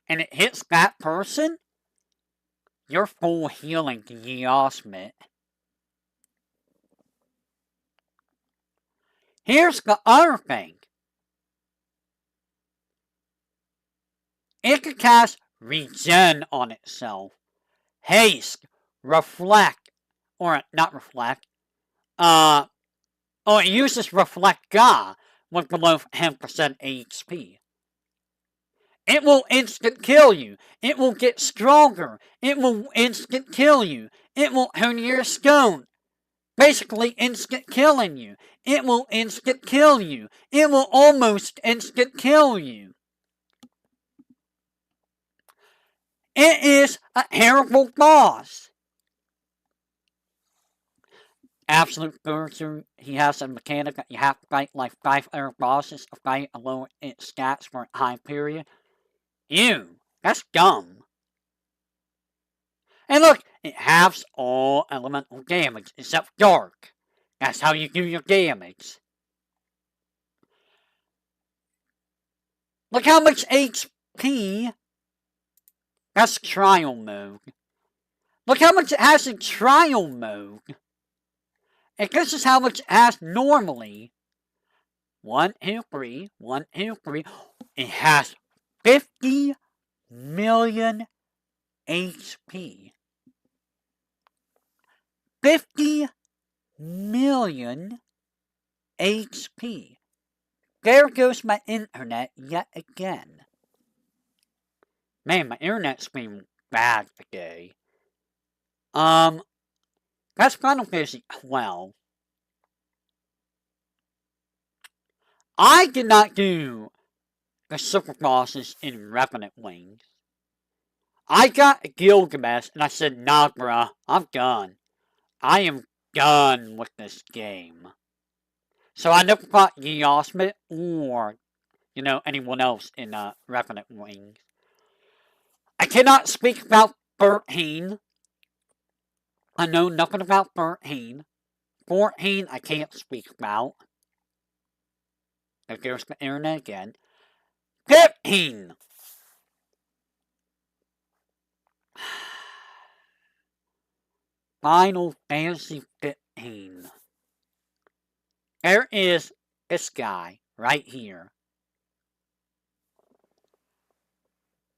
and it hits that person, you're full healing to Yosmit. Here's the other thing. It can cast Regen on itself. Haste, Reflect, or not Reflect. It uses Reflect Ga when below 10% HP. It will instant kill you. It will get stronger. It will instant kill you. It will turn your stone. Basically instant killing you. It will instant kill you. It will almost instant kill you. It is a terrible boss. Absolute Berserker, he has a mechanic that you have to fight like 5 other bosses to fight alone its stats for a time period. Ew, that's dumb. And look, it halves all elemental damage except dark. That's how you do your damage. Look how much HP That's trial mode. Look how much it has in trial mode. And this is how much it has normally. 1, 2, 3, 1, 2, 3. It has 50 million HP. 50 million HP. There goes my internet yet again. Man, my internet's been bad today. That's Final Fantasy 12. I did not do the super bosses in Revenant Wings. I got Gilgamesh and I said, nah, bruh, I'm done. I am done with this game. So I never fought Yosmith or, anyone else in Revenant Wings. I cannot speak about 13. I know nothing about 13. 14 I can't speak about. There's the internet again. 15! Final Fantasy 15. There is this guy right here.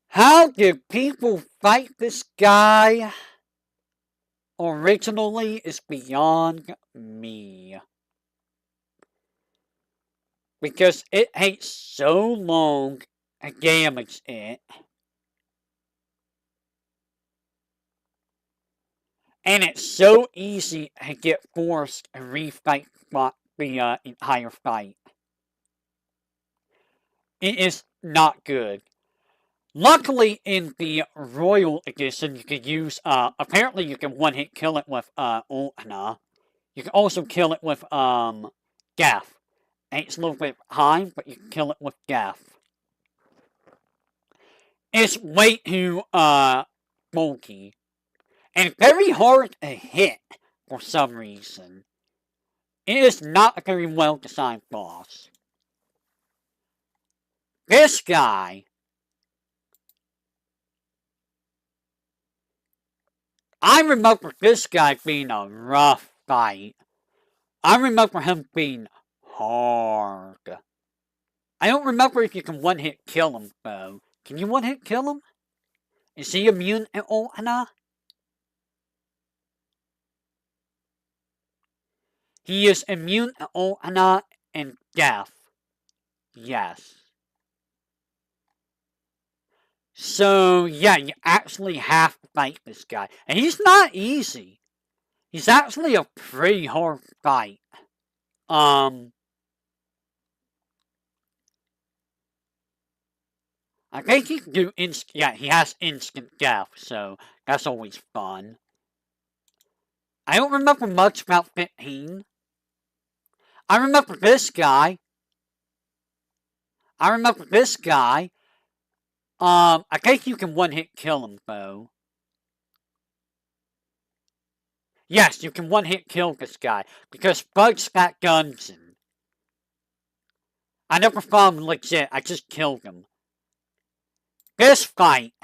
How did people fight this guy originally is beyond me. Because it takes so long to damage it. And it's so easy to get forced to refight the entire fight. It is not good. Luckily, in the Royal Edition, you can use, apparently you can one-hit kill it with, Ultna. You can also kill it with, Gaff. And it's a little bit high, but you can kill it with Gaff. It's way too, bulky. And very hard to hit, for some reason. It is not a very well-designed boss. This guy... I remember this guy being a rough fight. I remember him being hard. I don't remember if you can one-hit kill him, though. Can you one-hit kill him? Is he immune to Ultna? He is immune to Ultna and death. Yes. So, yeah, you actually have to fight this guy. And he's not easy. He's actually a pretty hard fight. I think he can do yeah, he has instant death, so that's always fun. I don't remember much about 15. I remember this guy. I think you can one-hit kill him, though. Yes, you can one-hit kill this guy, because Bug's got guns in. I never found him legit, I just killed him. This fight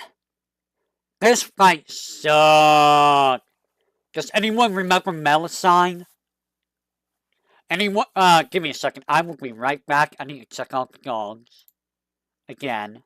sucked. Does anyone remember Melusine? Anyone, give me a second, I will be right back, I need to check out the dogs. Again.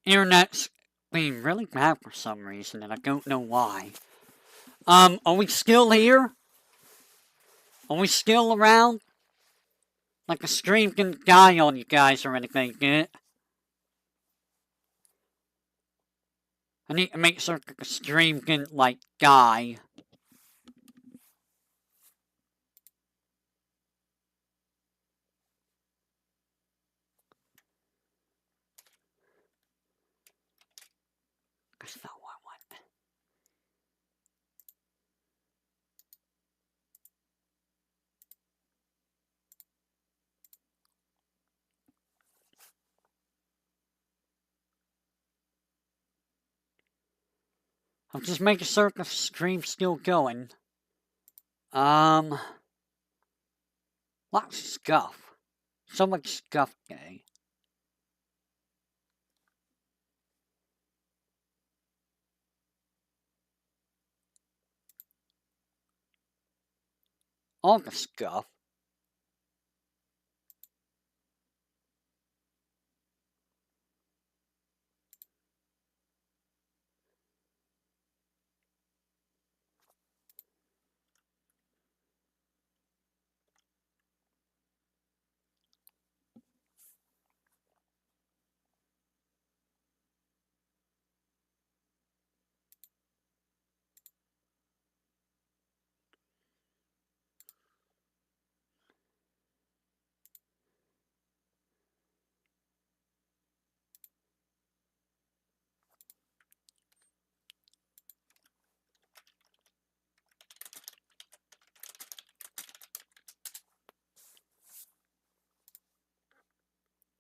Internet's being really bad for some reason, and I don't know why. Are we still here? Are we still around? Like the stream can die on you guys or anything, did it? I need to make sure the stream didn't, like, die. That's not what I want. I'm just making sure the stream's still going. Lots of scuff. So much scuff today. All the scuff.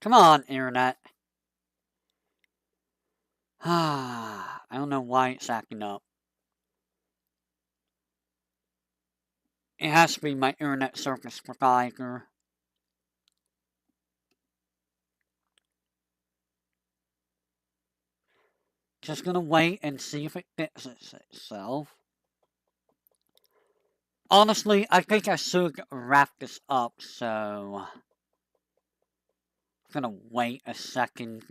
Come on, internet. I don't know why it's acting up. It has to be my internet service provider. Just gonna wait and see if it fixes itself. Honestly, I think I should wrap this up, so I'm gonna wait a second.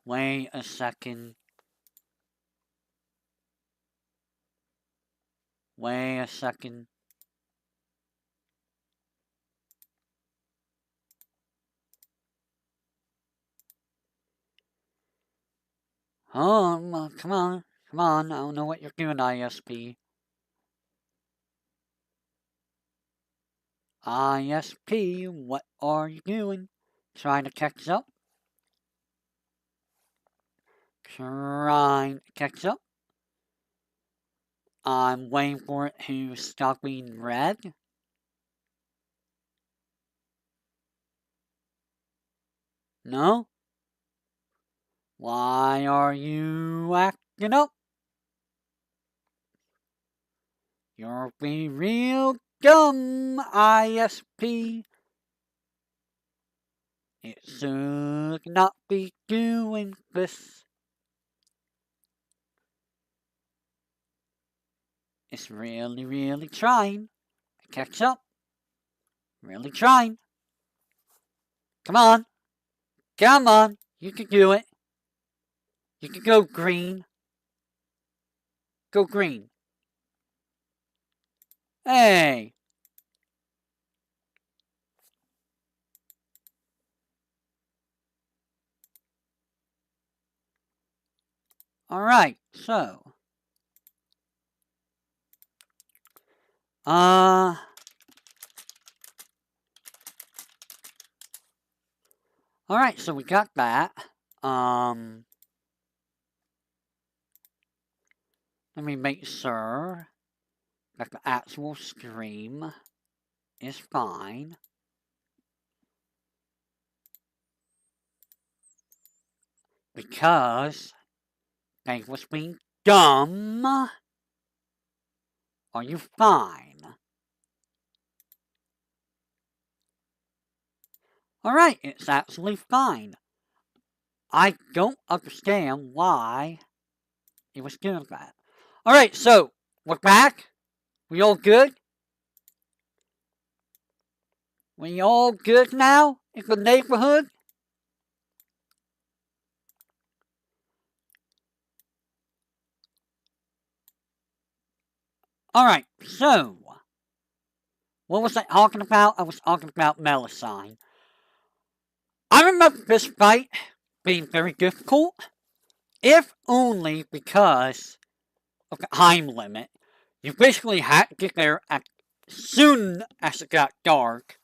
Wait a second. Wait a second. Oh, come on. Come on. I don't know what you're doing, ISP. ISP, what are you doing? Trying to catch up? Trying to catch up? I'm waiting for it to stop being red. No? Why are you acting up? You're being real dumb, ISP. It should not be doing this. It's really, really trying to catch up. Really trying. Come on. Come on. You can do it. You can go green. Go green. Hey. Alright, so. Alright, so we got that. Let me make sure that the actual stream is fine. Because they was being dumb. Are you fine? Alright, it's actually fine. I don't understand why it was doing that. Alright, so we're back? We all good? We all good now in the neighborhood? Alright, so, what was I talking about? I was talking about Melusine. I remember this fight being very difficult, if only because of the time limit. You basically had to get there as soon as it got dark,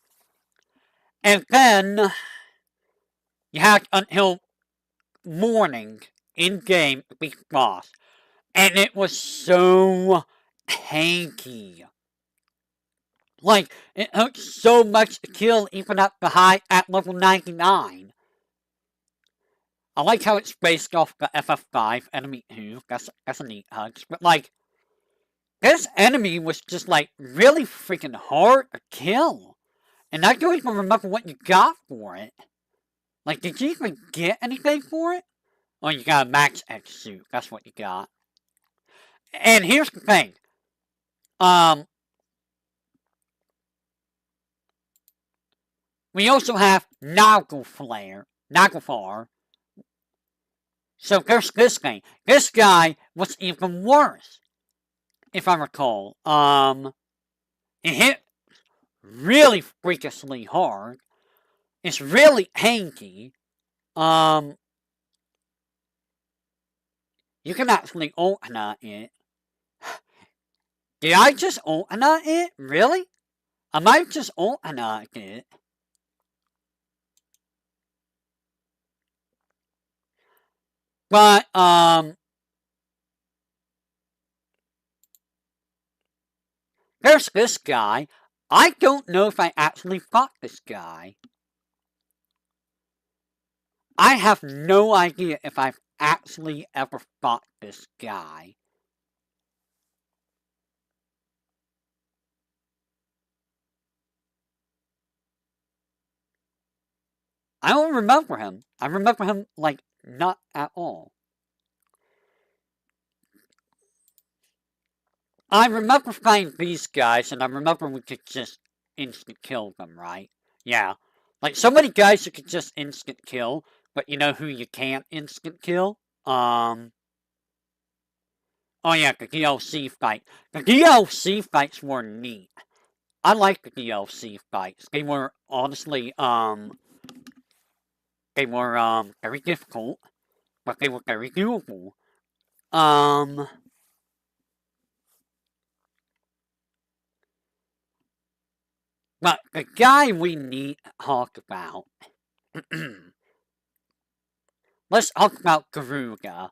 and then you had until morning in game to beat the boss. And it was so tanky. Like, it took so much to kill even at level 99. I like how it's based off the FF5 enemy too. That's a neat touch. But like, this enemy was just like really freaking hard to kill. And I don't even remember what you got for it. Like, did you even get anything for it? Oh, you got a max X suit. That's what you got. And here's the thing. We also have Nagelfar. So there's this thing. This guy was even worse, if I recall. It hit really freakishly hard. It's really hanky. You can actually alternate it. Did I just alternate it? Really? I might just alternate it. But, there's this guy. I don't know if I actually fought this guy. I have no idea if I've actually ever fought this guy. I don't remember him. I remember him, like, not at all. I remember fighting these guys, and I remember we could just instant kill them, right? Yeah. Like, so many guys you could just instant kill, but you know who you can't instant kill? Oh yeah, the DLC fight. The DLC fights were neat. I like the DLC fights. They were, honestly, they were, very difficult, but they were very doable. But the guy we need to talk about. Let's talk about Garuga.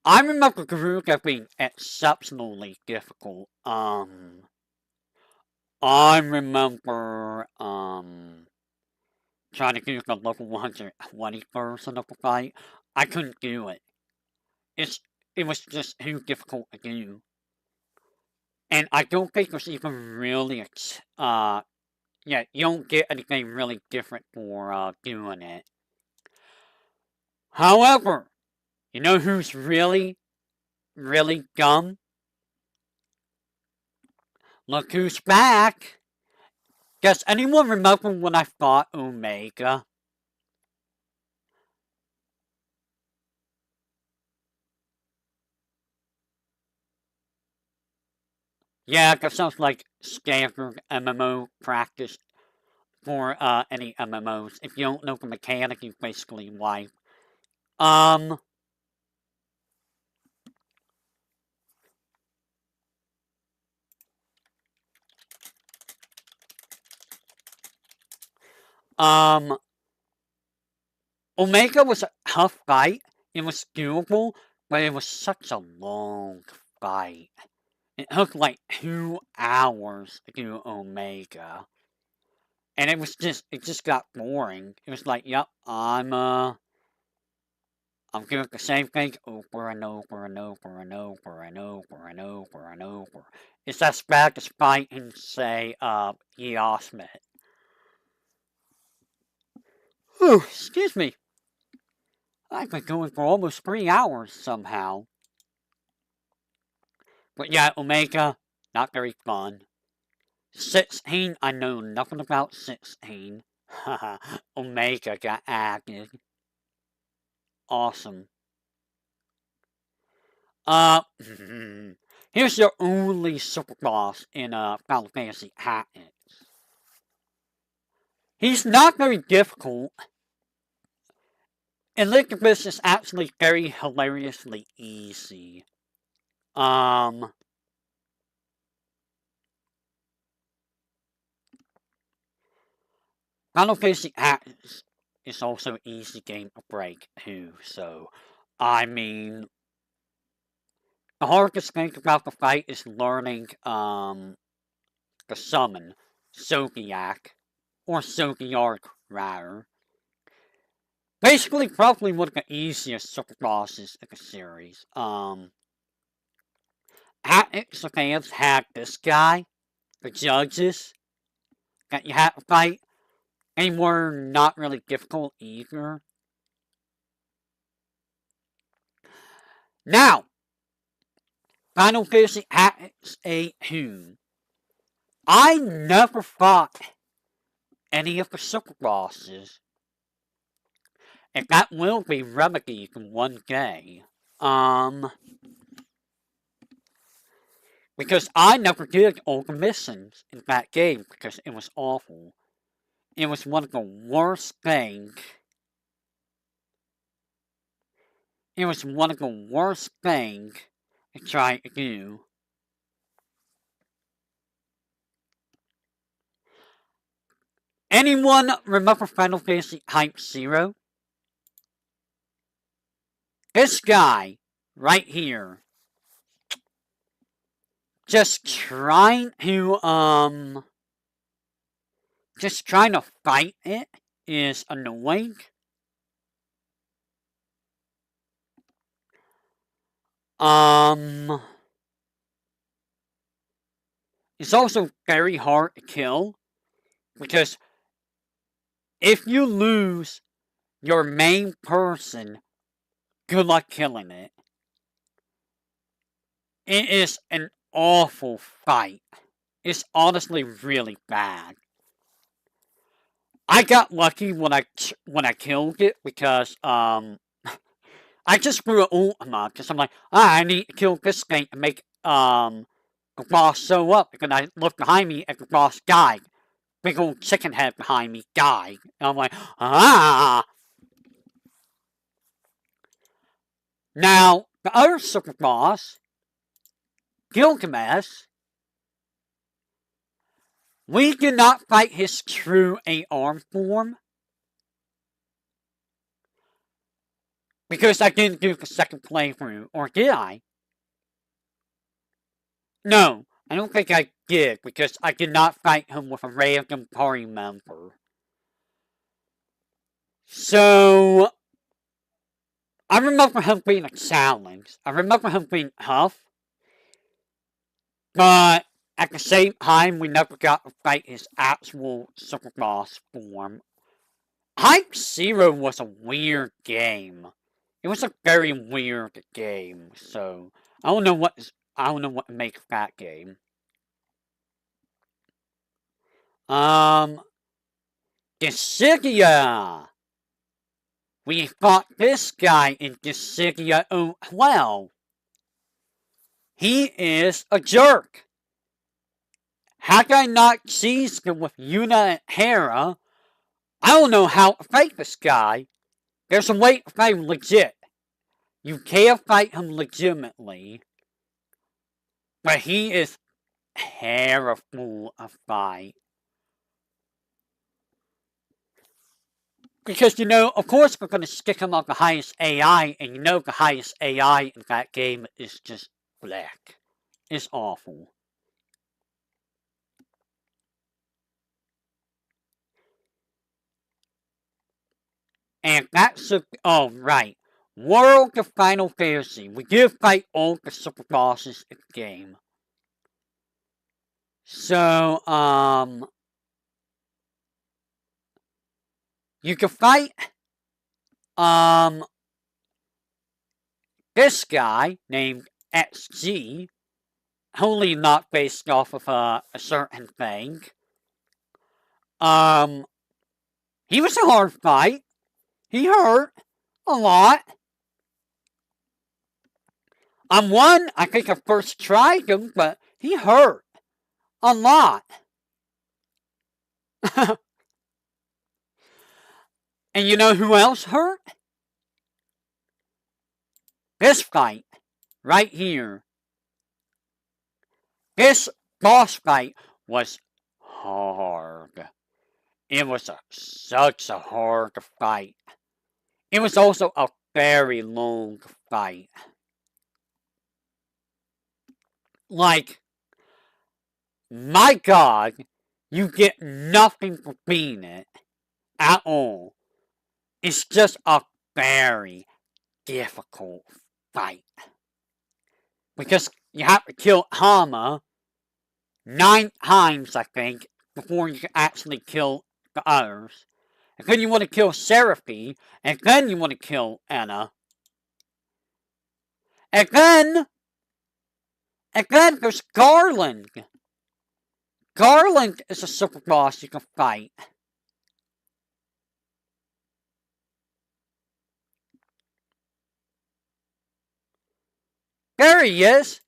I remember Garuga being exceptionally difficult. I remember, trying to do the level 120 version of the fight. I couldn't do it. It was just too difficult to do. And I don't think there's even really, yeah, you don't get anything really different for, doing it. However, you know who's really, really dumb? Look who's back! Does anyone remember when I fought Omega? Yeah, that sounds like standard MMO practice for any MMOs. If you don't know the mechanic, you basically wipe. Um, um, Omega was a tough fight. It was doable, but it was such a long fight. It took like 2 hours to do Omega. And it just got boring. It was like, yep, I'm doing the same thing over and over and over and over and over and over and over. It's as bad as fighting, say, Eosmith. Whew, excuse me. I've been going for almost 3 hours somehow. But yeah, Omega, not very fun. 16, I know nothing about 16. Haha, Omega got added. Awesome. Here's your only super boss in Final Fantasy Tactics. He's not very difficult. And Lycabas is actually very hilariously easy. Final Fantasy Tactics is also an easy game to break too, so I mean the hardest thing about the fight is learning the summon Soviak or Soviark rather. Basically probably one of the easiest super bosses in the series. Tactics fans had this guy, the judges that you had to fight. They were not really difficult either. Now, Final Fantasy Tactics A2. I never fought any of the super bosses, and that will be remedied in one day. Because I never did all the missions in that game because it was awful. It was one of the worst things. It was one of the worst things to try to do. Anyone remember Final Fantasy Type 0? This guy, right here, just trying to fight it is annoying. It's also very hard to kill because if you lose your main person, good luck killing it. It is an awful fight. It's honestly really bad. I got lucky when I killed it because I just threw an ultima because I'm like, I need to kill this thing and make the boss show up. And I looked behind me and the boss died. Big old chicken head behind me died. And I'm like, ah. Now the other super boss, Gilgamesh, we did not fight his true AR form. Because I didn't do the second playthrough, or did I? No, I don't think I did, because I did not fight him with a random party member. So, I remember him being a challenge. I remember him being tough. But, at the same time, we never got to fight his actual super boss form. Type 0 was a weird game. It was a very weird game, so I don't know what to make of that game. Dissidia! We fought this guy in Dissidia 012. He is a jerk. Had I not seized him with Yuna and Hera, I don't know how to fight this guy. There's a way to fight him legit. You can't fight him legitimately. But he is terrible to fight. Because, of course we're going to stick him on the highest AI, and the highest AI in that game is just black. It's awful. And that's oh, right. World of Final Fantasy. We did fight all the super bosses in the game. So, you can fight, this guy named XG. wholly not based off of a certain thing. Um, he was a hard fight. He hurt a lot. One, I think I first tried him, but he hurt a lot. And you know who else hurt? This fight, right here. This boss fight was hard. It was such a hard fight. It was also a very long fight. Like, my God, you get nothing for beating it at all. It's just a very difficult fight. Because you have to kill Hama 9 times, I think, before you can actually kill the others. And then you want to kill Seraphy, and then you want to kill Anna. And then there's Garland. Garland is a super boss you can fight. There he is.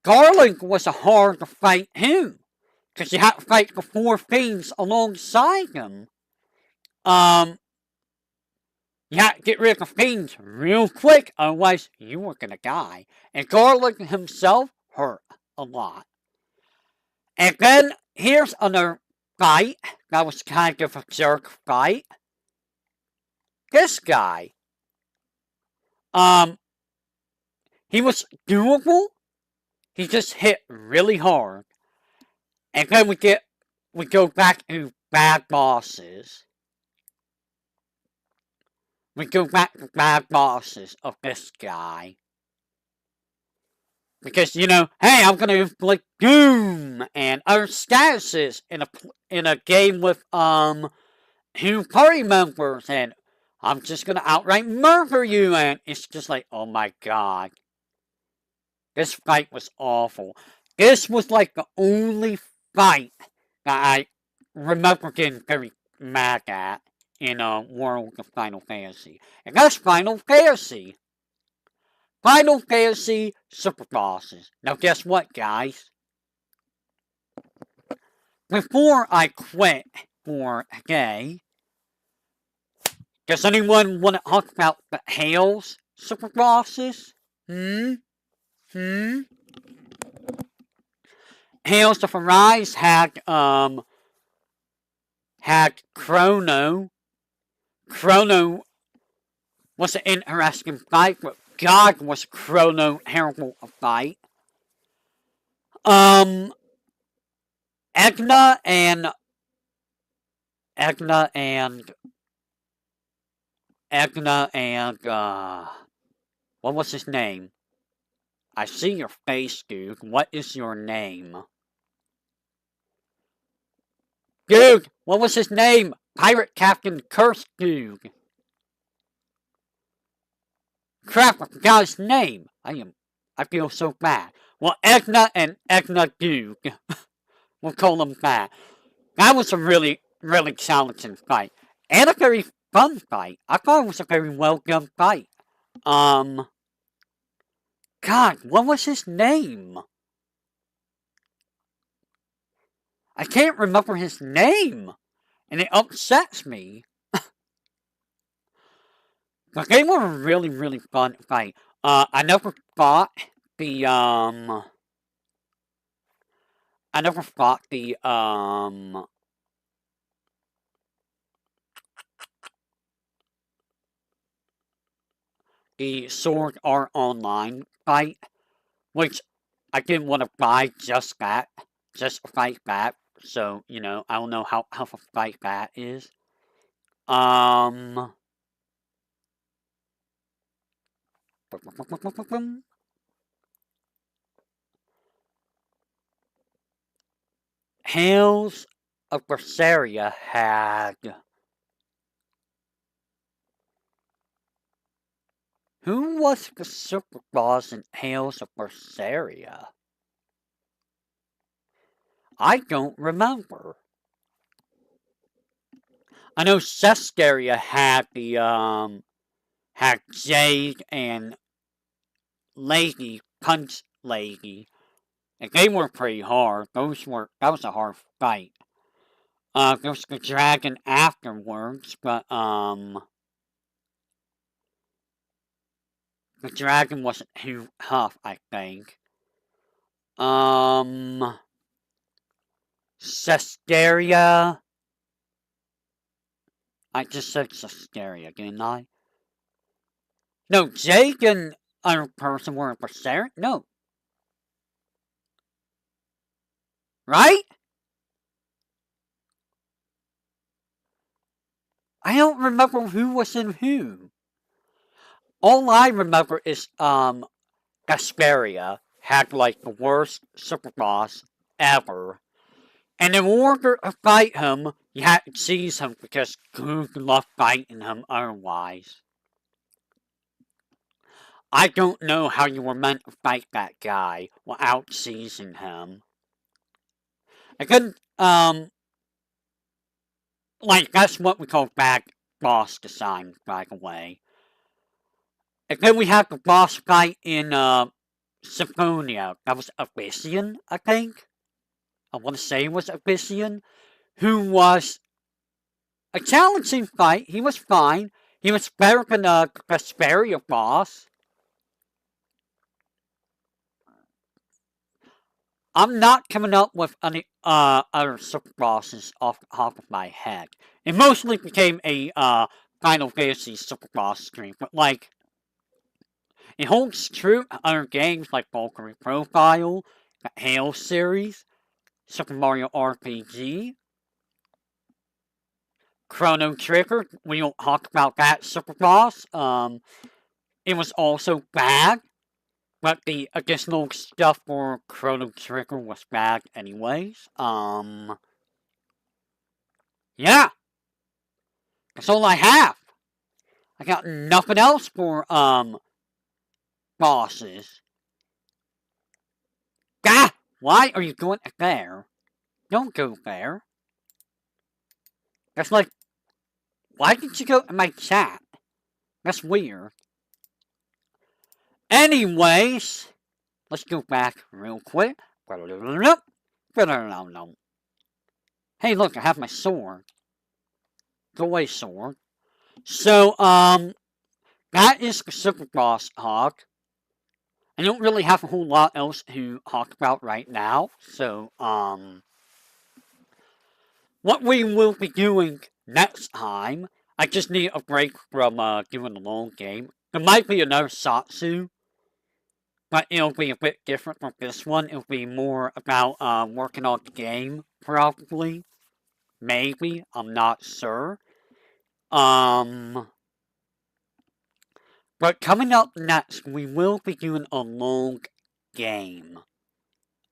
Garland was a hard to fight too. Because you have to fight the 4 fiends alongside him. You have to get rid of the fiends real quick, otherwise you were gonna die. And Garland himself hurt a lot. And then here's another fight that was kind of a jerk fight. This guy. He was doable. He just hit really hard. And then we go back to bad bosses. We go back to bad bosses of this guy. Because, you know, hey, I'm gonna inflict doom and other statuses in a game with 2 party members, and I'm just gonna outright murder you, and it's just like, oh my God. This fight was awful. This was like the only fight that I remember getting very mad at in a world of Final Fantasy. And that's Final Fantasy. Final Fantasy Super Bosses. Now guess what, guys? Before I quit for today, does anyone want to talk about the Hales Super Bosses? Hales of Arise had Chrono. Chrono was an interesting fight, but God was Chrono terrible a fight. Egna and what was his name? I see your face, dude. What is your name? Dude, what was his name? Pirate Captain Curse Dude. Crap, I forgot his name. I feel so bad. Well, Egna and Egna Dude. We'll call them that. That was a really, really challenging fight. And a very fun fight. I thought it was a very well done fight. God, what was his name? I can't remember his name. And it upsets me. But they were a really, really fun fight. I never fought the, I never fought the Sword Art Online fight, which I didn't want to buy just that, just to fight that. So, you know, I don't know how a fight that is. Hales of Berseria had... Who was the super boss in Tales of Berseria? I don't remember. I know Cescaria had Jade and Lady Punch Lady, and they were pretty hard. That was a hard fight. There was the dragon afterwards, but the dragon wasn't too tough, I think. Cescaria. I just said Cescaria, didn't I? No, Jake and other person were in Berserk? No. Right? I don't remember who was in who. All I remember is, Gasperia had, like, the worst super boss ever. And in order to fight him, you had to seize him because Groog loved fighting him otherwise. I don't know how you were meant to fight that guy without seizing him. I couldn't, like, that's what we call bad boss design, by the way. And then we have the boss fight in, Symphonia. That was Abyssian, I think. I want to say it was Abyssian. Who was a challenging fight. He was fine. He was better than the Vesperia boss. I'm not coming up with any other super bosses off the top of my head. It mostly became a Final Fantasy super boss stream, but like it holds true to other games like Valkyrie Profile, the Halo series, Super Mario RPG, Chrono Trigger. We don't talk about that super boss. It was also bad. But the additional stuff for Chrono Trigger was bad anyways. Yeah. That's all I have. I got nothing else for, bosses. Gah! Why are you going there? Don't go there. That's like, why did you go in my chat? That's weird. Anyways, let's go back real quick. Hey, look, I have my sword. Go away, sword. So, that is the super boss talk. I don't really have a whole lot else to talk about right now. So, what we will be doing next time, I just need a break from, doing the long game. There might be another Satsu, but it'll be a bit different from this one. It'll be more about, working on the game, probably. Maybe, I'm not sure. But coming up next, we will be doing a long game.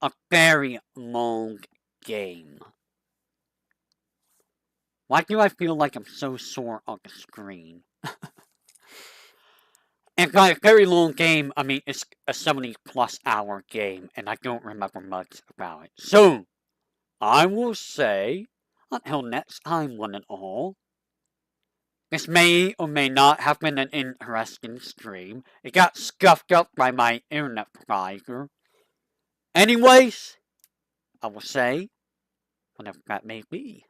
A very long game. Why do I feel like I'm so sore on the screen? And by a very long game, I mean it's a 70+ hour game, and I don't remember much about it. So, I will say, until next time, one and all, this may or may not have been an interesting stream. It got scuffed up by my internet provider. Anyways, I will say, whatever that may be.